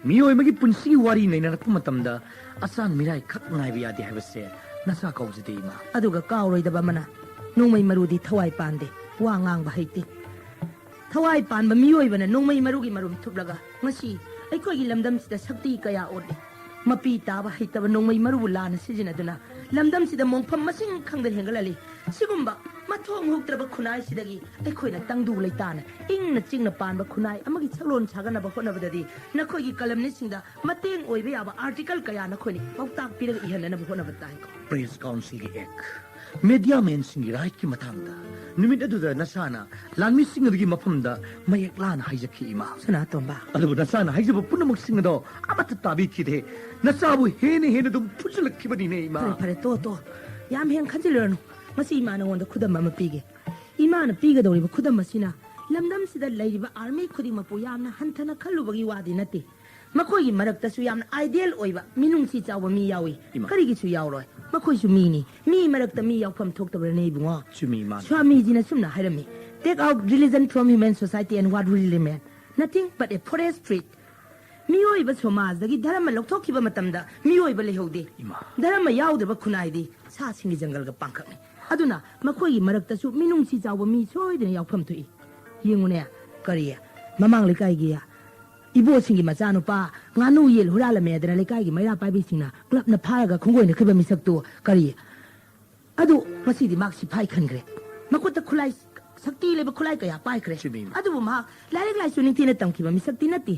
मियोय मगी पुंसी वारी नैनरप मतमदा असान मिराय खक नाइबि यादे हाबसे नसा कौजदे इमा अदुगा कावरोइदबा मना नोंमै मरुदी थवाई पांदे वा ngang ba haite थवाई पान बा मियोय बना नोंमै मरुगी मरुम थुबलगा ngasi अखोगी लमदम सिदा शक्ति कया ओदे मपी ताबा हाइतबा नोंमै मरुबु लाना सिजिनदुना लमदम सिदा मोंफम मसिंग खंगद हेंगलाली सिगुम्बा मथोंग हुक्त्रबा खुनाय सिदगी अखोइना तंगदु लैताना इंगना चिंगना पानबा खुनाय अमगी छगलोन छागनबा होनबददी नखोगी कलमनि सिंदा मतेंग ओइबे याबा आर्टिकल कया नखोइनि पौताक पिरग इहनना होनबा ताई प्रेस काउंसिल की एक मीडिया मेन सिंगी राइट की मतंगदा निमित अदुदा नसाना लानमी सिंगदगी मफमदा मयक लान हाइजखि इमा सना तोंबा अदु नसाना हाइजब पुनमक सिंगदो अमत ताबी खिदे नसाबु हेने हेने दुम फुजलखिबनि ने इमा फरे तो याम हेन खंजिलरनु मसी इमाना वंदा खुदम अमा पीगे इमाना पीगदौरिबा खुदम मसिना लमदम सिदा लैरिबा आर्मी खुदी मपु यामना हंथना खल्लुबगी वादी नते मखोगी मरक्तसु यामना आइडियल ओइबा मिनुंगसी चावबा मी यावी करिगिसु यावरोय मखोइसु मीनी मी मरक्ता मी यावफम थोक्तबरने बुंगा चुमी मान स्वामी जिना सुमना हाइरमी take out religion from human society and what really man nothing but a forest street मियोइबा समाजदगी धर्म लौथोखिबा मतमदा मियोइबा लेहौदे धर्म यावदबा खुनाइदी सासिंगी जंगलगा पांखकनी अदुना मखोई मरक्तसु मिनुंगसी चावबा मी सोइदना यावफम थुई येंगुने करिया ममांग लेकाइगिया इबो सिंगी मचानुपा गानु येल हुरालमेदना लेकाइगी मैरा पाइबिसिंगना क्लबना फारगा खुंगोइना खिबा मिसक्तु करिया अदु मसिदी माक सिफाई खनग्रे मकुत खुलाई शक्ति लेबा खुलाई कया पाइखरे अदुबु मा लाइक लाइसु निंथिना तमखिबा मिसक्ति नति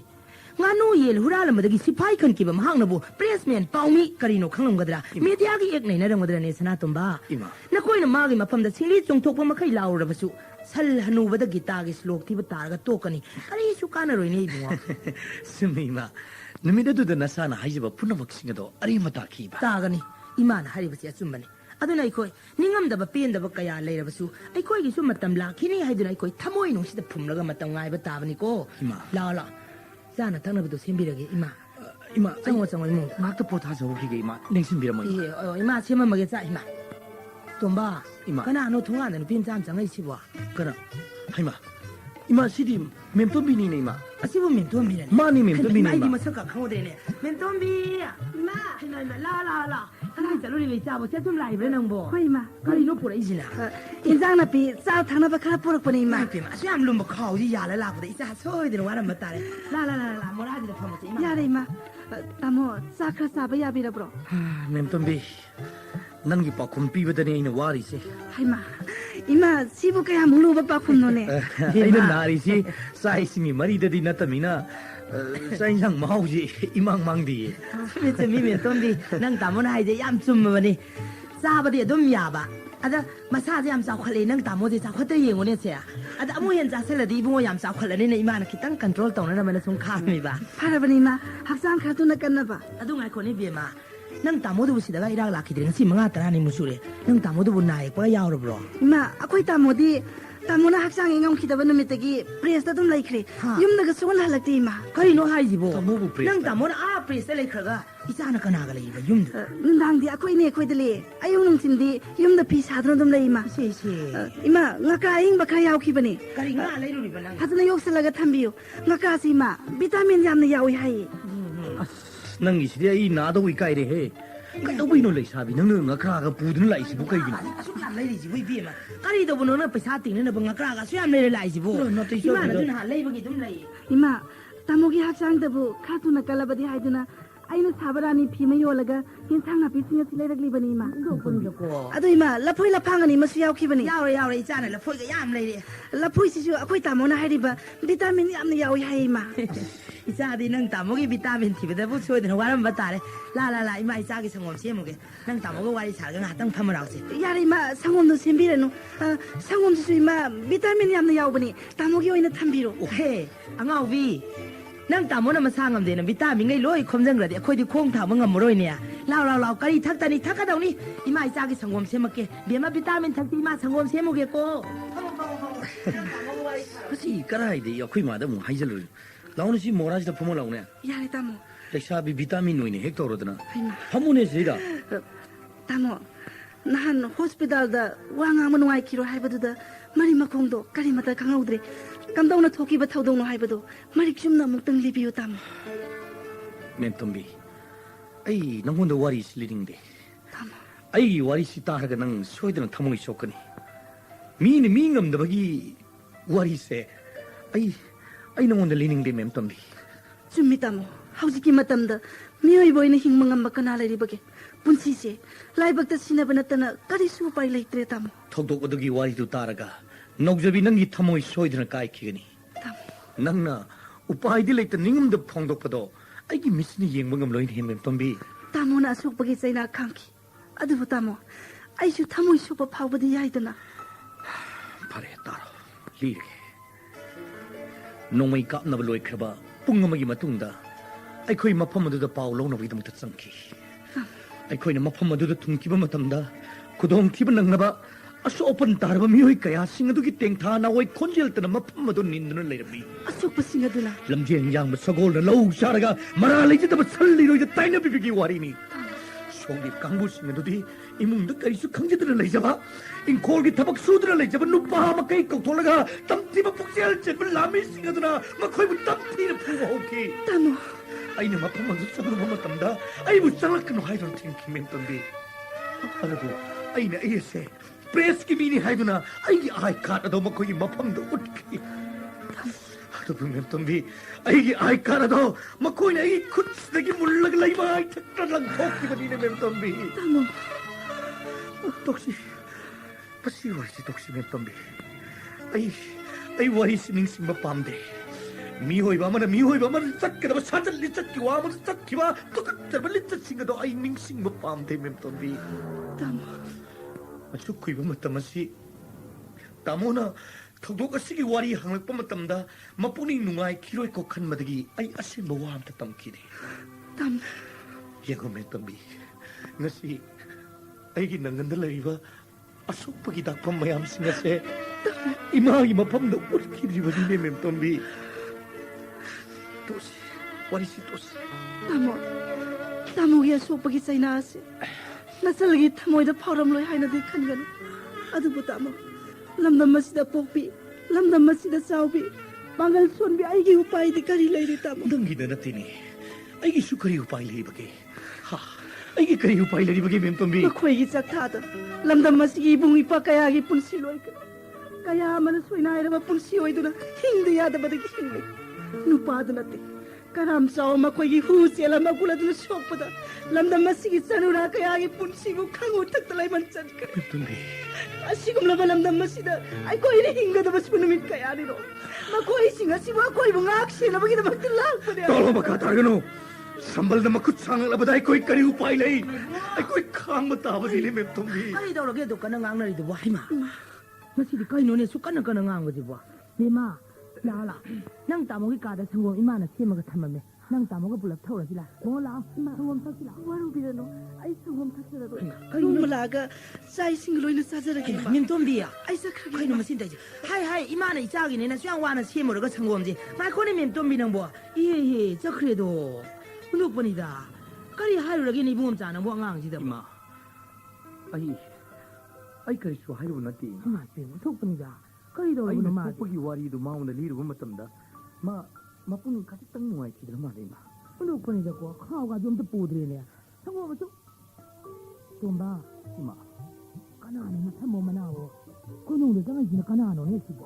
गानु येल हुरालमदगी सिफाई खनकिबा महांगनबु प्रेसमेन पाउमी करिनो खंगमगदरा मीडियागी एक नैनरंगदरा ने सना तुंबा नकोइना मागी मफमदा सिंगली चोंथोकबा मखै लाउरबसु सल हनुबदा गीतागी श्लोक थिबा तारगा तोकनी करिसु कानरोइने इबुआ सुमीमा नमिददुदा नसाना हाइजबा पुनमक सिंगदो अरिमता खिबा तागनी इमान हारिबसी अचुम्बने अदुना अखोय निंगमदबा पेंदबा कया लेरबसु अखोयगी सु मतम लाखिनी हाइदुना अखोय थमोय नुसिदा फुमलगा मतम गायबा ताबनिको ला ला जाना थंगनबदो सेंबिरगे इमा चंगो मु माक्ता पोथा जौखिगे इमा नेंसिनबिरमो इमा सेममगे चा इमा तोंबा कनानो थुंगादन पिन चाम चंगै सिबो कना हाइमा इमा सिदी मेमतोबिनी ने इमा असिबो मेमतोबिनी मानी मेमतोबिनी इमा आइदी मसका खंगोदेने मेमतोबी इमा हिना ला कना चलो रे चाबो चतुम लाइब्रे नंबो होय इमा करिनो पुरै इजिना इन्जांग नापि चा थांना बखरा पुरक पनि इमा इमा स्याम लुम्ब खाउजी याला लाबदे इसा सोइदिन वारम बतारे ला मोरादि फमचे इमा यारे इमा तामो चाखरा साबा याबिरा ब्रो मेमतोबी नंगी पाखुम पीबदने इन वारिसे हाइमा इमा सिबु कया मुलुबा पाखुमनोने इन नारिसी साइसिमी मरिददि नतमिना साइंसंग माउजी इमांग मांगदी मेचमी मेतोंदी नंग तामोना हाइजे याम चुम्मबने चाबदि अदुम याबा अदा मसाजे याम चाखले नंग तामोजे चाखते येंगोने से अदा अमु हेन चासलदि इबुंगो याम चाखलने ने इमाना खितंग कंट्रोल तौना रमना सुम खामिबा फारबनि मा हक्सांग खातुना कन्नबा अदु गाइखोनि बेमा nang tamodu sidaga ira lakidre ngasi manga tarani musure nang tamodu bunai pa yaurabro ima akoi tamodi tamona haksang engam khidaba numitagi press ta dum laikre yumnaga sugal halakti ima kari no haijibo tamobu press nang tamona a press laikraga isana kana ga leiba yumda nundang di akoi ne khoi dele ayung nung chindi yumda pi sadra dum leima se ima ngaka ing bakra yaw ki bani kari nga leiru ri banang hadna yoksalaga thambiyo ngaka si ma vitamin yamna yawi hai nang iside ai na do kai re he kai do bino lei sabi nang nga kra ga pudun lai sibu kai gina asu kan lei ji wi bi ma kari do bono na paisa ting na banga kra ga su yam lei lai ji bo ima na dun ha lei bagi dum lei ima tamogi haksang dabu khatuna kalabadi haiduna aina sabarani phima yolaga hinsang na pisinga sileragli bani ma adu ima lapoi laphangani masu yaw ki bani yaure ichana lapoi ga yam lei lapoi sisu akoi tamona hairiba vitamin yamna yawi hai ma ichadi nang tamogi vitamin thibada bu soidna waram batare la ima ichagi sangom semuge nang tamogo wari sarga ngatang phamarause yari ma sangom do sembiranu sangom sisu ima vitamin yamna yawbani tamogi oina thambiro he angaubi nang tamona masangam de na vitamin ngai loi khomjang radi akhoi di khong tha mangam moroi ne lao kari thakta ni thakadawni ima ichagi sangom semake bema vitamin thakti ma sangom semuge ko kasi karai de yakhui ma da mu haijalu launu si moraj da phomo laune yari tamo leksa bi vitamin noine hek torodna phamune seida tamo nahan hospital da wanga manuai kiro haibadu da mari makongdo kari mata kangaudre kamdawna thoki ba thodong no haibadu mari chumna muktang libiyo tamo mem tombi ai nangonda wari sleeding de ai wari si taraga nang soidana thamoi sokani mi ni mingam da bagi wari se ai nangonda leaning de mem tombi chummi tamo haujiki matamda mioi boina hingmangam bakana lai ribage punsi se laibakta sinabana tana kari su pai leitre tamo thokdok odagi wari tu taraga nokjabi nangi thamoi soidana kai khigani nangna upai di leita ningam da phongdok pado ai gi misni yengbangam loin hem mem tombi tamo na asuk bagi chaina khangki adubu tamo ai su thamoi su pa phawbadi yaidana pare taro lire nongmai kapna loi khaba pungamagi matungda aikhoi mafam aduda paw lawnabi dum changki aikhoi na mafam aduda thungkiba matamda khudong thiba nangnaba aso open tarba mioi kaya sing adugi tengtha na wai khonjel tana mafam adu ninduna leirbi asuk pasing aduna lamjeng yang sagol na low saraga mara leji da salli roi da taina bibigi wari ni sogi kangbu sing adudi imung da kaisu khangjidra leijaba ingkhol gi thabak sudra leijaba nupa makai koktholaga tamtiba puksel chebul lami sing aduna makhoi bu tamthi na phu hoki tamo aina mafam adu sabru matamda ai bu changlak no hai don thinking mem tambi alabu aina ese press ki mini haiduna ai gi ai card ado makhoi mafam da utki adu mem tambi ai gi ai card ado makhoi na ai khut dagi mullag laiba ai thakta lang thokki bani ne mem tambi tamo toksi pasi wari toksi mem tambi ai wari sining simba pamde mi hoi ba mana sakka da sajal li sakki wa mana sakki wa to ka li singa do ai ning simba pamde mem tambi tamo asu kui ba matamasi tamona thogdok asigi wari hanglakpa matamda mapuni nungai khiroi ko khanmadagi ai asimba wa amta tamki de tam yego mem tambi ngasi ai gi nanganda laiba asupagi dakpam mayam singa se ima mapam da urki ribani ne mem tambi tos wari si tos tamo ya asupagi chaina ase nasalgi thamoi da phoram loi haina de khangan adubu tamo lamdam masida pokpi lamdam masida chaubi bangal sonbi aigi upai di kari leiri tamo dangi da natini aigi su kari upai lei bage ha aigi kari upai lei bage mem tambi khoi gi chaktha da lamdam masigi bungi pa kaya gi punsi loi kaya mana soina ira punsi oiduna hingde yada badagi hingde nupa da nate karam saw ma khoi gi hu chela ma kula du sokpada lamdam masigi sanura kaya gi punsi bu khangu thak talai man chan ka tambi asigum laba lamdam masida ai koi ri hinga da bas punumit kaya ni ro ma koi singa siwa koi bu ngak se laba gi da bak lak pade tolo maka targano sambal da makut sang laba dai koi kari upai lei ai koi khang ma ta ba dile mem tambi ai dawlo ge do kana ngang na ri do wai ma masidi kai no ne su kana kana ngang ba ji ba me ma la nang tamogi ka da sangom imana semaga thamame ꯅꯪ ꯇꯥꯃꯣꯒ ꯄꯨꯂꯞ ꯊꯧꯔꯁꯤꯂꯥ ꯃꯣ ꯂꯥꯛꯑꯣ ꯏꯃꯥ ꯁꯪꯒꯣꯝ ꯊꯛꯁꯤꯂꯥ ꯋꯥꯔꯨꯕꯤꯔꯅꯨ ꯑꯩ ꯁꯪꯒꯣꯝ ꯊꯛꯆꯔꯔꯣꯏ ꯅꯣꯡꯃ ꯂꯥꯛꯑꯒ ꯆꯥꯛ ꯏꯁꯤꯡ ꯂꯣꯏꯅ ꯆꯥꯖꯔꯒꯦ ꯃꯤꯟꯇꯣꯝꯕꯤ ꯑꯩ ꯆꯠꯈ꯭ꯔꯒꯦ ꯀꯩꯅꯣ ꯃꯁꯤꯟ ꯇꯧꯔꯤꯁꯦ ꯍꯥꯏ ꯏꯃꯥꯅ ꯏꯆꯥꯒꯤꯅꯦꯅ ꯁꯨꯌꯥꯝ ꯋꯥꯅ ꯁꯦꯝꯃꯨꯔꯒ ꯁꯪꯒꯣꯝꯁꯦ ꯉꯥꯏꯈꯣꯅꯦ ꯃꯤꯟꯇꯣꯝꯕꯤ ꯅꯪꯕꯣ ꯏꯍꯦ ꯆꯠꯈ꯭ꯔꯦꯗꯣ ꯍꯨꯟꯗꯣꯛꯄꯅꯤꯗ ꯀꯔꯤ ꯍꯥꯏꯔꯨꯔꯒꯦꯅꯦ 이봉ꯝꯆꯥ ꯅꯪꯕꯨ ꯑꯉꯥꯡꯁꯤꯗ 이마 ꯑꯩ ꯀꯔꯤꯁꯨ ꯍꯥꯏꯔꯨꯕ ꯅꯠꯇꯦ 이마 ꯄꯦꯡ ꯊꯣꯛꯄꯅꯤꯗ ꯀꯔꯤ ꯇꯧꯔꯕꯅꯣ ꯃꯥ ꯊꯣꯛꯄꯒꯤ ꯋꯥꯔꯤꯗꯨ ꯃꯉꯣꯟꯗ ꯂꯤꯔꯨꯕ ꯃꯇꯝꯗ ꯃꯄꯨꯡ ꯈꯖꯤꯛꯇꯪ ꯅꯨꯡꯉꯥꯏꯈꯤꯗ꯭ꯔ ꯃꯥꯜꯂꯦ ꯏꯃꯥ ꯍꯨꯟꯗꯣꯛꯄꯅꯤꯗꯀꯣ ꯈꯥꯎꯒꯥꯗꯤ ꯑꯝꯇ ꯄꯨꯗ꯭ꯔꯦꯅꯦ ꯁꯪꯒꯣꯝ ꯑꯁꯨꯛ ꯇꯣꯝꯕ 이마 ꯀꯅꯥꯅꯣ ꯃꯊꯝꯕꯣ ꯃꯅꯥꯋꯣ ꯀꯣꯅꯨꯡꯗ ꯆꯪꯉꯛꯏꯁꯤꯅ ꯀꯅꯥꯅꯣꯅꯦ ꯁꯤꯕꯣ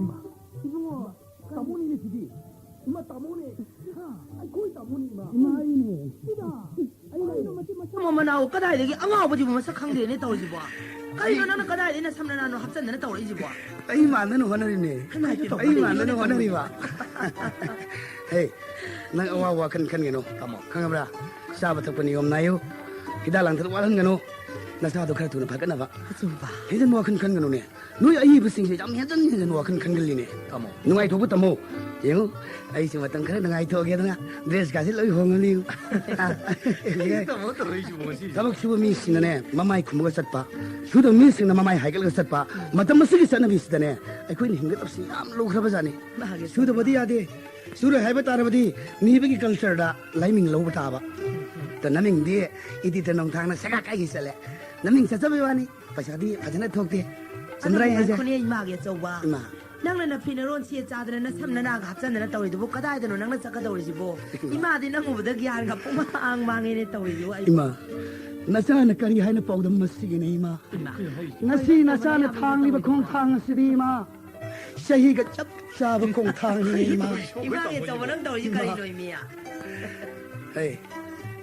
이마 이봉호 따모니네 지디 이마 따모네 아이고 따모니 이마 이마이네 시다 어머 나오 까다이되게 앙아버지고 뭐 sakhande네 taw지보 까이가 나는 까다이되네 삼나나노 합산되네 taw리지보 아이 만나는 화나리네 아이 만나는 화나리와 헤이 나 와와 칸칸게노 따모 칸가브라 사바 탁पनि 엄나요 기다랑들 와랑게노 나사도 그래 두는 바꿔나봐 좀봐 해전 뭐 칸칸게노네 너희 아이 부싱시 좀 해전 뭐 칸칸글리네 따모 누가이 도부 따모 yung ay si matang kare nang ay toge na dress kasi loy hongali tabak suba mi sinane mamai khumuga satpa sudo mi singna mamai haikal ga satpa matam masigi sana bi sidane ai koi hinga tapsi am lo khra bajane sudo badi ade sudo haiba tar badi ni bagi culture da laiming lo bata ba to naming di idi te nong thang na saka kai sale naming sa sabi wani pasha di ajana thokte sandrai ai khone image chawba nangna na pinaron sia chadana na samna na hapsanna tawri du kadai dano nangna chaka tawri jibo ima di nang ubada gyan ga puma ang mangi ne tawri ju ai ima nasa na kari hai na pawdam masigi ne ima ngasi nasa na thang li ba khong thang asidi ima sahi ga chap cha ba khong thang ni ima ima ge chawba nang tawri ji kari noi miya hey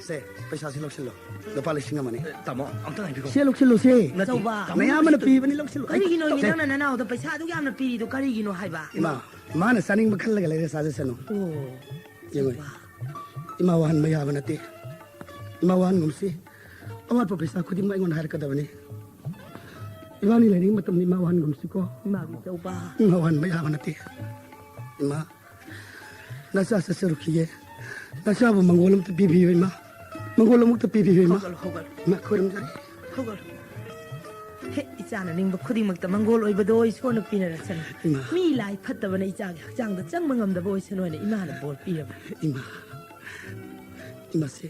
se paisa si loksilo lupa lising amane tamo amta ngai biko se loksilo se chawba naya mana pi bani loksilo kari gi noi mi nang na na da paisa du yamna pi du kari gi no hai ba ima mana saning ba khalla ga le sa sano oh yengoi ima wan maya banate ima wan ngumsi awat paisa khudi mai ngon har ka dabani imani lening matam ni ma wan ngumsi ko ima gi chawba ima wan maya banate ima nasa sa serukiye nasa bu mangolam ta bibi ima mangolam ta bibi ima ma khoram jari hogal he ichana ning ba khudi mak ta mangol oi bado oi sona pina ra san mi lai phatta bana icha ga chang da chang mangam da boy san ne ima na bol pi ba ima ima se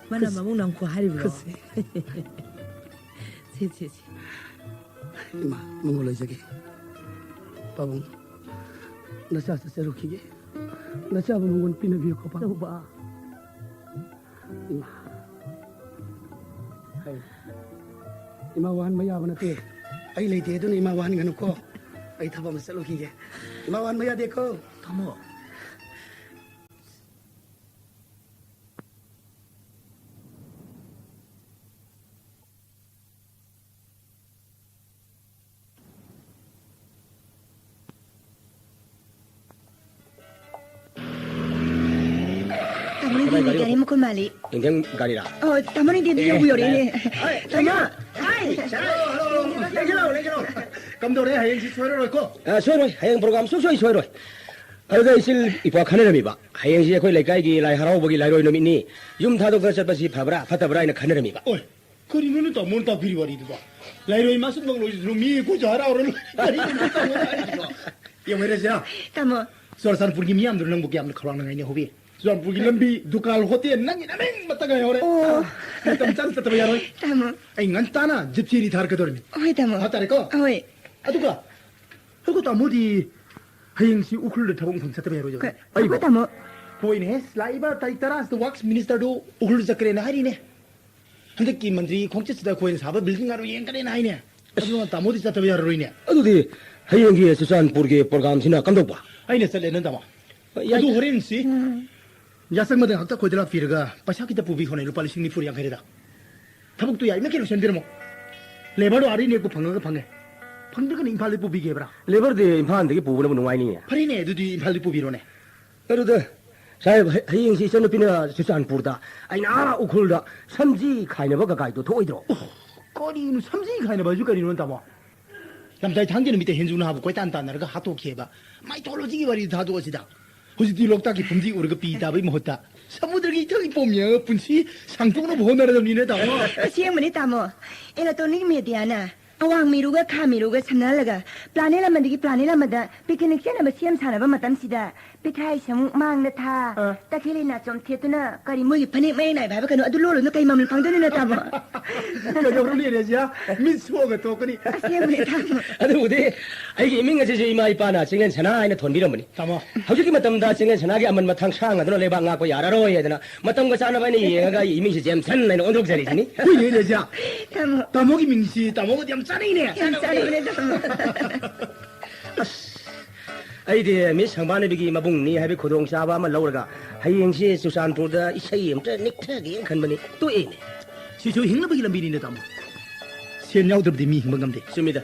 mana mamung nang ko hari bro si ima mangol oi jage pabung nasa sa serukiye nasa bu mangon pina bi ko pa ba ima hai ima wan maya banate ai leite do ni ima wan nganu ko ai thaba masalo ki ge ima wan maya dekho thamo Gari mo kumali. Ingkang gari ra. Oh, tama ni dito yung buyo rin. tama ai hello kamdore hayeng si soiroi ko soiroi hayeng program soi soiroi aduga isil ipa khanerami ba hayeng si khoi laikai gi lai harau bagi lai roi nomi ni yum thado ga chat pasi phabra phatabra ina khanerami ba oi kori nu ta mon ta phiri wari du ba lai roi ma sum bang lo mi ko jara ro kari nu ta mon ai du ye mere ja Tama. Sorsan purgi mi am dur nang bu gyam khalang ngai ne hobi Suan pergi lembi dukal hotel nangin nangin mataga yore. Oh, tam chan ta bayaroi. Tama. Ai ngantana jipsi ri thar ka dormi. Oi tama. Hatare ko. Oi. Aduga. Hago tamodi hayeng si ukhul de thabong phang sa bayaroi. Ai ko tama. Point he slaiba tai taras the works minister do ukhul zakre na hari ne. Handak ki mantri khongchit da koin saba building aro yeng kare na hai ne. Aduga tamodi sa bayaroi ne. adudi hayeng gi susanpur ge program sina kamdok ba ai ne sale nan tama. Adu horin si. 야생 마다 학자 고들라 피르가 빠샤키다 부비 호네 루팔 싱니 푸리 양케다 타북도 야 이메케로 센데르모 레버도 아리네 고 방가 방에 방드가 임팔리 부비게 브라 labor de impan de pu na nuai ni 파리네 두디 임팔리 부비로네 aduda sai hayeng si sono pina susanpur da aina ukhul da samji khaina ba ga kai to thoi dro 거리는 삼지 가이나 봐주 거리는 다뭐 남자의 장기는 밑에 현주나 하고 거의 딴딴나가 하도 키해봐 마이 돌로지기 버리 다 두어지다 हुजिती लोकता की पुंजी उर्ग पी ताबई मोहता समुद्र की थगी पोमिया पुंसी सांगतोंनो भोनरदमनिने तामो असेंबनी तामो इलेक्ट्रॉनिक मीडिया ना अवांग मिरुगा खा मिरुगा सनलगा प्लानेट अमदगी प्लानेट अमदा पिकनिक सेनबा सेम सानबा मतमसिदा पिथाई समु मांगना था तखेलिना चोम थेतुना करी मोगी फने मै नाय भाबा कनो अदु लोलो न कई मामल फांगदने न तामो कजोरुनी रेजिया मिस होगा तोकनी असेंबनी तामो अदु उदे आइगी इमिंग असे इमा इपाना चिंगन सना आइना थोनबिरमनी तामो हौजिकी मतमदा चिंगन सनागी अमन मथांग सांग अदनो लेबा ngako यारारोय अदना मतमगा चानबा नि येगा इमिंग से जेमसन नाइन ओंद्रोक जरी जनी हुई रेजिया तामो तामो की मिंगसी तामो को जेम चानीने चानीने तामो अइदे मिस संबानबिगी मबुंगनी हाबि खुदोंग चाबा मा लौरगा हयेंगसे सुसानपुरदा इसई एमते निकथगे खनबनी तो एने सिसु हिंगबगी लंबिनी तामो सेन याउद्रबदि मी हिंगबगम दे सुमिदा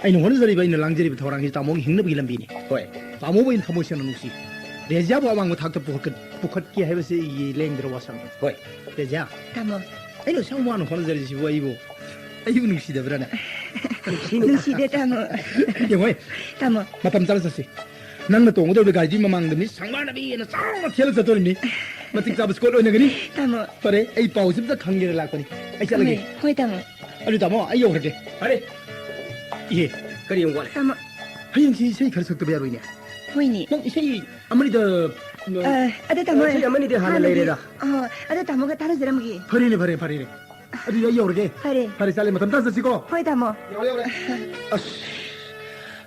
आइनो होनजरिबा इन लांगजरिबा थौरांगी तामो हिंगबगी लंबिनी होय तामो बइन थमोसन नुसी रेजिया बो आमांग थाकत पुखत के हाबसे ये लेंद्र वासम होय रेजिया तामो आइनो संवान होनजरिसि वाइबो आइबो नुसी दब्राना नुसी दे तामो यमोय तामो मतम चालससे नंग तोंगदब गाइजी ममांग दमि संवानबि न चांग थेल चतोरमि मतिक चाब स्कोल ओनगनि तामो परे आई पाउसिम त खंगेर लाकनि आई चलगे होय तामो अरु तामो आई योरदे अरे ये करी योंगवाले तामो हयंसी सही खर सकत बियारोइने होइनी नंग इसई अमनि द अदे तामो अमनि दे हाना लेरेदा अदे तामो का तारो जरमगी फरीने फरीने अरु आई योरगे फरे चले मतम ताससिको होय तामो अस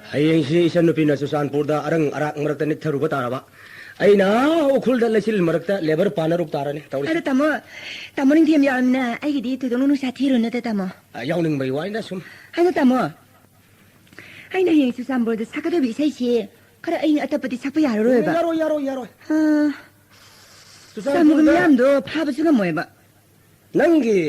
हयेंगसे इसनुपिना सुसानपुरदा अरंग अराक मरकता निथरुबा ताराबा अइना उखुलदा लेसिल मरकता लेबर पानरुक ताराने तौरि अरे तामो तामो निं थियम यामना आइगिदि थोदोंनो नुसा थिरुन ते तामो यावनिंग बै वाइना सुम हानो तामो आइना हें सुसानपुरदा साकदबि इसाइसे खरा आइना अतपति साकपा यारोयबा यारो सुसानपुरदा यामदो फाबसुगा मोयबा नंगी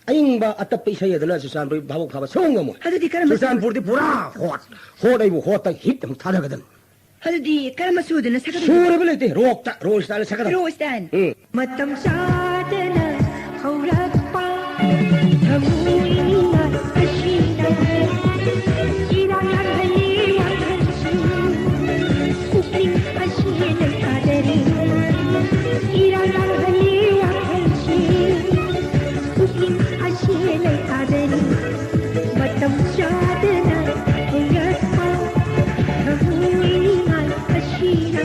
अइंबा अतप इसै अदना सुसानपुर भाबो फाबा सोंगमो अदुदि करम सुसानपुरदि पुरा होट आइबो होट हिट हम थादागदन अदुदि करम सुदना साकदबि सुरबे लेते रोक्ता रोस्तान साकदन रोस्तान मतम सादना हौरक्पा थमुइना अशीना इराना हली वाखसी कुकिंग अशीना कादरी इराना हली वाखसी कुकिंग अशीना कादरी मतम सादना हौरक्पा थमुइना अशीना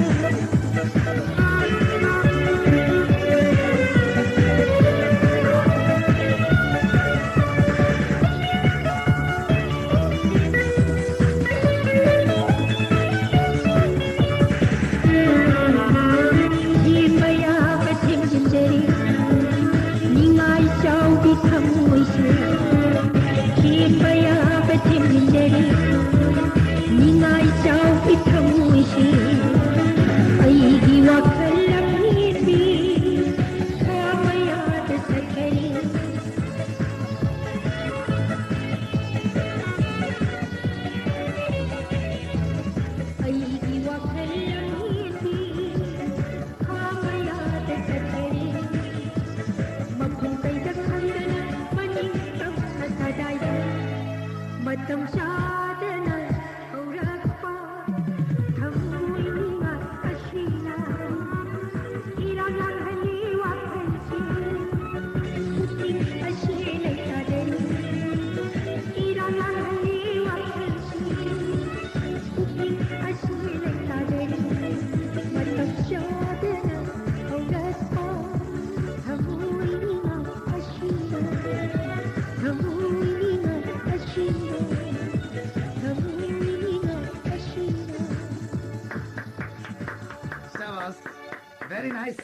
Very nice.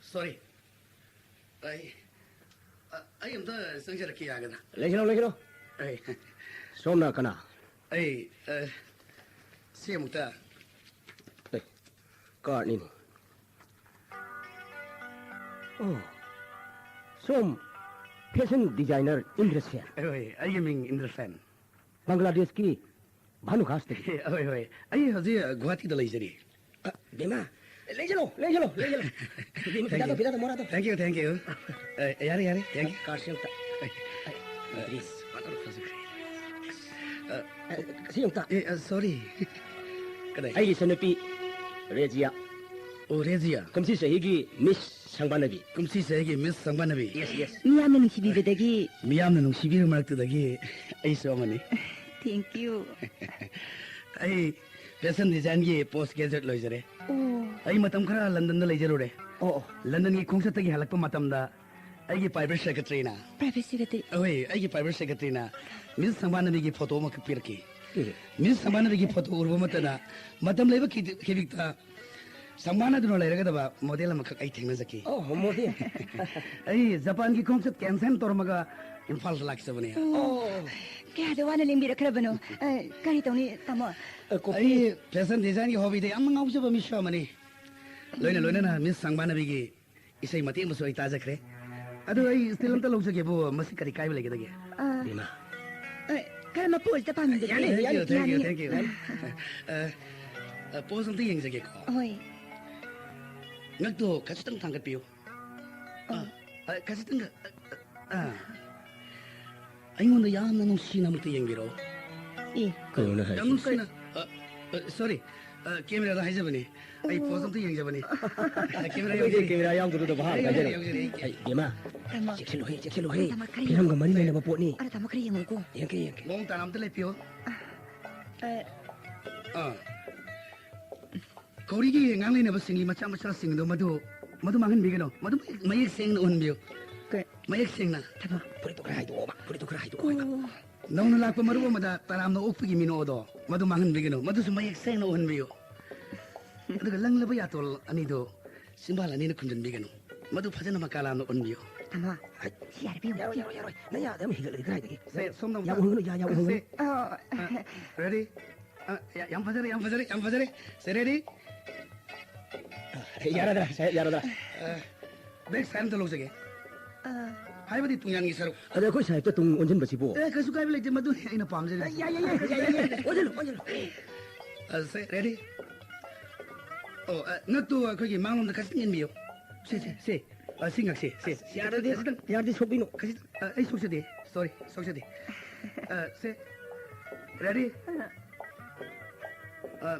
Sorry. I am the Sanjay Kiagana. Legino. Hey. Somna kana. Hey, Siamuta. Hey. Gardening. Oh. Som fashion designer Indra Sen. Hey, I am Indra Sen. Bangladesh ki Bhanu खास थे ओए ओए आई हजे गुवाहाटी द लैजरी देमा ले चलो फिदा तो मोरा तो थैंक यू यार थैंक यू कार्सियंता प्लीज सियंता सॉरी ꯑꯩꯒꯤ ꯏꯆꯟꯅꯨꯄꯤ ꯔꯦꯖꯤꯌꯥ ꯔꯦꯖꯤꯌꯥ ꯀꯨꯝꯁꯤ ꯆꯍꯤꯒꯤ ꯃꯤꯁ ꯁꯪꯕꯥꯅꯕꯤ ꯀꯨꯝꯁꯤ ꯆꯍꯤꯒꯤ ꯃꯤꯁ ꯁꯪꯕꯥꯅꯕꯤ ꯃꯤꯌꯥꯝꯅ ꯅꯨꯡꯁꯤꯕꯤꯕꯗꯒꯤ ꯃꯤꯌꯥꯝꯅ ꯅꯨꯡꯁꯤꯕꯤꯕ ꯃꯔꯛꯇꯨꯗꯒꯤ ꯑꯩꯁꯨ ꯑꯃꯅꯤ ꯊꯦꯡꯛ ꯌꯨ ꯑꯩ ꯐꯦꯁꯟ ꯗꯤꯖꯥꯏꯟꯒꯤ ꯄꯣꯁ ꯒ꯭ꯔꯦꯖꯨꯑꯦꯠ ꯂꯣꯏꯖꯔꯦ ꯑꯩ ꯃꯇꯝ ꯈꯔ ꯂꯟꯗꯟꯗ ꯂꯩꯖꯔꯨꯔꯦ ꯂꯟꯗꯟꯒꯤ ꯈꯣꯡꯆꯠꯇꯒꯤ ꯍꯜꯂꯛꯄ ꯃꯇꯝꯗ ꯑꯩꯒꯤ ꯄ꯭ꯔꯥꯏꯚꯦꯠ ꯁꯦꯀ꯭ꯔꯦꯇꯔꯤꯅ ꯍꯣꯏ ꯑꯩꯒꯤ ꯄ꯭ꯔꯥꯏꯚꯦꯠ ꯁꯦꯀ꯭ꯔꯦꯇꯔꯤꯅ ꯃꯤꯁ ꯁꯪꯕꯥꯅꯕꯤꯒꯤ ꯐꯣꯇꯣ ꯑꯃ ꯀꯛꯄꯤꯔꯛꯈꯤ ꯃꯤꯁ ꯁꯪꯕꯥꯅꯕꯤꯒꯤ ꯐꯣꯇꯣ ꯎꯔꯕ ꯃꯇꯝꯗ ꯃꯇꯝ ꯂꯩꯕ ꯈꯤꯕꯤꯛꯇ ꯁꯪꯕꯥꯅꯗꯨꯅ ꯂꯩꯔꯒꯗꯕ ꯃꯣꯗꯦꯜ ꯑꯃꯈꯛ ꯑꯩ ꯊꯦꯡꯅꯖꯈꯤ ꯃꯣꯗꯦꯜ ꯑꯩ ꯖꯄꯥꯟꯒꯤ ꯈꯣꯡꯆꯠ ꯀꯦꯟꯁꯦꯜ ꯇꯧꯔꯝꯃꯒ ꯏꯝꯐꯥꯜꯗ ꯂꯥꯛꯆꯕꯅꯦ ꯀꯌꯥꯗ ꯋꯥꯅ ꯂꯦꯡꯕꯤꯔꯛꯈ꯭ꯔꯕꯅꯣ ꯀꯔꯤ ꯇꯧꯅꯤ ꯇꯥꯃꯣ ꯑꯩ ꯐꯦꯁꯟ ꯗꯤꯖꯥꯏꯟꯒꯤ ꯍꯣꯕꯤꯗ ꯌꯥꯝꯅ ꯉꯥꯎꯖꯕ ꯃꯤꯁꯨ ꯑꯃꯅꯤ ꯂꯣꯏꯅꯅ ꯃꯤꯁ ꯁꯪꯕꯥꯅꯕꯤꯒꯤ ꯏꯁꯩ ꯃꯇꯦꯛ ꯑꯃꯁꯨ ꯑꯩ ꯇꯥꯖꯈ꯭ꯔꯦ ꯑꯗꯨ ꯑꯩ ꯁ꯭ꯇꯤꯜ ꯑꯝꯇ ꯂꯧꯖꯒꯦꯕꯨ ꯃꯁꯤ ꯀꯔꯤ ꯀꯥꯏꯕ ꯂꯩꯒꯗꯒꯦ ꯀꯔꯝꯕ ꯄꯣꯁꯇ ꯄꯥꯝꯕꯤꯒꯦ ꯊꯦꯡꯛ ꯌꯨ ꯄꯣꯁ ꯑꯝꯇ ꯌꯦꯡꯖꯒꯦꯀꯣ ꯍꯣꯏ ꯉꯛꯇꯣ ꯈꯖꯤꯛꯇꯪ ꯊꯥꯡꯒꯠꯄꯤꯌꯨ ꯈꯖꯤꯛꯇꯪ ꯑꯩꯉꯣꯟꯗ ꯌꯥꯝꯅ ꯅꯨꯡꯁꯤꯅ ꯑꯃꯨꯛꯇ ꯌꯦꯡꯕꯤꯔꯛꯑꯣ ꯌꯥꯝ ꯅꯨꯡꯁꯤꯅ ꯁꯣꯔꯤ ꯀꯦꯃꯦꯔꯥꯗ ꯍꯥꯏꯖꯕꯅꯤ ꯑꯩ ꯄꯣꯁ ꯑꯝꯇ ꯌꯦꯡꯖꯕꯅꯤ ꯀꯦꯃꯦꯔꯥ ꯌꯥꯎꯗ꯭ꯔꯗ ꯚꯥꯞ ꯏꯃꯥ ꯆꯦꯛꯁꯤꯜꯂꯨꯍꯦ ꯐꯤꯂꯝꯒ ꯃꯔꯤ ꯂꯩꯅꯕ ꯄꯣꯠꯅꯤ ꯇꯥꯃꯣ ꯈꯔ ꯌꯦꯡꯉꯨꯀꯣ ꯌꯦꯡꯒꯦ ꯃꯑꯣꯡ ꯇꯥꯅ ꯑꯝꯇ ꯂꯩꯄꯤꯌꯣ ꯀꯧꯔꯤꯒꯤ ꯉꯥꯡꯂꯩꯅꯕꯁꯤꯡꯒꯤ ꯃꯆꯥ ꯃꯆꯥꯁꯤꯡꯗꯣ ꯃꯗꯨ ꯃꯥꯡꯍꯟꯕꯤꯒꯅꯣ ꯃꯗꯨ ꯃꯌꯦꯛ ꯁꯦꯡꯅ ꯎꯍꯟꯕꯤꯌꯨ ꯃꯌꯦꯛ ꯁꯦꯡꯅ ꯐꯨꯔꯤꯠꯇꯣ ꯈꯔ ꯍꯥꯏꯗꯣꯛꯑꯣ ꯅꯧꯅ ꯂꯥꯛꯄ ꯃꯔꯨꯞ ꯑꯃꯗ ꯇꯔꯥꯝꯅ ꯑꯣꯛꯄꯒꯤ ꯃꯤꯅꯣꯗꯣ ꯃꯗꯨ ꯃꯥꯡꯍꯟꯕꯤꯒꯅꯨ ꯃꯗꯨꯁꯨ ꯃꯌꯦꯛ ꯁꯦꯡꯅ ꯎꯍꯟꯕꯤꯌꯨ ꯑꯗꯨꯒ ꯂꯪꯂꯕ ꯌꯥꯇꯣꯜ ꯑꯅꯤꯗꯣ ꯆꯤꯝꯕꯥꯜ ꯑꯅꯤꯅ ꯈꯨꯝꯖꯤꯟꯕꯤꯒꯅꯨ ꯃꯗꯨ ꯐꯖꯅ ꯃꯀꯥ ꯂꯥꯝꯅ ꯎꯟꯕꯤꯌꯨ ꯇꯥꯃꯣ ꯁꯤ ꯌꯥꯔꯣꯏ ꯅꯪ ꯌꯥꯗ ꯑꯃ ꯍꯤꯒꯠꯂꯗꯤ ꯀꯗꯥꯏꯗꯒꯤ ꯁꯣꯝꯗ ꯌꯥꯎꯍꯟꯒꯅꯨ ꯔꯦꯗꯤ ꯌꯥꯝ ꯐꯖꯔꯦ ꯔꯦꯗꯤ ꯌꯥꯔꯗ꯭ꯔꯥ ꯕꯦꯛ ꯁꯥꯏꯟ ꯑꯝꯇ ꯂꯧꯖꯒꯦ ꯍꯥꯏꯕꯗꯤ ꯇꯨꯡꯌꯥꯟꯒꯤ ꯁꯔꯨꯛ ꯑꯗ ꯑꯩꯈꯣꯏ ꯁꯥꯏꯠꯇ ꯇꯨꯡ ꯑꯣꯟꯁꯤꯟꯕꯁꯤꯕꯨ ꯀꯩꯁꯨ ꯀꯥꯏꯕ ꯂꯩꯇꯦ ꯃꯗꯨꯅꯤ ꯑꯩꯅ ꯄꯥꯝꯖꯔꯤ ꯑꯣꯟꯁꯤꯜꯂꯨ ꯔꯦꯗꯤ ꯉꯛꯇꯨ ꯑꯩꯈꯣꯏꯒꯤ ꯃꯥꯡꯂꯣꯝꯗ ꯈꯖꯤꯛꯇꯪ ꯌꯦꯟꯕꯤꯌꯨ ꯁꯤ ꯉꯛꯁꯤ ꯌꯥꯔꯗꯤ ꯁꯣꯛꯄꯤꯅꯨ ꯑꯩ ꯁꯣꯛꯆꯗꯦ ꯁꯣꯔꯤ ꯁꯣꯛꯆꯗꯦ ꯁꯦ ꯔꯦꯗꯤ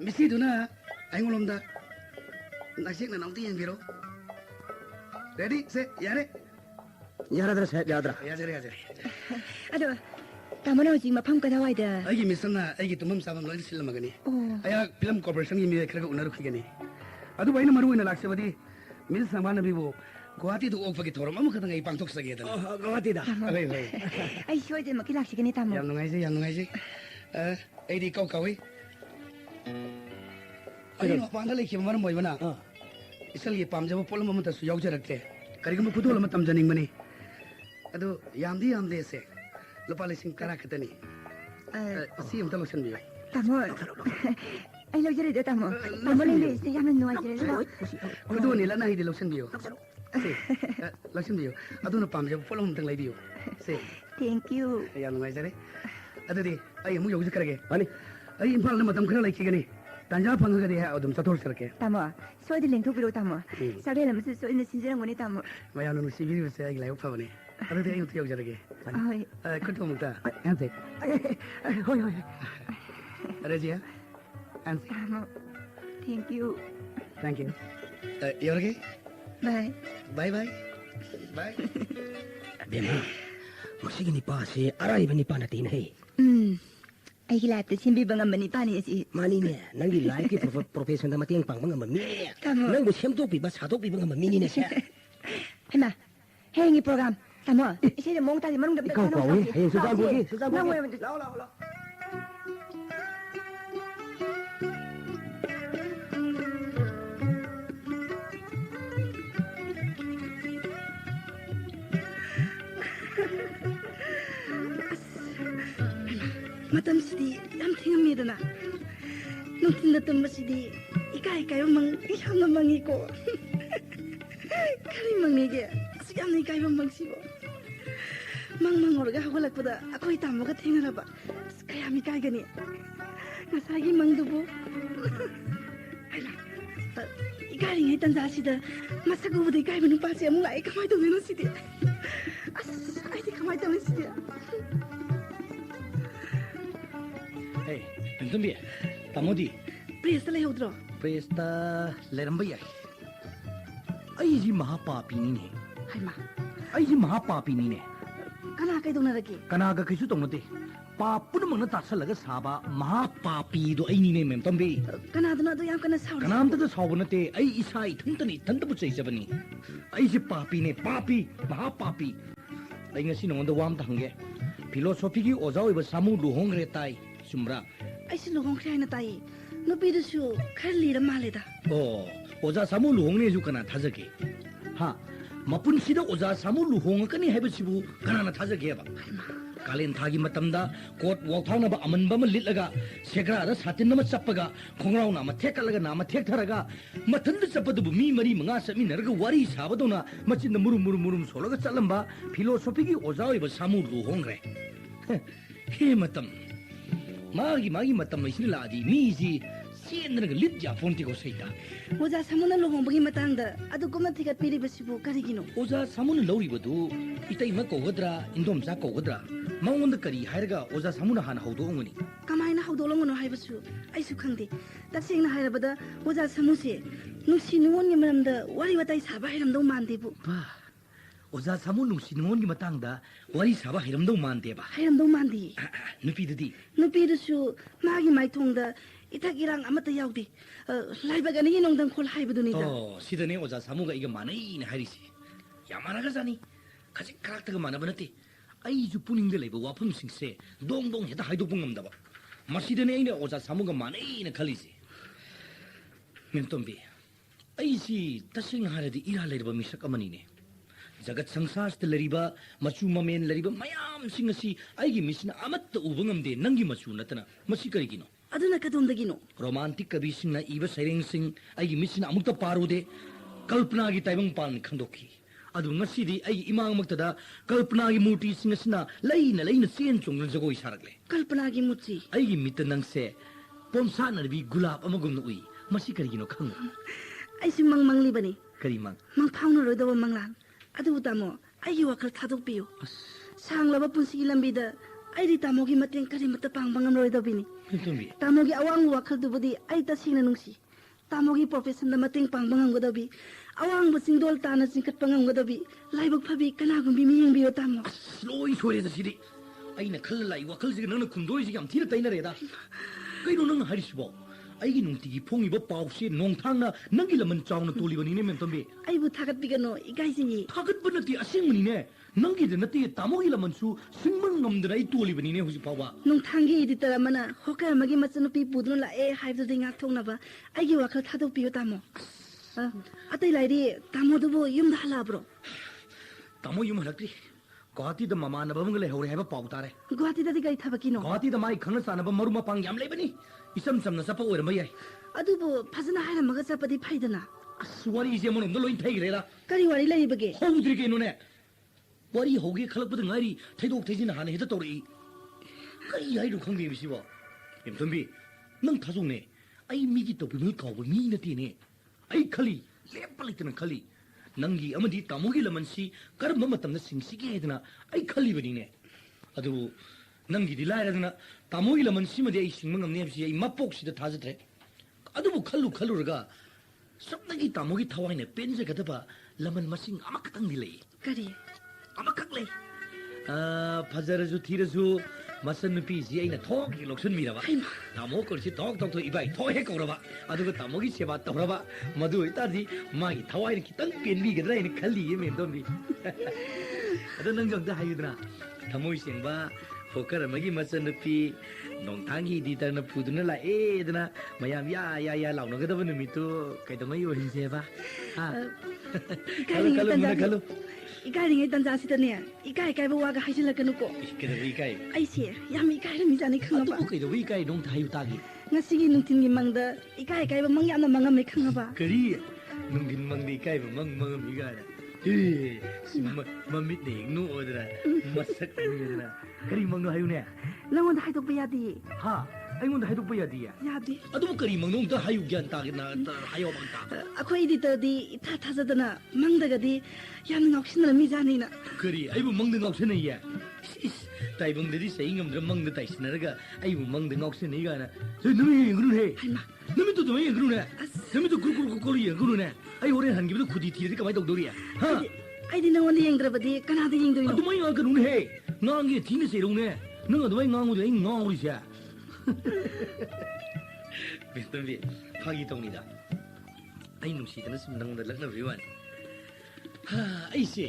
ꯃꯤꯁꯤꯗꯨꯅ ꯑꯩꯉꯣꯟꯂꯣꯝꯗ ꯅꯥꯆꯦꯛꯅ ꯑꯝꯇ ꯌꯦꯡꯕꯤꯔꯣ ꯔꯦꯗꯤ ꯁꯦ ꯌꯥꯔꯦ ꯌꯥꯔꯗ꯭ꯔꯥ ꯁꯥꯍꯦꯕ ꯌꯥꯗ꯭ꯔꯥ ꯌꯥꯖꯔꯦ ꯑꯗꯣ ꯇꯥꯃꯣꯅ ꯍꯧꯖꯤꯛ ꯃꯐꯝ ꯀꯗꯥꯏꯋꯥꯏꯗ ꯑꯩꯒꯤ ꯃꯤꯁꯟꯅ ꯑꯩꯒꯤ ꯇꯨꯝꯐꯝ ꯆꯥꯐꯝ ꯂꯣꯏꯅ ꯁꯤꯜꯂꯝꯃꯒꯅꯤ ꯑꯩꯍꯥꯛ ꯐꯤꯂꯝ ꯀꯣꯔꯄꯣꯔꯦꯁꯟꯒꯤ ꯃꯤꯑꯣꯏ ꯈꯔꯒ ꯎꯅꯔꯨꯈꯤꯒꯅꯤ ꯑꯗꯨꯕꯨ ꯑꯩꯅ ꯃꯔꯨ ꯑꯣꯏꯅ ꯂꯥꯛꯆꯕꯗꯤ ꯃꯤꯁ ꯁꯪꯕꯥꯅꯕꯤꯕꯨ ꯒꯨꯋꯥꯍꯥꯇꯤꯗ ꯑꯣꯛꯄꯒꯤ ꯊꯧꯔꯝ ꯑꯃꯈꯛꯇꯪ ꯑꯩ ꯄꯥꯡꯊꯣꯛꯆꯒꯦꯗꯅ ꯒꯨꯋꯥꯍꯥꯇꯤꯗ ꯑꯩ ꯁꯣꯏꯗꯅꯃꯛꯀꯤ ꯂꯥꯛꯆꯒꯅꯤ ꯇꯥꯃꯣ ꯌꯥꯝ ꯅꯨꯡꯉꯥꯏꯖꯩ ꯑꯩꯗꯤ ꯀꯧꯏ ꯑꯩꯅ ꯃꯄꯥꯟꯗ ꯂꯩꯈꯤꯕ ꯃꯔꯝ ꯑꯣꯏꯕꯅ ꯏꯁꯜꯒꯤ ꯄꯥꯝꯖꯕ ꯄꯣꯠꯂꯝ ꯑꯃꯠꯇꯁꯨ ꯌꯥꯎꯖꯔꯛꯇꯦ ꯀꯔꯤꯒꯨꯝꯕ ꯈꯨꯗꯣꯜ ꯑꯃ ꯇꯝꯖꯅꯤꯡꯕꯅꯤ ꯑꯗꯨ ꯌꯥꯝꯗꯦꯁꯦ ꯂꯨꯄꯥ 10,000 ꯈꯛꯇꯅꯤ ꯁꯤ ꯑꯝꯇ ꯂꯧꯁꯟꯕꯤꯌꯨ ꯇꯥꯃꯣ ꯑꯩ ꯂꯧꯖꯔꯦꯗ ꯇꯥꯃꯣ ꯂꯩꯔꯤꯁꯦ ꯌꯥꯝꯅ ꯅꯨꯡꯉꯥꯏꯖꯔꯦ ꯈꯨꯗꯣꯜꯅꯤ ꯂꯅꯥꯏꯗꯤ ꯂꯧꯁꯟꯕꯤꯌꯨ ꯂꯧꯁꯟꯕꯤꯌꯨ ꯑꯗꯨꯅ ꯄꯥꯝꯖꯕ ꯄꯣꯠꯂꯝ ꯑꯃꯇꯪ ꯂꯩꯕꯤꯌꯨ ꯊꯦꯡꯛ ꯌꯨ ꯌꯥꯝ ꯅꯨꯡꯉꯥꯏꯖꯔꯦ ꯑꯗꯨꯗꯤ ꯑꯩ ꯑꯃꯨꯛ ꯌꯧꯖꯈ꯭ꯔꯒꯦ ꯑꯩ ꯏꯝꯐꯥꯜꯗ ꯃꯇꯝ ꯈꯔ ꯂꯩꯈꯤꯒꯅꯤ ꯇꯥꯟꯖꯥ ꯐꯪꯉꯒꯗꯤ ꯑꯗꯨꯝ ꯆꯠꯊꯣꯛꯆꯔꯛꯀꯦ ꯇꯥꯃꯣ ꯁꯣꯏꯗꯅ ꯂꯦꯡꯊꯣꯛꯄꯤꯔꯣ ꯇꯥꯃꯣ ꯆꯥꯛꯂꯦꯟ ꯑꯃꯁꯨ ꯁꯣꯏꯗꯅ ꯁꯤꯟꯖꯔꯝꯒꯅꯤ ꯇꯥꯃꯣ ꯃꯌꯥꯝꯅ ꯅꯨꯡꯁꯤꯕꯤꯔꯤꯕꯁꯦ ꯑꯩꯒꯤ ꯂꯥꯏꯕꯛ ꯐꯕꯅꯤ ꯑꯗꯨꯗꯤ ꯑꯩ ꯑꯃꯨꯛꯇ ꯌꯧꯖꯔꯒꯦ ꯍꯣꯏ ꯈꯨꯠꯇꯣ ꯑꯃꯨꯛꯇ ꯍꯣꯏ ꯔꯦꯖꯤꯌꯥ ꯇꯥꯃꯣ ꯊꯦꯡꯛ ꯌꯨ ꯌꯧꯔꯒꯦ ꯕꯥꯏ ꯕꯦꯝꯃ ꯃꯁꯤꯒꯤ ꯅꯤꯄꯥꯁꯤ ꯑꯔꯥꯏꯕ ꯅꯤꯄꯥ ꯅꯠꯇꯦꯅꯦꯍꯦ ꯑꯩꯒꯤ ꯂꯥꯏꯐꯇ ꯁꯦꯝꯕꯤꯕ ꯉꯝꯕ ꯅꯤꯄꯥꯅꯤ ꯑꯁꯤ ꯃꯥꯅꯤꯅꯦ ꯅꯪꯒꯤ ꯂꯥꯏꯐꯀꯤ ꯄ꯭ꯔꯣꯐꯦꯁꯟꯗ ꯃꯇꯦꯡ ꯄꯥꯡꯕ ꯉꯝꯕ ꯃꯤꯅꯦ ꯅꯪꯕꯨ ꯁꯦꯝꯗꯣꯛꯄꯤꯕ ꯁꯥꯗꯣꯛꯄꯤꯕ ꯉꯝꯕ ꯃꯤꯅꯤꯅꯦ ꯁꯦ ꯍꯩꯃꯥ ꯍꯌꯦꯡꯒꯤ ꯄ꯭ꯔꯣꯒ꯭ꯔꯥꯝ ꯇꯥꯃꯣ ꯏꯁꯩꯗ ꯃꯑꯣꯡ ꯇꯥꯁꯤ ꯃꯅꯨꯡꯗ ꯀꯥꯎꯏ ꯍꯌꯦꯡ ꯆꯨꯔꯆꯥꯟꯄꯨꯔꯒꯤ ꯂꯥꯛꯑꯣ ꯃꯇꯝꯁꯤꯗꯤ ꯌꯥꯝ ꯊꯦꯡꯉꯝꯃꯦꯗꯅ ꯅꯨꯡꯊꯤꯜꯗ ꯇꯨꯝꯕꯁꯤꯗꯤ ꯏꯀꯥꯏꯕ ꯃꯪ ꯌꯥꯝꯅ ꯃꯪꯉꯤꯀꯣ ꯀꯔꯤ ꯃꯪꯉꯤꯒꯦ ꯑꯁꯨꯛ ꯌꯥꯝꯅ ꯏꯀꯥꯏꯕ ꯃꯪꯁꯤꯕꯣ ꯃꯪꯉꯨꯔꯒ ꯍꯧꯒꯠꯂꯛꯄꯗ ꯑꯩꯈꯣꯏ ꯇꯥꯃꯣꯒ ꯊꯦꯡꯅꯔꯕ ꯀꯌꯥꯝ ꯏꯀꯥꯏꯒꯅꯤ ꯉꯁꯥꯏꯒꯤ ꯃꯪꯗꯨꯕꯨ ꯏꯀꯥꯏꯔꯤꯉꯩ ꯇꯟꯖꯥꯁꯤꯗ ꯃꯁꯛ ꯎꯕꯗ ꯏꯀꯥꯏꯕ ꯅꯨꯄꯥꯁꯤ ꯑꯃꯨꯛ ꯂꯥꯛꯑꯦ ꯀꯃꯥꯏꯅ ꯇꯧꯗꯣꯏꯅꯣ ꯁꯤꯗꯤ ꯑꯩꯗꯤ ꯀꯃꯥꯏꯅ ꯇꯧꯅꯤ ꯁꯤꯗꯤ ꯇꯣꯝꯕꯤ ꯇꯥꯃꯣꯗꯤ प्रेस लेहोद्रो प्रेस्ता लेरंबा याई अईजी महापापीनी हाइमा अईजी महापापीनी ने कना कैदोनरगे कनागा कैसु तोंगते पाप पुनमंगना तासलगा साबा महापापी दो अईनी ने मेम तंबी कनादना दो याम कना साव कनामता तो साव नते अई ईसाई थंतनी थंतबु चैजबनी अईजी पापी ने पापी महापापी अई ngasi नोंद वाम तंगे फिलोसॉफी की ओजा ओइबा सामु लुहोंगरे ताई सुमरा ऐसे लुहोंगरे आइना ताई नुपीदसु खर लिर मालेदा ओ ओजा सामु लुहोंगने जु कना थाजगे हा मपुनसिदा ओजा सामु लुहोंगकनी हाइबसिबु कनाना थाजगेबा कालेन थागी मतमदा कोट वॉथाउनबा अमनबा म लिटलगा सेग्रादा सातिन म चप्पगा खोंगराउना म थेकलगा ना म थेकथरगा मथंद चप्पदबु मी मरी मंगा समिनरगा वारी साबदोना मचिन मुरुम मुरुम मुरुम सोलगा चलंबा फिलोसॉफी की ओजा ओइबा सामु लुहोंगरे हे मतम मागी मतम इसिन लादी मीजी सेनरगा लिट जाफोंति को सैता ओजा सामुना लुहोंबगी मतंगदा अदुगुम थिगत पिरिबसिबु करिगिनो ओजा सामुना लौरिबदु इतैमा कोगद्रा इंदोमजा कोगद्रा मंगोंद करी हायरगा ओजा सामुना हाना हौदोंगनी कमायना हौदोलंगनो हाइबसु आइसु खंदे तसेंगना हायरबदा ओजा सामुसे नुसी नुवोनगि मरमदा वारी वताई साबा हायरमदौ मानदेबु ओजा सामु नुसी नुवोनगि मतंगदा वारी साबा हायरमदौ मानदेबा हायरमदौ मानदी नुपीदुसु मागी माइथोंगदा इथक इरांग अमत यावदे लाइबगनि नोंदं खोल हाइबदुनिदा सिदने ओजा सामुगा इगा मानै न हारिसि यामानागा जानी खजिक खराक्तगा मानबा नते अईजु पुनिंगदे लेबा वाफमसिंगसे दोंग दोंग हेता हाइदोकपा ngमदबा मसिदने अइना ओजा सामुगा मानै न खलिसि मेमतोंबी अईसि तसिंग हारदि इरा लेरबा मिसक अमनिने जगत संसारस्ते लरिबा मचु ममेन लरिबा मयाम सिंगसी अईगी मिसना अमत्त उबा ngमदे नंगी मचु नतना मसि करिगिनो अदुना कदोंदगिनो रोमांटिक कवि सिंगना इबा सैरेंग सिंग अईगी मिसना अमुक्ता पारुदे कल्पना की ताइबंग पान खंदोखी अदु ngasiदी अई इमांग मक्तदा कल्पना की मूर्ति सिंगसना लैना चेन चोंगल जगोई सारगले कल्पना की मूर्ति अईगी मित नंगसे पोमसा नरबी गुलाब अमगुम उई मसि करिगिनो खंग अईसु मंगली बने करी मंग फाउनो रोदव मंगलान अदु तामो अईगी वखल थादोक पियो सांगलबा पुंसी लंबीदा अईदी तामोगी मतें करी मत पांगबंगम रोदबिनी तामोगी अवांग वखल दुबदी अई तसिंगना नुंसी तामोगी प्रोफेशन द मतें पांगबंगमगदबी अवांग बसिंगदोल ताना चिंकटपंगमगदबी लाइबक फबी कनागुम बी मियंग बियो तामो स्लोई सोरे दसिदी अईना खल लाई वखल जिग नन खुंदोई जिग याम थीना तैनरेदा कइनो नंग हरिसबो अईगी नुंतिगी फोंगिबो पाउसे नोंथांना नंगी लमन चावना तोलिबनिने मेमतंबे अईबु थागत बिगनो इगाइसिंगी थागत बनती असिंगमनिने नंगी द नती तामोगी लमनसु सिंगमन ngमदना ई तोलिबनिने हुजि पावा नोंथांगी एडिटर मना होकर मगी मचनुपी पुदुन लाए हाइबदे ngak थोंनाबा अईगी वखल थादोक पियो तामो अतै लाइरी तामोदबो युमदा हलाब्रो तामो युम हलक्री गुवाहाटी द ममानबमंग लेहौरे हाइबा पाउ तारे गुवाहाटी ददि गई थबकिनो गुवाहाटी द माई खंग सानबा मरुमा पांग याम लेबनी इसम समना सपा ओरम याय अदुबो फजना हायरमगा चपदि फाइदना असवारी जे मनोंद लोइन थैग्रेला करी वारी लैबगे हौद्रि केनोने वारी हौगे खलकपद ngari थैदोक थैजिन हाने हेता तोरई कई हाइदो खंगे बिसिबो एमतंबी नंग थाजोंने आई मिगी तोपिनु काव मी नतीने आई खली लेपलितन खली नंगी अमदी तामोगी लमनसी कर्म मतमन सिंगसिगे हेदना आई खली बनिने अदु नंगी दिलायरदना तामोगी लमनसी मदे आई सिंगमंगमने बिसि आई मपोक्सिदा थाजत्रे अदुबु खलुरगा सबनगी तामोगी थवाइने पेनजगदबा लमन मसिंग अमखतंग दिलै करी अमखकले फजरजु थिरजु मसन नुपी जी अइना थोकि लोक्सन मिरबा तामो कोरसि थोक थोक इबाई थोहे कौरबा अदुगा तामोगी सेवा तौरबा मदु इतादि मागी थवाइने खितंग पेनबी गदरा इन खल्ली ये मेमदोंबी अदु नंजंग द हायुदना थमोई सेंबा होकर मगी मसन नुपी नोंथांगी दितरना पुदुना ला एदना मयाम या लाउनगदब नुमितु कैदमई ओहिनसेबा कलो इकाइरिङै तन्जासितने इकाइ काइबो वागा हाइजिलकनुको केदबि इकाइ आइसे याम इकाइ रमि जानि खंगबा अदु केदबि इकाइ नों थायु तागि ngasiगी nungtingi mangda ikai kai ba mang yamna mangam me khangaba kari nungdin mangdi ikai ba mangam igara mamit ne nu odra masak ni odra kari mangno hayu ne nangon hai to piyadi ha ꯑꯩꯉꯣꯟꯗ ꯍꯥꯏꯗꯣꯛꯄ ꯌꯥꯗꯤꯌꯦ ꯌꯥꯗꯦ ꯑꯗꯨꯕꯨ ꯀꯔꯤ ꯃꯪꯅꯣ ꯑꯝꯇ ꯍꯥꯏꯌꯨ ꯒ꯭ꯌꯥꯟ ꯇꯥꯒꯦꯅ ꯍꯥꯏꯌꯣ ꯃꯪꯇꯥ ꯑꯩꯈꯣꯏ ꯏꯗꯤꯇꯔꯗꯤ ꯏꯊꯥ ꯊꯥꯖꯗꯅ ꯃꯪꯗꯒꯗꯤ ꯌꯥꯝꯅ ꯉꯥꯎꯁꯤꯟꯅꯔꯝꯃꯤꯖꯥꯠꯅꯤꯅ ꯀꯔꯤ ꯑꯩꯕꯨ ꯃꯪꯗ ꯉꯥꯎꯁꯤꯟꯅꯩꯌꯦ ꯇꯥꯏꯕꯪꯗꯗꯤ ꯆꯍꯤ ꯉꯝꯗ꯭ꯔ ꯃꯪꯗ ꯇꯥꯏꯁꯤꯟꯅꯔꯒ ꯑꯩꯕꯨ ꯃꯪꯗ ꯉꯥꯎꯁꯤꯟꯅꯩ ꯀꯥꯏꯅ ꯅꯨꯃꯤꯠ ꯌꯦꯡꯒꯅꯨꯍꯦ ꯅꯨꯃꯤꯠꯇꯨ ꯑꯗꯨꯃꯥꯏꯅ ꯌꯦꯡꯒꯅꯨꯅꯦ ꯅꯨꯃꯤꯠꯇꯨ ꯀꯨꯔꯨ ꯌꯦꯡꯒꯅꯨꯅꯦ ꯑꯩ ꯍꯣꯔꯦꯟ ꯍꯟꯈꯤꯕꯗ ꯈꯨꯗꯤ ꯊꯤꯔꯗꯤ ꯀꯃꯥꯏꯅ ꯇꯧꯗꯧꯔꯤ ꯍꯥ ꯑꯩꯗꯤ ꯅꯉꯣꯟꯗ ꯌꯦꯡꯗ꯭ꯔꯕꯗꯤ ꯀꯅꯥꯗ ꯌꯦꯡꯗꯣꯏꯅꯣ ꯑꯗꯨꯃꯥꯏꯅ ꯉꯥꯡꯒꯅꯨꯅꯦꯍꯦ ꯉꯥꯡꯒꯦ ꯊꯤꯅ ꯆꯩꯔꯧꯅꯦ ꯅꯪ ꯑꯗꯨꯃꯥꯏꯅ ꯉꯥꯡꯕꯗ ꯑꯩ ꯉꯥꯎꯔꯤꯁꯦ ꯕꯦꯇꯝꯕꯤ ꯐꯥꯒꯤ ꯇꯧꯅꯤꯗ ꯑꯩ ꯅꯨꯡꯁꯤꯗꯅ ꯁꯨꯝ ꯅꯪꯉꯣꯟꯗ ꯂꯛꯅꯕꯒꯤ ꯋꯥꯅꯤ ꯑꯩꯁꯦ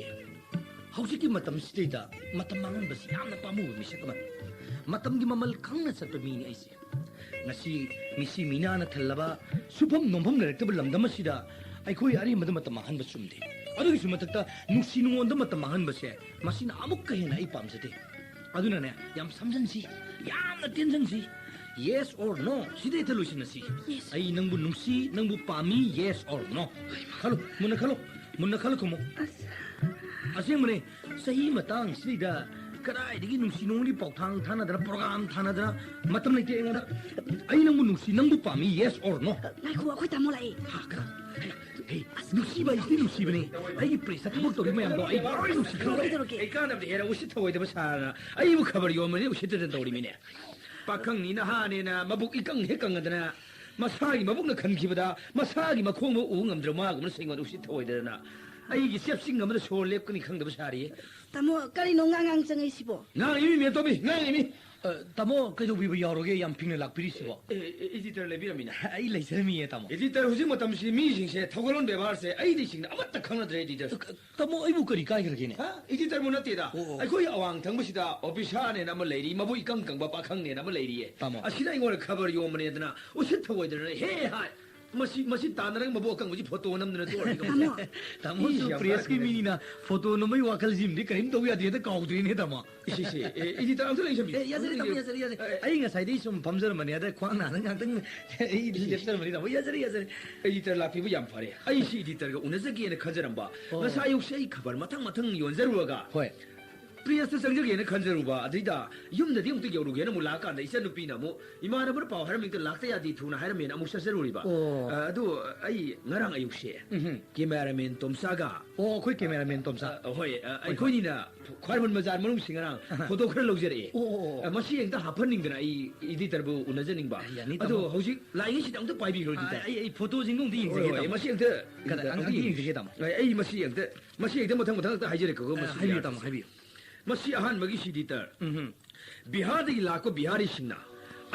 ꯍꯧꯖꯤꯛꯀꯤ ꯃꯇꯝꯁꯤꯗꯩꯗ ꯃꯇꯝ ꯃꯥꯡꯍꯟꯕꯁꯤ ꯌꯥꯝꯅ ꯄꯥꯝꯃꯨꯕ ꯃꯤꯁꯛ ꯑꯃ ꯃꯇꯝꯒꯤ ꯃꯃꯜ ꯈꯪꯅ ꯆꯠꯄ ꯃꯤꯅꯤ ꯑꯩꯁꯦ ꯉꯁꯤ ꯃꯤꯁꯤ ꯃꯤꯅꯥꯅ ꯊꯜꯂꯕ ꯁꯨꯐꯝ ꯅꯣꯝꯐꯝ ꯂꯩꯔꯛꯇꯕ ꯂꯝꯗꯝ ꯑꯁꯤꯗ ꯑꯩꯈꯣꯏ ꯑꯔꯦꯝꯕꯗ ꯃꯇꯝ ꯃꯥꯡꯍꯟꯕ ꯆꯨꯝꯗꯦ ꯑꯗꯨꯒꯤꯁꯨ ꯃꯊꯛꯇ ꯅꯨꯡꯁꯤ ꯅꯨꯡꯉꯣꯟꯗ ꯃꯇꯝ ꯃꯥꯡꯍꯟꯕꯁꯦ ꯃꯁꯤꯅ ꯑꯃꯨꯛꯀ ꯍꯦꯟꯅ ꯑꯩ ꯄꯥꯝꯖꯗꯦ ꯑꯗꯨꯅꯅꯦ ꯌꯥꯝ ꯁꯝꯖꯟꯁꯤ ꯌꯥꯝꯅ ꯇꯦꯟꯖꯟꯁꯤ ꯌꯦꯁ ꯑꯣꯔ ꯅꯣ ꯁꯤꯗ ꯍꯦꯛꯇ ꯂꯣꯏꯁꯤꯟꯅꯁꯤ ꯑꯩ ꯅꯪꯕꯨ ꯅꯨꯡꯁꯤ ꯅꯪꯕꯨ ꯄꯥꯝꯃꯤ ꯌꯦꯁ ꯑꯣꯔ ꯅꯣ ꯈꯜꯂꯨ ꯃꯨꯟꯅ ꯈꯜꯂꯨ ꯈꯨꯝꯃꯨ ꯑꯁꯦꯡꯕꯅꯦ ꯆꯍꯤ ꯃꯇꯥꯡꯁꯤꯗꯩꯗ ꯀꯗꯥꯏꯗꯒꯤ ꯅꯨꯡꯁꯤ ꯅꯨꯡꯒꯤ ꯄꯥꯎꯊꯥꯡ ꯊꯥꯅꯗꯅ ꯄ꯭ꯔꯣꯒ꯭ꯔꯥꯝ ꯊꯥꯅꯗꯅ ꯃꯇꯝ ꯂꯩꯇꯦ ꯑꯩꯉꯣꯟꯗ ꯑꯩ ꯅꯪꯕꯨ ꯅꯨꯡꯁꯤ ꯅꯪꯕꯨ ꯄꯥꯝꯃꯤ ꯌꯦꯁ ꯑꯣꯔ ꯅꯣ ꯉꯥꯏꯈꯣ ꯑꯩꯈꯣꯏ ꯇꯥꯃꯣ ꯂꯥꯛꯏ ꯅꯨꯡꯁꯤꯕ ꯑꯩꯁꯤꯗꯤ ꯅꯨꯡꯁꯤꯕꯅꯤ ꯑꯩꯒꯤ ꯄ꯭ꯔꯦꯁꯇ ꯊꯕꯛ ꯇꯧꯔꯤ ꯃꯌꯥꯝꯗꯣ ꯑꯩ ꯂꯣꯏ ꯅꯨꯡꯁꯤꯈ꯭ꯔꯦ ꯑꯩ ꯀꯥꯟꯅꯕꯗꯤ ꯍꯦꯟꯅ ꯎꯁꯤꯠ ꯊꯑꯣꯏꯗꯕ ꯁꯥꯔꯅ ꯑꯩꯕꯨ ꯈꯕꯔ ꯌꯣꯟꯕꯅꯤ ꯎꯁꯤꯠꯇꯗꯅ ꯇꯧꯔꯤꯃꯤꯅꯦ ꯄꯥꯈꯪꯅꯤ ꯅꯍꯥꯅꯦꯅ ꯃꯕꯨꯛ ꯏꯀꯪ ꯍꯦꯛ ꯀꯪꯉꯗꯅ ꯃꯁꯥꯒꯤ ꯃꯕꯨꯛꯅ ꯈꯟꯈꯤꯕꯗ ꯃꯁꯥꯒꯤ ꯃꯈꯣꯡꯗꯣ ꯎꯕ ꯉꯝꯗ꯭ꯔ ꯃꯥꯒꯨꯝꯅ ꯁꯦꯡꯉꯣꯟꯗ ꯎꯁꯤꯠ ꯊꯑꯣꯏꯗꯗꯅ ꯑꯩꯒꯤ ꯆꯦꯞꯁꯤꯡ ꯑꯃꯗ ꯁꯣꯔ ꯂꯦꯞꯀꯅꯤ ꯈꯪꯗꯕ ꯁꯥꯔꯤꯌꯦ ꯇꯥꯃꯣ ꯀꯔꯤꯅꯣ ꯉꯥꯡ ꯆꯪꯉꯛꯏꯁꯤꯕꯣ ꯉꯥꯡꯉꯤꯃꯤ ꯃꯦꯇꯣꯕꯤ ꯉꯥꯡꯉꯤꯃꯤ ꯇꯥꯃꯣ ꯀꯩꯗꯧꯕꯤꯕ ꯌꯥꯎꯔꯒꯦ ꯌꯥꯝ ꯐꯤꯡꯅ ꯂꯥꯛꯄꯤꯔꯤꯁꯤꯕꯣ एडिटर लेबिरमिना ꯑꯩ ꯂꯩꯖꯔꯝꯃꯤꯌꯦ ꯇꯥꯃꯣ एडिटर हुजिक मतमसि मीसिंगसे थौगलोन व्यवहारसे अइदि सिंगना अमत्त खंगनद्रे एडिटर तमो अइबु करी काइग्रगेने हा एडिटर मु नतेदा अखोय अवांग थंगबसिदा ऑफिसर ने नम लेरी मबु इकंग कंगबा पाखंग ने नम लेरीये असिदा इंगोर खबर योमने दना उसित थवइदना हे हाय मसी तानरंग मबु अकंग फोटो नमदना तोरदि तमो प्रेस की मीना फोटो नमई वाकल जिमदि करिम तौ यादि त काउद्रिने तमो इसिसे एडिटर अंत लैसबि याजरे अइ ngसाइदि सुम फमजर मने अदा ख्वांग नान गांतंग अइ लेफ्टर मनि तमो याजरे एडिटर लाफिबु याम फरे अइ सि एडिटर ग उनजगेने खजरंबा ngसा युसे खबर मथंग योनजरुगा होय प्रियस संजगेने खंजरुबा अदिदा युमददि उंत यौरुगेने मु लाकांदा इसा नुपीना मु इमानबर पाव हरमिंग लाक्ता यादि थुना हरमेन अमु ससरुरिबा अदु अइ ngarang ayukse cameraman tomsaga khoi cameraman tomsa hoi aikoinina khwarman mazar manung singarang photo khara logjere masi engta hapaningdana ai editor bu unajaningba adu hojik laing si dang ta paibi ro di ai photo jingong di yengse ai masi engta kada ang yengse dam ai masi engta mathang ta haijere ko masi haibi dam haibi मसी अहन मगी सीडीटर बिहार दगी लाको बिहारी सिंगना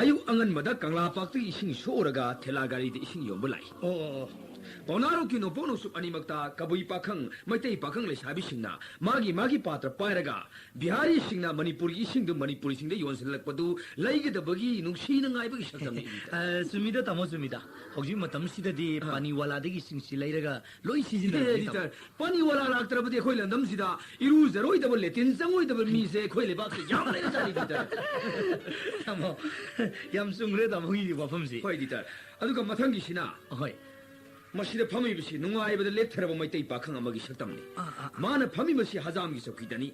अयु अंगन मदा कंगला पाक इसिंग सोरगा थेला गाड़ी इसिंग योंब लाई पौनारो की नोपोनो सुप अनिमक्ता कबुई पाखंग मैतई पाखंग लेसाबी सिंगना मागी पात्र पायरगा बिहारी सिंगना मणिपुर की सिंग मणिपुरी सिंग योनसलकपदु लैगदबगी नुंगसीन ngaibगी सकतमनि सुमिदा तमो सुमिदा हौजी मतम सिददि पानी वाला दगी सिंग सि लैरगा लोई सिजिन पानी वाला लाक्तरबदि खोइ लंदम सिदा इरु जरोइ दब लेतिन संगोइ दब मी से खोइ लेबा से याम लेना चाली दितर तमो याम सुंगरे तमोगी वफम सि खोइ दितर अदुगा मथंगी सिना होय मसीद फमीबसी नुंगाइबद लेथरब मैतई पाखंग अमगी सकतमनि माना फमीबसी हजामगी सौकीदनी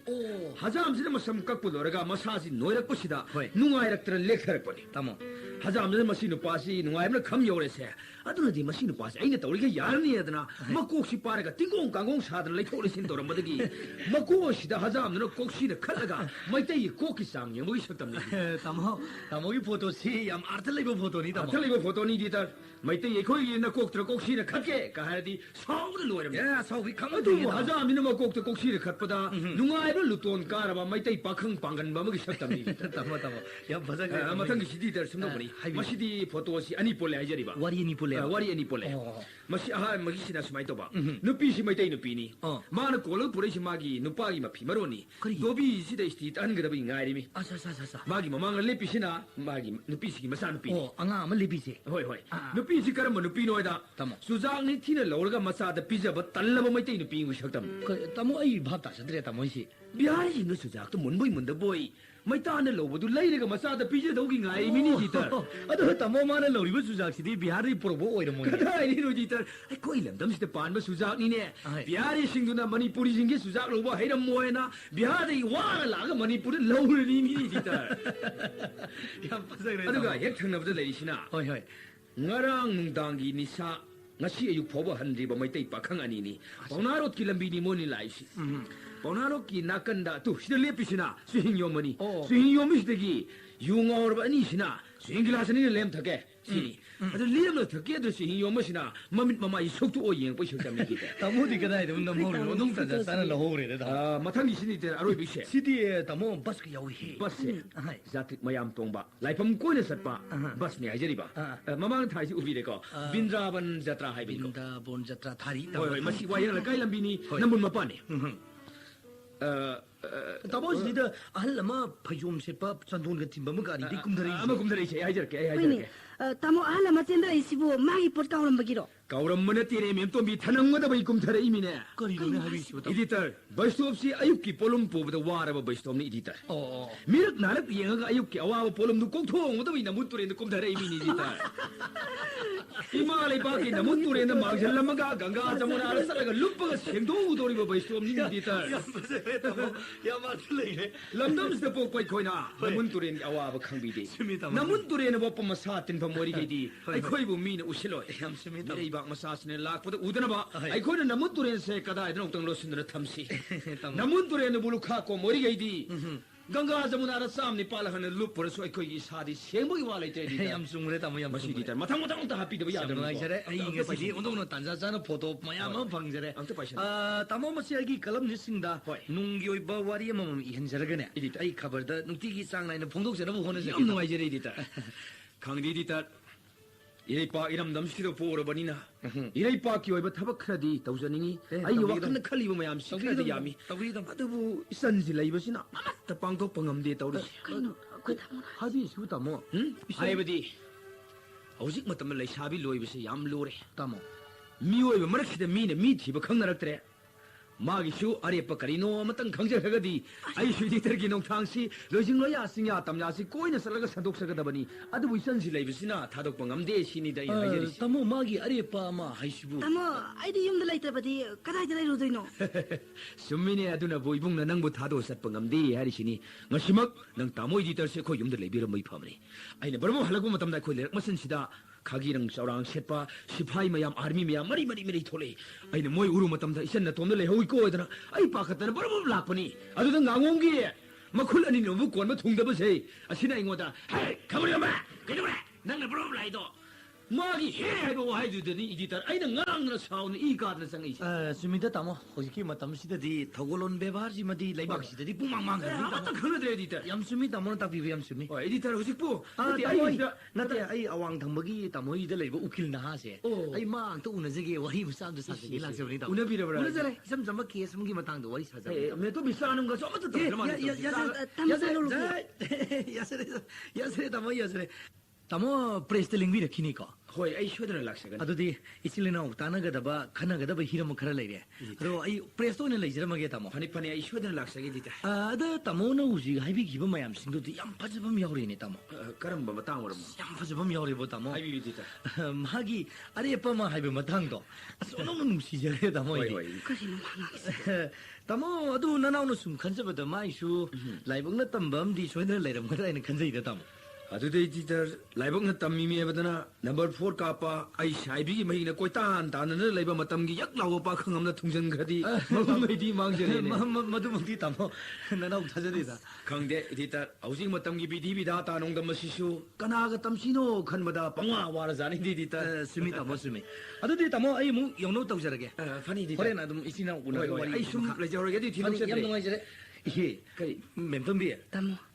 हजामसिद मसम कक्पु लोरगा मसासी नोइरकपसिदा नुंगाइरक्तर लेथरकपनि तमो हजामसिद मसी नुपासी नुंगाइबन खम योरेसे अदुनदि मसी नुपासी आइना तौरिगा यारनि अदना मकोक्सि पारगा तिंगोंग कांगोंग सादन लैथोरसिन तोरमदगी मकोसिदा हजामन कोक्सिन खलगा मैतई कोकि सांग यमगी सकतमनि तमोगी फोटो सि याम अर्थ लैबो फोटो नि तमो अर्थ लैबो फोटो नि दितर मैतई एखोइ न कोक्त्र कोक्सिन खके कहरदी साउन लोरम या साउबि खमदु हजामिन मकोक्त्र कोक्सिन खतपदा नुंगाइबो लुतोन कारबा मैतई पाखंग पांगन बमगी सकतमनि तमो याम भजग मथंगी सिदि दर सुमदोबनि मसिदि फोटो सि अनि पोले हाइजरिबा वारी अनि पोले मसी आहा मगी सिना सुमाइ तोबा नुपी सि मैतई नुपीनी माना कोलो पुरैसि मागी नुपागी मफि मरोनी दोबी सिदा स्थित अनगदबि ngaइरिमि असा मागी ममांग लेपिसिना मागी नुपी सि मसा नुपी अंगा अमा लेपिसे होय नुपी सि करम नुपी नोइदा सुजांग नि थिना लौरगा मसादा पिजब तल्लब मैतई नुपी उ सकतम तमो अइ भाब ता सद्रे तमो सि बिहारी न सुजाक तो मुनबोय मुंदबोय mai ta na lo bu lai ga masa da pije da ugi ngai mini jitar adu tamo ma na lo ri bu sujak si di bihar ri probo oi mo kada ni ro jitar ai koi lam dam site pan ba sujak ni ne bihar sing du na manipuri sing ge sujak lo ba hai ram mo na bihar dai wa la ga manipur lo ri ni jitar yam pasai re adu ga hek thang na ba lai sina hoi hoi ngarang nung dang gi ni sa ngasi ayuk phoba hanri ba mai tai pakhang ani ni paunarot ki lambi ni mo ni lai si paunarot ki nakanda tu sida lepi sina swing yo mani swing yo mis de gi yung or ba ni sina swing glass ni lem thake sini adu lem lo thake adu swing yo masina mamit mama yi sok tu o yeng pai sok tam ni ki tamo di kadai dum nam ho ro dum ta sa na lo ho re da mathang gi sini te aroi bi se sidi tamo bus ki yawi he bus se zatik mayam tong ba laipam ko ne sat ba bus ni ai jari ba mamang thai si ubi de ko bindraban jatra hai bin ko bindraban jatra thari oi masi wa yang la kai lambi ni namun mapa ni tamo sida ahal lama phayom se pa chandon ga timba ma gari di kumdari ama kumdari se ai jar ke ai jar ke tamo ahal lama chendra isibu mai pot kauram bagiro kauram mana tire mem to bi thanang ma da bai kum thare imine kari ne hari si editor baistop si ayuk ki polum po da wara ba baistop ni editor mirak nalak yenga ga ayuk ki awa polum du kok thong da bai namut ture kum thare imine editor Himalay ba ki namut ture na magjal lama ga ganga jamuna ala sara ga lup ga sengdo udori ba baistop ni editor ya ma le lamdam se po koi khoina namun ture ni awa ba khang bi de namun ture na bo pa masa tin ba mori ge di ai khoi bu mi na usiloi yam simi ta ba masas ne lak pa udana ba ai khoi na namun ture se kada idon tang lo sin na thamsi namun ture ne bulu kha ko mori ge di ganga jamuna ra sam ni pala han lup por so ai khoi gi sadi seng bo gi wala te di yam sung re ta mo yam masi di ta mathang mathang ta happy de ba ya da ai jare ai nge si di ondong no tanja jana photo mayam ma phang jare tamo masi gi kalam ni singda nung gi oi ba wari ma i hen jare ga ne ai khabar da nukti gi sang nai na phongdok jare bo hona yam no ai jare di ta khang di ta Irai pa iram dam sido pora banina. Irai pa ki oiba thabak khadi tawjaningi. Ai wakan khali ba mayam sikhadi yami. Adabu isan ji laiba sina ta pangthok pangam de tawri. Habi su tamo. Haibadi. Hojik matam lai sabi loiba se yam lore tamo. Mi oiba marakida mi ne mi thiba khangnaraktre. Magi su are pa karino matang khangja khagadi ai su di tergi nong thangsi lojing loya singya tamya si koina salaga sadok sagada bani adu isan si laibisina thadok pangam de sini dai hajari tamo magi are pa ma haisibu tamo ai di yum lai tabadi kadai dai ro doino sumine aduna boibung na nangbu thado sat pangam de hari sini ngasimak nang tamoi di tar se khoi yum de leibiram mai phamre aina barmo halagu matam da khoi lerek masan sida khagirang saurang setpa sipai mayam army mayam mari thole aina moi uru matam da isan na tom de lehoi ko edana ai pakhatana barbo lakpani adu da ngangong gi makhul ani no bu kon ma thung da ba sei asina ingoda hai khamri ma kedore nang na barbo lai do magi he do hai du ni editor aina ngang na sound I ka na sangai sumida tamo hojiki matam sida di thogolon bebar ji madi laibak sida di pumang mang ga ta khana de editor yam sumi tamo ta bi yam sumi editor hojik pu nate ai awang thambagi tamo I da leiba ukil na ha se ai ma ang to una jege wahi musam da sa ge lang se ni tamo una bi ra una jare sam sam ke sam gi matang do wari sa ja me to bisanum ga so ma to ya se tamo press teling bi rakhini ko hoi ai shodra laksa ga adudi isilina utana ga daba khana ga daba hiram khara leire ro ai press to ne leijra mage tamo phani phani ai shodra laksa ge dita ada tamo na uji hai bi giba mayam singdo di yam phajabam yauri ne tamo karam ba matang waram yam phajabam yauri bo tamo ai bi dita magi are pa ma hai bi matang do asono num si jare tamo hoi hoi kasi no manga tamo adu nanaw no sum khanjaba da mai su laibang na tambam di soidra leiram khara ne khanjai da tamo adu de editor laibang na tammi me badana number 4 ka pa ai saibi mai na koi tan tan na laiba matam gi yak law pa khangam na thungjang khadi mai di mang jere ne madu mudi tamo nanaw thajari da khangde editor housing matam gi bidi bida ta nong dam sisu kana ga tamsino khanbada pangwa wara jani di editor sumi tamo sumi adu di tamo ai mu yongno tawjarage fani di hore na dum isina una ai sum lejawrage di thilok yam ngai jere he kai memtam bi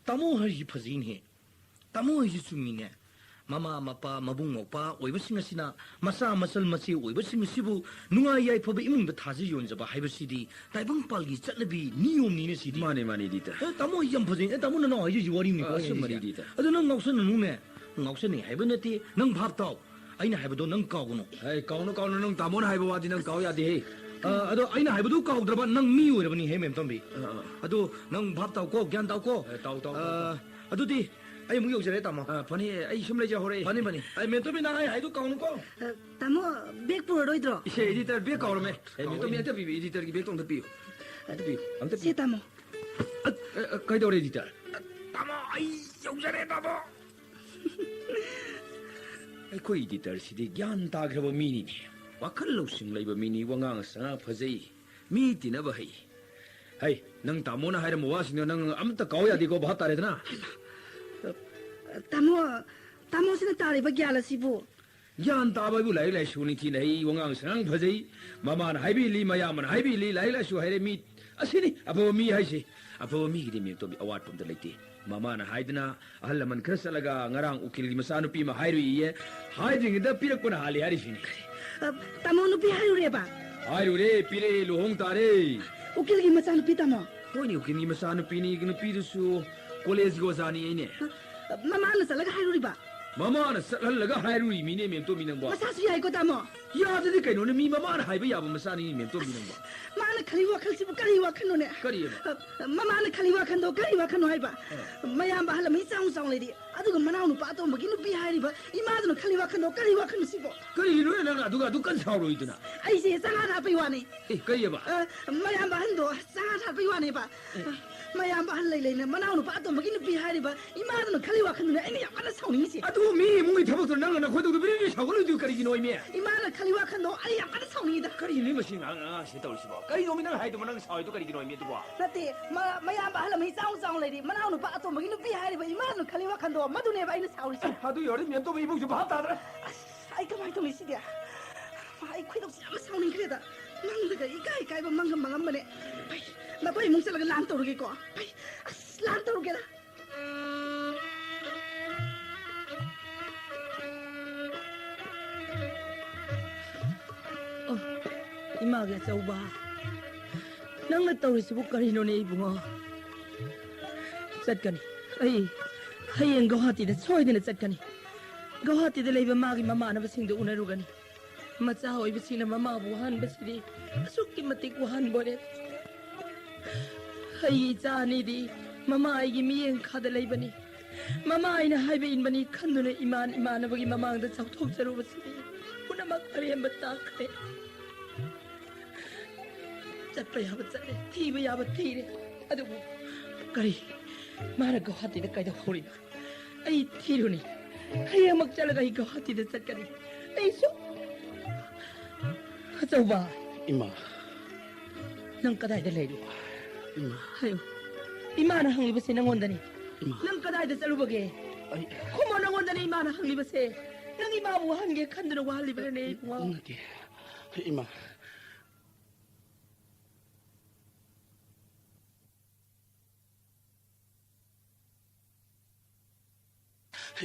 tamo hari phajin he tamo hi sumine mama mapa mabung mopa oibasing asina masa masal masi oibasing sibu nunga yai phobe imung da thaji yonjaba haibasidi taibang palgi chatlabi niyom ni ne sidi mani dita tamo yam phajin tamo na no hi wari ni ko mari dita adu nang ngausan nu ne ngausan ni haibanati nang bhap taw aina haibado nang kawno ai kawno nang tamo na haiba wadi nang kaw ya de अदो अइना हाइबदु काउद्रबा नंग मी ओइरबनी हे मेम तंबी अदो नंग भाप ताउ को ज्ञान ताउ को ताउ अदुदी आई मुग योजरे तामो फनी आई सुम लेजा होरे फनी फनी आई मेम तंबी ना हाइदु काउनु को तामो बेग पुरोइद्रो इसे एडिटर बेग काउरमे ए मेम तंबी अते बी एडिटर की बेग तंग तपी अते बी अंत से तामो कइदो एडिटर तामो आई योजरे तामो ꯑꯩꯈꯣꯏ ꯏꯗꯤꯇꯔꯁꯤꯗꯤ ꯒ꯭ꯌꯥꯟ ꯇꯥꯈ꯭ꯔꯕ ꯃꯤꯅꯤꯅꯦ ꯋꯥꯈꯜ ꯂꯧꯁꯤꯡ ꯂꯩꯕ ꯃꯤꯅꯤ ꯋꯥꯉꯥꯡ ꯁꯉꯥꯡ ꯐꯖꯩ ꯃꯤ ꯇꯤꯟꯅꯕ ꯍꯩ ꯍꯩ ꯅꯪ ꯇꯥꯃꯣꯅ ꯍꯥꯏꯔꯝꯕ ꯋꯥꯁꯤꯡꯗꯣ ꯅꯪ ꯑꯃꯠꯇ ꯀꯥꯎ ꯌꯥꯗꯦꯀꯣ ꯚꯥꯞ ꯇꯥꯔꯦꯗꯅ तामोसिना तारिबा ग्यान असिबु ꯒ꯭ꯌꯥꯟ ꯇꯥꯕ ꯍꯥꯏꯕꯨ ꯂꯥꯏꯔꯤꯛ ꯂꯥꯏꯁꯨ ꯅꯤꯡꯊꯤꯅ ꯍꯩ ꯋꯥꯉꯥꯡ ꯁꯉꯥꯡ ꯐꯖꯩ ꯃꯃꯥꯅ ꯍꯥꯏꯕꯤꯂꯤ ꯃꯌꯥꯝꯕꯅ ꯍꯥꯏꯕꯤꯂꯤ ꯂꯥꯏꯔꯤꯛ ꯂꯥꯏꯁꯨ ꯍꯩꯔꯦ ꯃꯤ ꯑꯁꯤꯅꯤ ꯑꯐꯕ ꯃꯤ ꯍꯥꯏꯁꯦ ꯑꯐꯕ ꯃꯤꯒꯤꯗꯤ ꯃꯦꯝꯇꯣꯝꯕꯤ ꯑꯋꯥꯠꯄ ꯑꯝꯇ ꯂꯩꯇꯦ ꯃꯃꯥꯅ ꯍꯥꯏꯗꯅ ꯑꯍꯜ ꯂꯃꯟ ꯈꯔ ꯆꯠꯂꯒ ꯉꯔꯥꯡ ꯎꯀꯤꯜꯒꯤ ꯃꯆꯥꯅꯨꯄꯤ ꯑꯃ ꯍꯥꯏꯔꯨꯏꯌꯦ ꯍꯥꯏꯗ꯭ꯔꯤꯉꯩꯗ ꯄꯤꯔꯛꯄꯅ ꯍꯥꯜꯂꯤ ꯍꯥꯏꯔꯤꯁꯤꯅꯤ तामो नुपी हाइरुरेबा ꯍꯥꯏꯔꯨꯔꯦ ꯄꯤꯔꯛꯑꯦ ꯂꯨꯍꯣꯡ ꯇꯥꯔꯦ उकिलगी मचानुपी तामो ꯍꯣꯏꯅꯦ ꯎꯀꯤꯜꯒꯤ ꯃꯆꯥꯅꯨꯄꯤꯅꯤ ꯅꯨꯄꯤꯗꯨꯁꯨ ꯀꯣꯂꯦꯖꯒꯤ ꯑꯣꯖꯥꯅꯤ ꯑꯩꯅꯦ ममाना चलगा हाइरुरिबा ꯃꯃꯥꯅ ꯆꯠꯍꯜꯂꯒ ꯍꯥꯏꯔꯨꯔꯤ ꯃꯤꯅꯦ ꯃꯦꯝꯇꯣꯝꯕꯤ ꯅꯪꯕꯣ मसासु याइको तामो ꯌꯥꯗꯗꯤ ꯀꯩꯅꯣꯅꯦ ꯃꯤ ꯃꯃꯥꯅ ꯍꯥꯏꯕ ꯌꯥꯕ ꯃꯆꯥꯅꯤ ꯃꯦꯝꯇꯣꯝꯕꯤ ꯅꯪꯕꯣ माना खली वाखल सिबु करी वाखनोने ꯀꯔꯤꯕ ममाना खली वाखनदो करी वाखनो हाइबा मयाम बहल मै चाउ चाउ लेदि अदुग मनाउ नु पातो मगी नु बि हाइरिबा इमादनो खली वाखनदो करी वाखनो सिबो ꯀꯔꯤꯅꯣ ꯅꯪ ꯑꯗꯨ ꯀꯟ ꯁꯥꯎꯔꯣꯏꯗꯨꯅ ꯑꯩꯁꯦ ꯆꯉꯥ ꯊꯥꯄꯩ ꯋꯥꯅꯤ ꯑꯦ ꯀꯔꯤꯕ ꯃꯌꯥꯝ ꯑꯍꯟꯗꯣ ꯆꯉꯥ ꯊꯥꯄꯩ ꯋꯥꯅꯦꯕ ꯃꯌꯥꯝ ꯑꯍꯟ ꯂꯩꯅ ꯃꯅꯥꯎ ꯅꯨꯄꯥ ꯑꯇꯣꯝꯕꯒꯤ ꯅꯨꯄꯤ ꯍꯥꯏꯔꯤꯕ ꯏꯃꯥꯗꯨꯅ ꯈꯜꯂꯤ ꯋꯥꯈꯜꯗꯨꯅ ꯑꯩꯅ ꯌꯥꯝ ꯀꯟꯅ ꯁꯥꯎꯅꯤꯡꯉꯤꯁꯦ ꯑꯗꯨ ꯃꯤ ꯏꯃꯨꯡꯒꯤ ꯊꯕꯛꯇꯣ ꯅꯪꯅ ꯅꯈꯣꯏꯗꯧꯗ ꯕꯤꯔꯤ ꯁꯥꯎꯒꯠꯂꯣꯏꯗꯨ ꯀꯔꯤꯒꯤꯅꯣ ꯏꯃꯦ ꯏꯃꯥꯅ ꯈꯜꯂꯤ ꯋꯥꯈꯜꯗꯣ ꯑꯩ ꯌꯥꯝ ꯀꯟꯅ ꯁꯥꯎꯅꯤꯡꯉꯤꯗ ꯀꯔꯤꯅꯣ ꯃꯁꯤ ꯉꯥꯡꯁꯤ ꯇꯧꯔꯤꯁꯤꯕꯣ ꯀꯔꯤꯅꯣ ꯅꯪ ꯍꯥꯏꯗꯨꯕ ꯅꯪ ꯁꯥꯎꯔꯤꯗꯣ ꯀꯔꯤꯒꯤꯅꯣ ꯏꯃꯦ ꯑꯗꯨꯕꯣ ꯅꯠꯇꯦ ꯃꯌꯥꯝ ꯑꯍꯜ ꯂꯩ ꯆꯥꯎ ꯆꯥꯎ ꯂꯩꯔꯤ ꯃꯅꯥꯎ ꯅꯨꯄꯥ ꯑꯇꯣꯝꯕꯒꯤ ꯅꯨꯄꯤ ꯍꯥꯏꯔꯤꯕ ꯏꯃꯥꯗꯨꯅ ꯈꯜꯂꯤ ꯋꯥꯈꯜꯗꯣ ꯃꯗꯨꯅꯦꯕ ꯑꯩꯅ ꯁꯥꯎꯔꯤꯁꯦ ꯑꯗꯨ ꯌꯧꯔꯗꯤ ꯃꯦꯝꯇꯣꯝꯕ ꯏꯃꯨꯡꯁꯨ ꯚꯥꯞ ꯇꯥꯗ꯭ꯔꯦ ꯑꯩ ꯀꯃꯥꯏꯅ ꯇꯧꯅꯤ ꯁꯤꯗꯤ ꯑꯩ ꯈꯣꯏꯗꯧꯁꯦ ꯌꯥꯝ ꯁꯥꯎꯅꯤꯡꯈ꯭ꯔꯦꯗ ꯅꯪꯗꯒ ꯏꯀꯥꯏꯕ ꯃꯪꯉꯝꯕꯅꯦ ꯐꯩ ꯅꯈꯣꯏ ꯏꯃꯨꯡ ꯆꯠꯂꯒ ꯂꯥꯟ ꯇꯧꯔꯨꯒꯦꯀꯣ ꯐꯩ ꯑꯁ ꯂꯥꯟ ꯇꯧꯔꯨꯒꯦꯗ 이마게 쩌우바 낭나 떠오르시고 까리노네 이붕어 ጸꯠ가니 아이 하이엔 거하티데 소이데네 ጸꯠ가니 거하티데 레이바 마기 마마나버싱도 우나루가니 마짜 호이버싱나 마마부 한버시디 아숙기 마틱 와한보레 하이 자니디 마마 아이기 미엔 카데 레이바니 마마 아이나 하이베 인바니 칸누네 이마나버기 마마앙다 ಚಾ우톡자루버시디 우나막 아리엠바 따크레 चप्पा यहाँ बच्चे थी भी यहाँ बच्चे ही रे अरे वो करी मारा गवाती ने कहीं तो हो रही ना ऐ थी रोनी ऐ मग चल गई गवाती ने चट करी ऐ सो अच्छा हुआ इमा नंग कदाई दे ले लो इमा हायो इमा ना हंगली बसे नंग वंदनी नंग कदाई दे चलू बगे कुमो नंग वंदनी इमा ना हंगली बसे नंग इमा वो हंगे खंडन वाली बरे ने इमा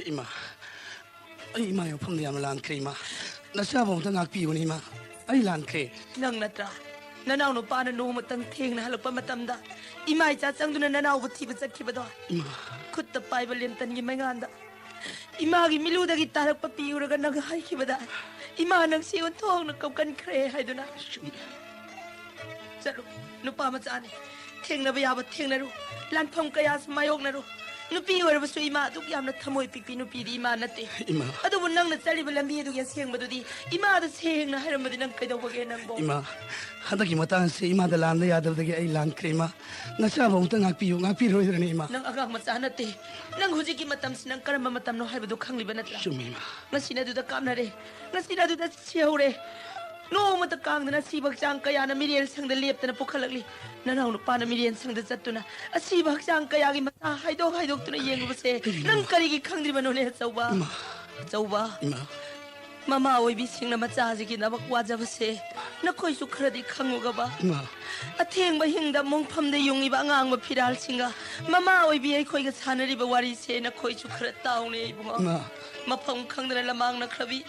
इमा इमा यो फम याम लान क्रीमा नसा बम त ngak piu ni ma ai lan kre nang natra nanaw no pa na no matang theng na halak pa matamda imai cha changduna nanaw bu thiba chakkhibado khut ta pai balem tan gi manganda ima gi milu da gi tarak pa piu ra nang hai khibada ima nang si on thong na kap kan kre haiduna chalo no pa ma cha ni theng na ba ya ba theng na ru lan phom kaya samayok na ru nupi oirabsu ima duk yamna thamoi pikpi nupi di ima nate ima adu bu nang na chaliba lambi du ya seng badu di ima da seng na haram badu nang kaidau bage nang bo ima hada ki mata se ima da lan da yadav da ge ai lan krema na sa bom ta ngak pi roi rani ima nang aga ma cha nate nang huji ki matam sin nang karama matam no hai badu khangli ba natra chumi ma ngasina du da kam na re ngasina du da cheure no mata kang na sibak chang kaya na mirel sang da lep ta na pukhalakli nanaw no pa na mirel sang da chatuna asibak chang kaya gi mata haidok tuna yeng base nang kari gi khangdri ba no le chauba ima mama oi bi sing na macha ji gi na bak wa jabase na khoi su khradi khangu ga ba ima atheng ba hingda mongpham de yungi ba ngang ba phiral singa mama oi bi ai khoi ga sanari ba wari se na khoi su khra taw ne bunga ima mafam khangdra lamang na khrabi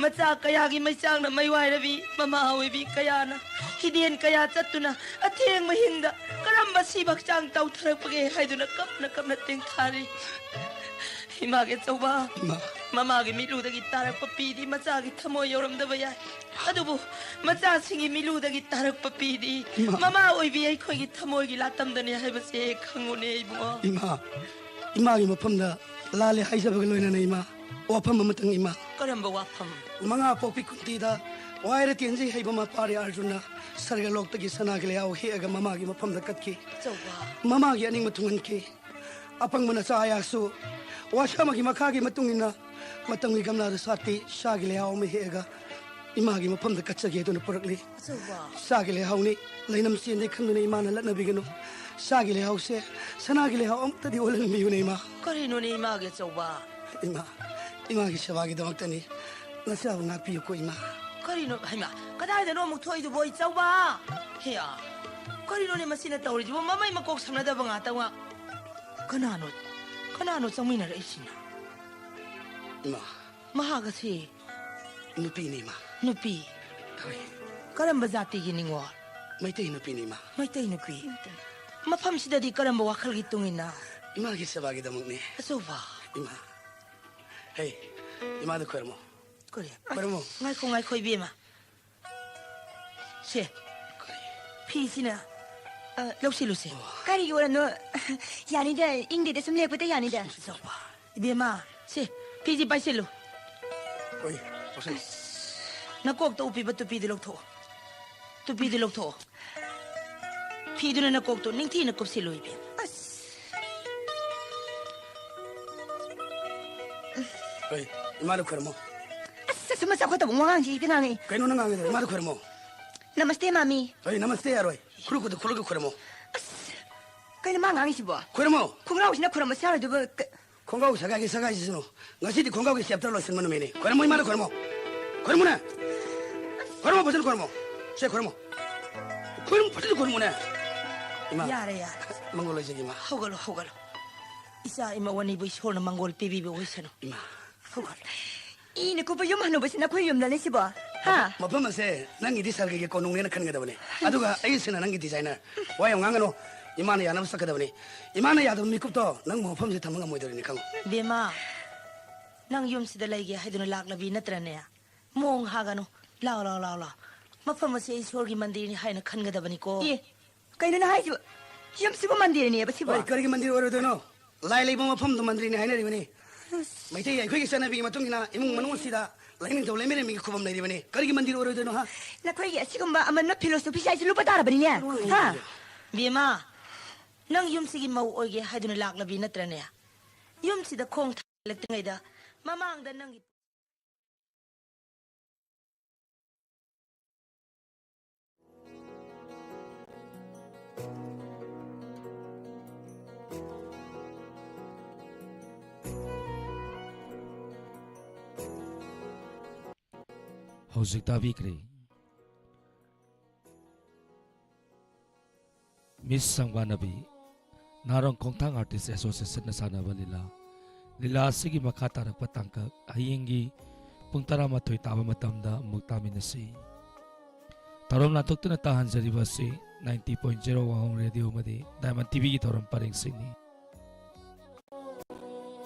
macha kaya gi mai chang na mai wai rabi mama oi bi kaya na hidien kaya chatuna atheng ba hingda karamba sibak chang taw tharak page haiduna kap na ting thari ima ge chauba ima ꯃꯃꯥꯒꯤ ꯃꯤꯠꯂꯨꯗꯒꯤ ꯇꯥꯔꯛꯄ ꯄꯤꯗꯤ ꯃꯆꯥꯒꯤ ꯊꯃꯣꯏ ꯌꯧꯔꯝꯗꯕ ꯌꯥꯏ ꯑꯗꯨꯕꯨ ꯃꯆꯥꯁꯤꯡꯒꯤ ꯃꯤꯠꯂꯨꯗꯒꯤ ꯇꯥꯔꯛꯄ ꯄꯤꯗꯤ ꯃꯃꯥ ꯑꯣꯏꯕꯤ ꯑꯩꯈꯣꯏꯒꯤ ꯊꯃꯣꯏꯒꯤ ꯂꯥꯇꯝꯗꯅꯤ ꯍꯥꯏꯕꯁꯦ ꯈꯪꯉꯨꯅꯦ ꯏꯕꯨꯡꯉꯣ 이마기 뭐 라레 하이자버가 로이나네 이마 와팜 뭐땅 이마 그럼버 와팜 망아 뽀삐 쿤티다 와이레 텐지 헤이버마 파리 알주나 sarga lok tagi sana gele au he aga mama gi mapam da kat ki mama gi aning matungan ki apang mana sa aya su washa ma gi makha gi matungina matang li gamla da sati sha gele au me he aga ima gi mapam da kat ge don porakli sa gele au ni leinam sin de khanu ne ima na latna bigano sa gele au se sana gele au am tadi olan mi ne ima kari no ne ima ge choba ima gi shawa gi damak tani na sa na pi ko ima kari no haima 그다음에 너무 토이도 뭐 있어봐 해야 거리노네 마시나 떠오르지 뭐 마마이 막꼭 삼나다 방아 따와 그나노 정민아 레시나 마 마하가시 누피니 마 누피 그럼 바자티기 닝와 마이테이 누피니 마 마이테이 누피 마팜시다디 그럼 뭐 와칼기 똥이나 이마기 세바기 다먹네 소바 이마 헤이 이마도 커르모 그래 커르모 ngaiko 이비마 시 피시나 럭실루세 까리 요라노 야니다 잉데데 숨내부터 야니다 소바 이비마 시 피지 빠실루 오이 조심 나꼭 또 우피바 투피디 럭토 투피디 럭토 피드는 나꼭 또 닝티나 kop실루 이비 오이 이마도 커르모 Semua aku tak mengang sih tengah ni. Kau nuna ngang ni, mana kermo? Namaste mami. Oi namaste ya Roy. Kuru kermo. Kau ni mangang sih buat. Kermo. Kau sih nak kermo siapa tu? Kau sagagi sih no. Ngasih di kau siap terus sen mana meni. Kermo mana kermo? Kermo na? Kermo betul kermo. Saya kermo. Kermo betul kermo na. Ima. Ya. Manggol aja ima. Hogalo. Isa ima wani boy shorna manggol pibi boy seno. Ima. Hogalo. Ini kau payung mana besi nak payung dah ni sih buat. Ha? Mapa masih nangi di sarga ke konung ni nak kan kita bani. Aduga ayi sih nangi designer. Wah yang ngangano imana ya nama sakit bani. Imana ya tu mikuk to nang mapa masih thamang amoy dari ni kang. Bema, nang yum sida lagi hai tu nak labi natrane ya. Mong hagano, lau. Mapa masih isor ki mandir ni hai nak kan kita bani ko. Iya, kau ni nak hai tu. Yum sih buat mandir ni apa sih buat? Kau kerja mandir orang tu no. Lai mapa tu mandir ni hai ni bani. Maite ya, kau kisah nabi matung ina imung manung sida. Lain itu lain mereka kubam lagi bani. Kerja mandir orang itu no ha. Nak kau ya sih kumba aman nak filosofi saya lupa dah bani ya. Ha? Bema, nang yum sigi mau oge hai tu nak labi natrane ya. Yum sida kong thak tengah ida. Mamang dan nang Hauzik Tavikri Miss Sangwanabi Narong Kongtang Artist Association na sanaba Lila sige makatarak patangkak hayingi pungtara matoy tama matamda mugtamin na si Tarom natok na tahan sa riba si 90.0 wahong radio madi Diamond TV ki tarom paring sini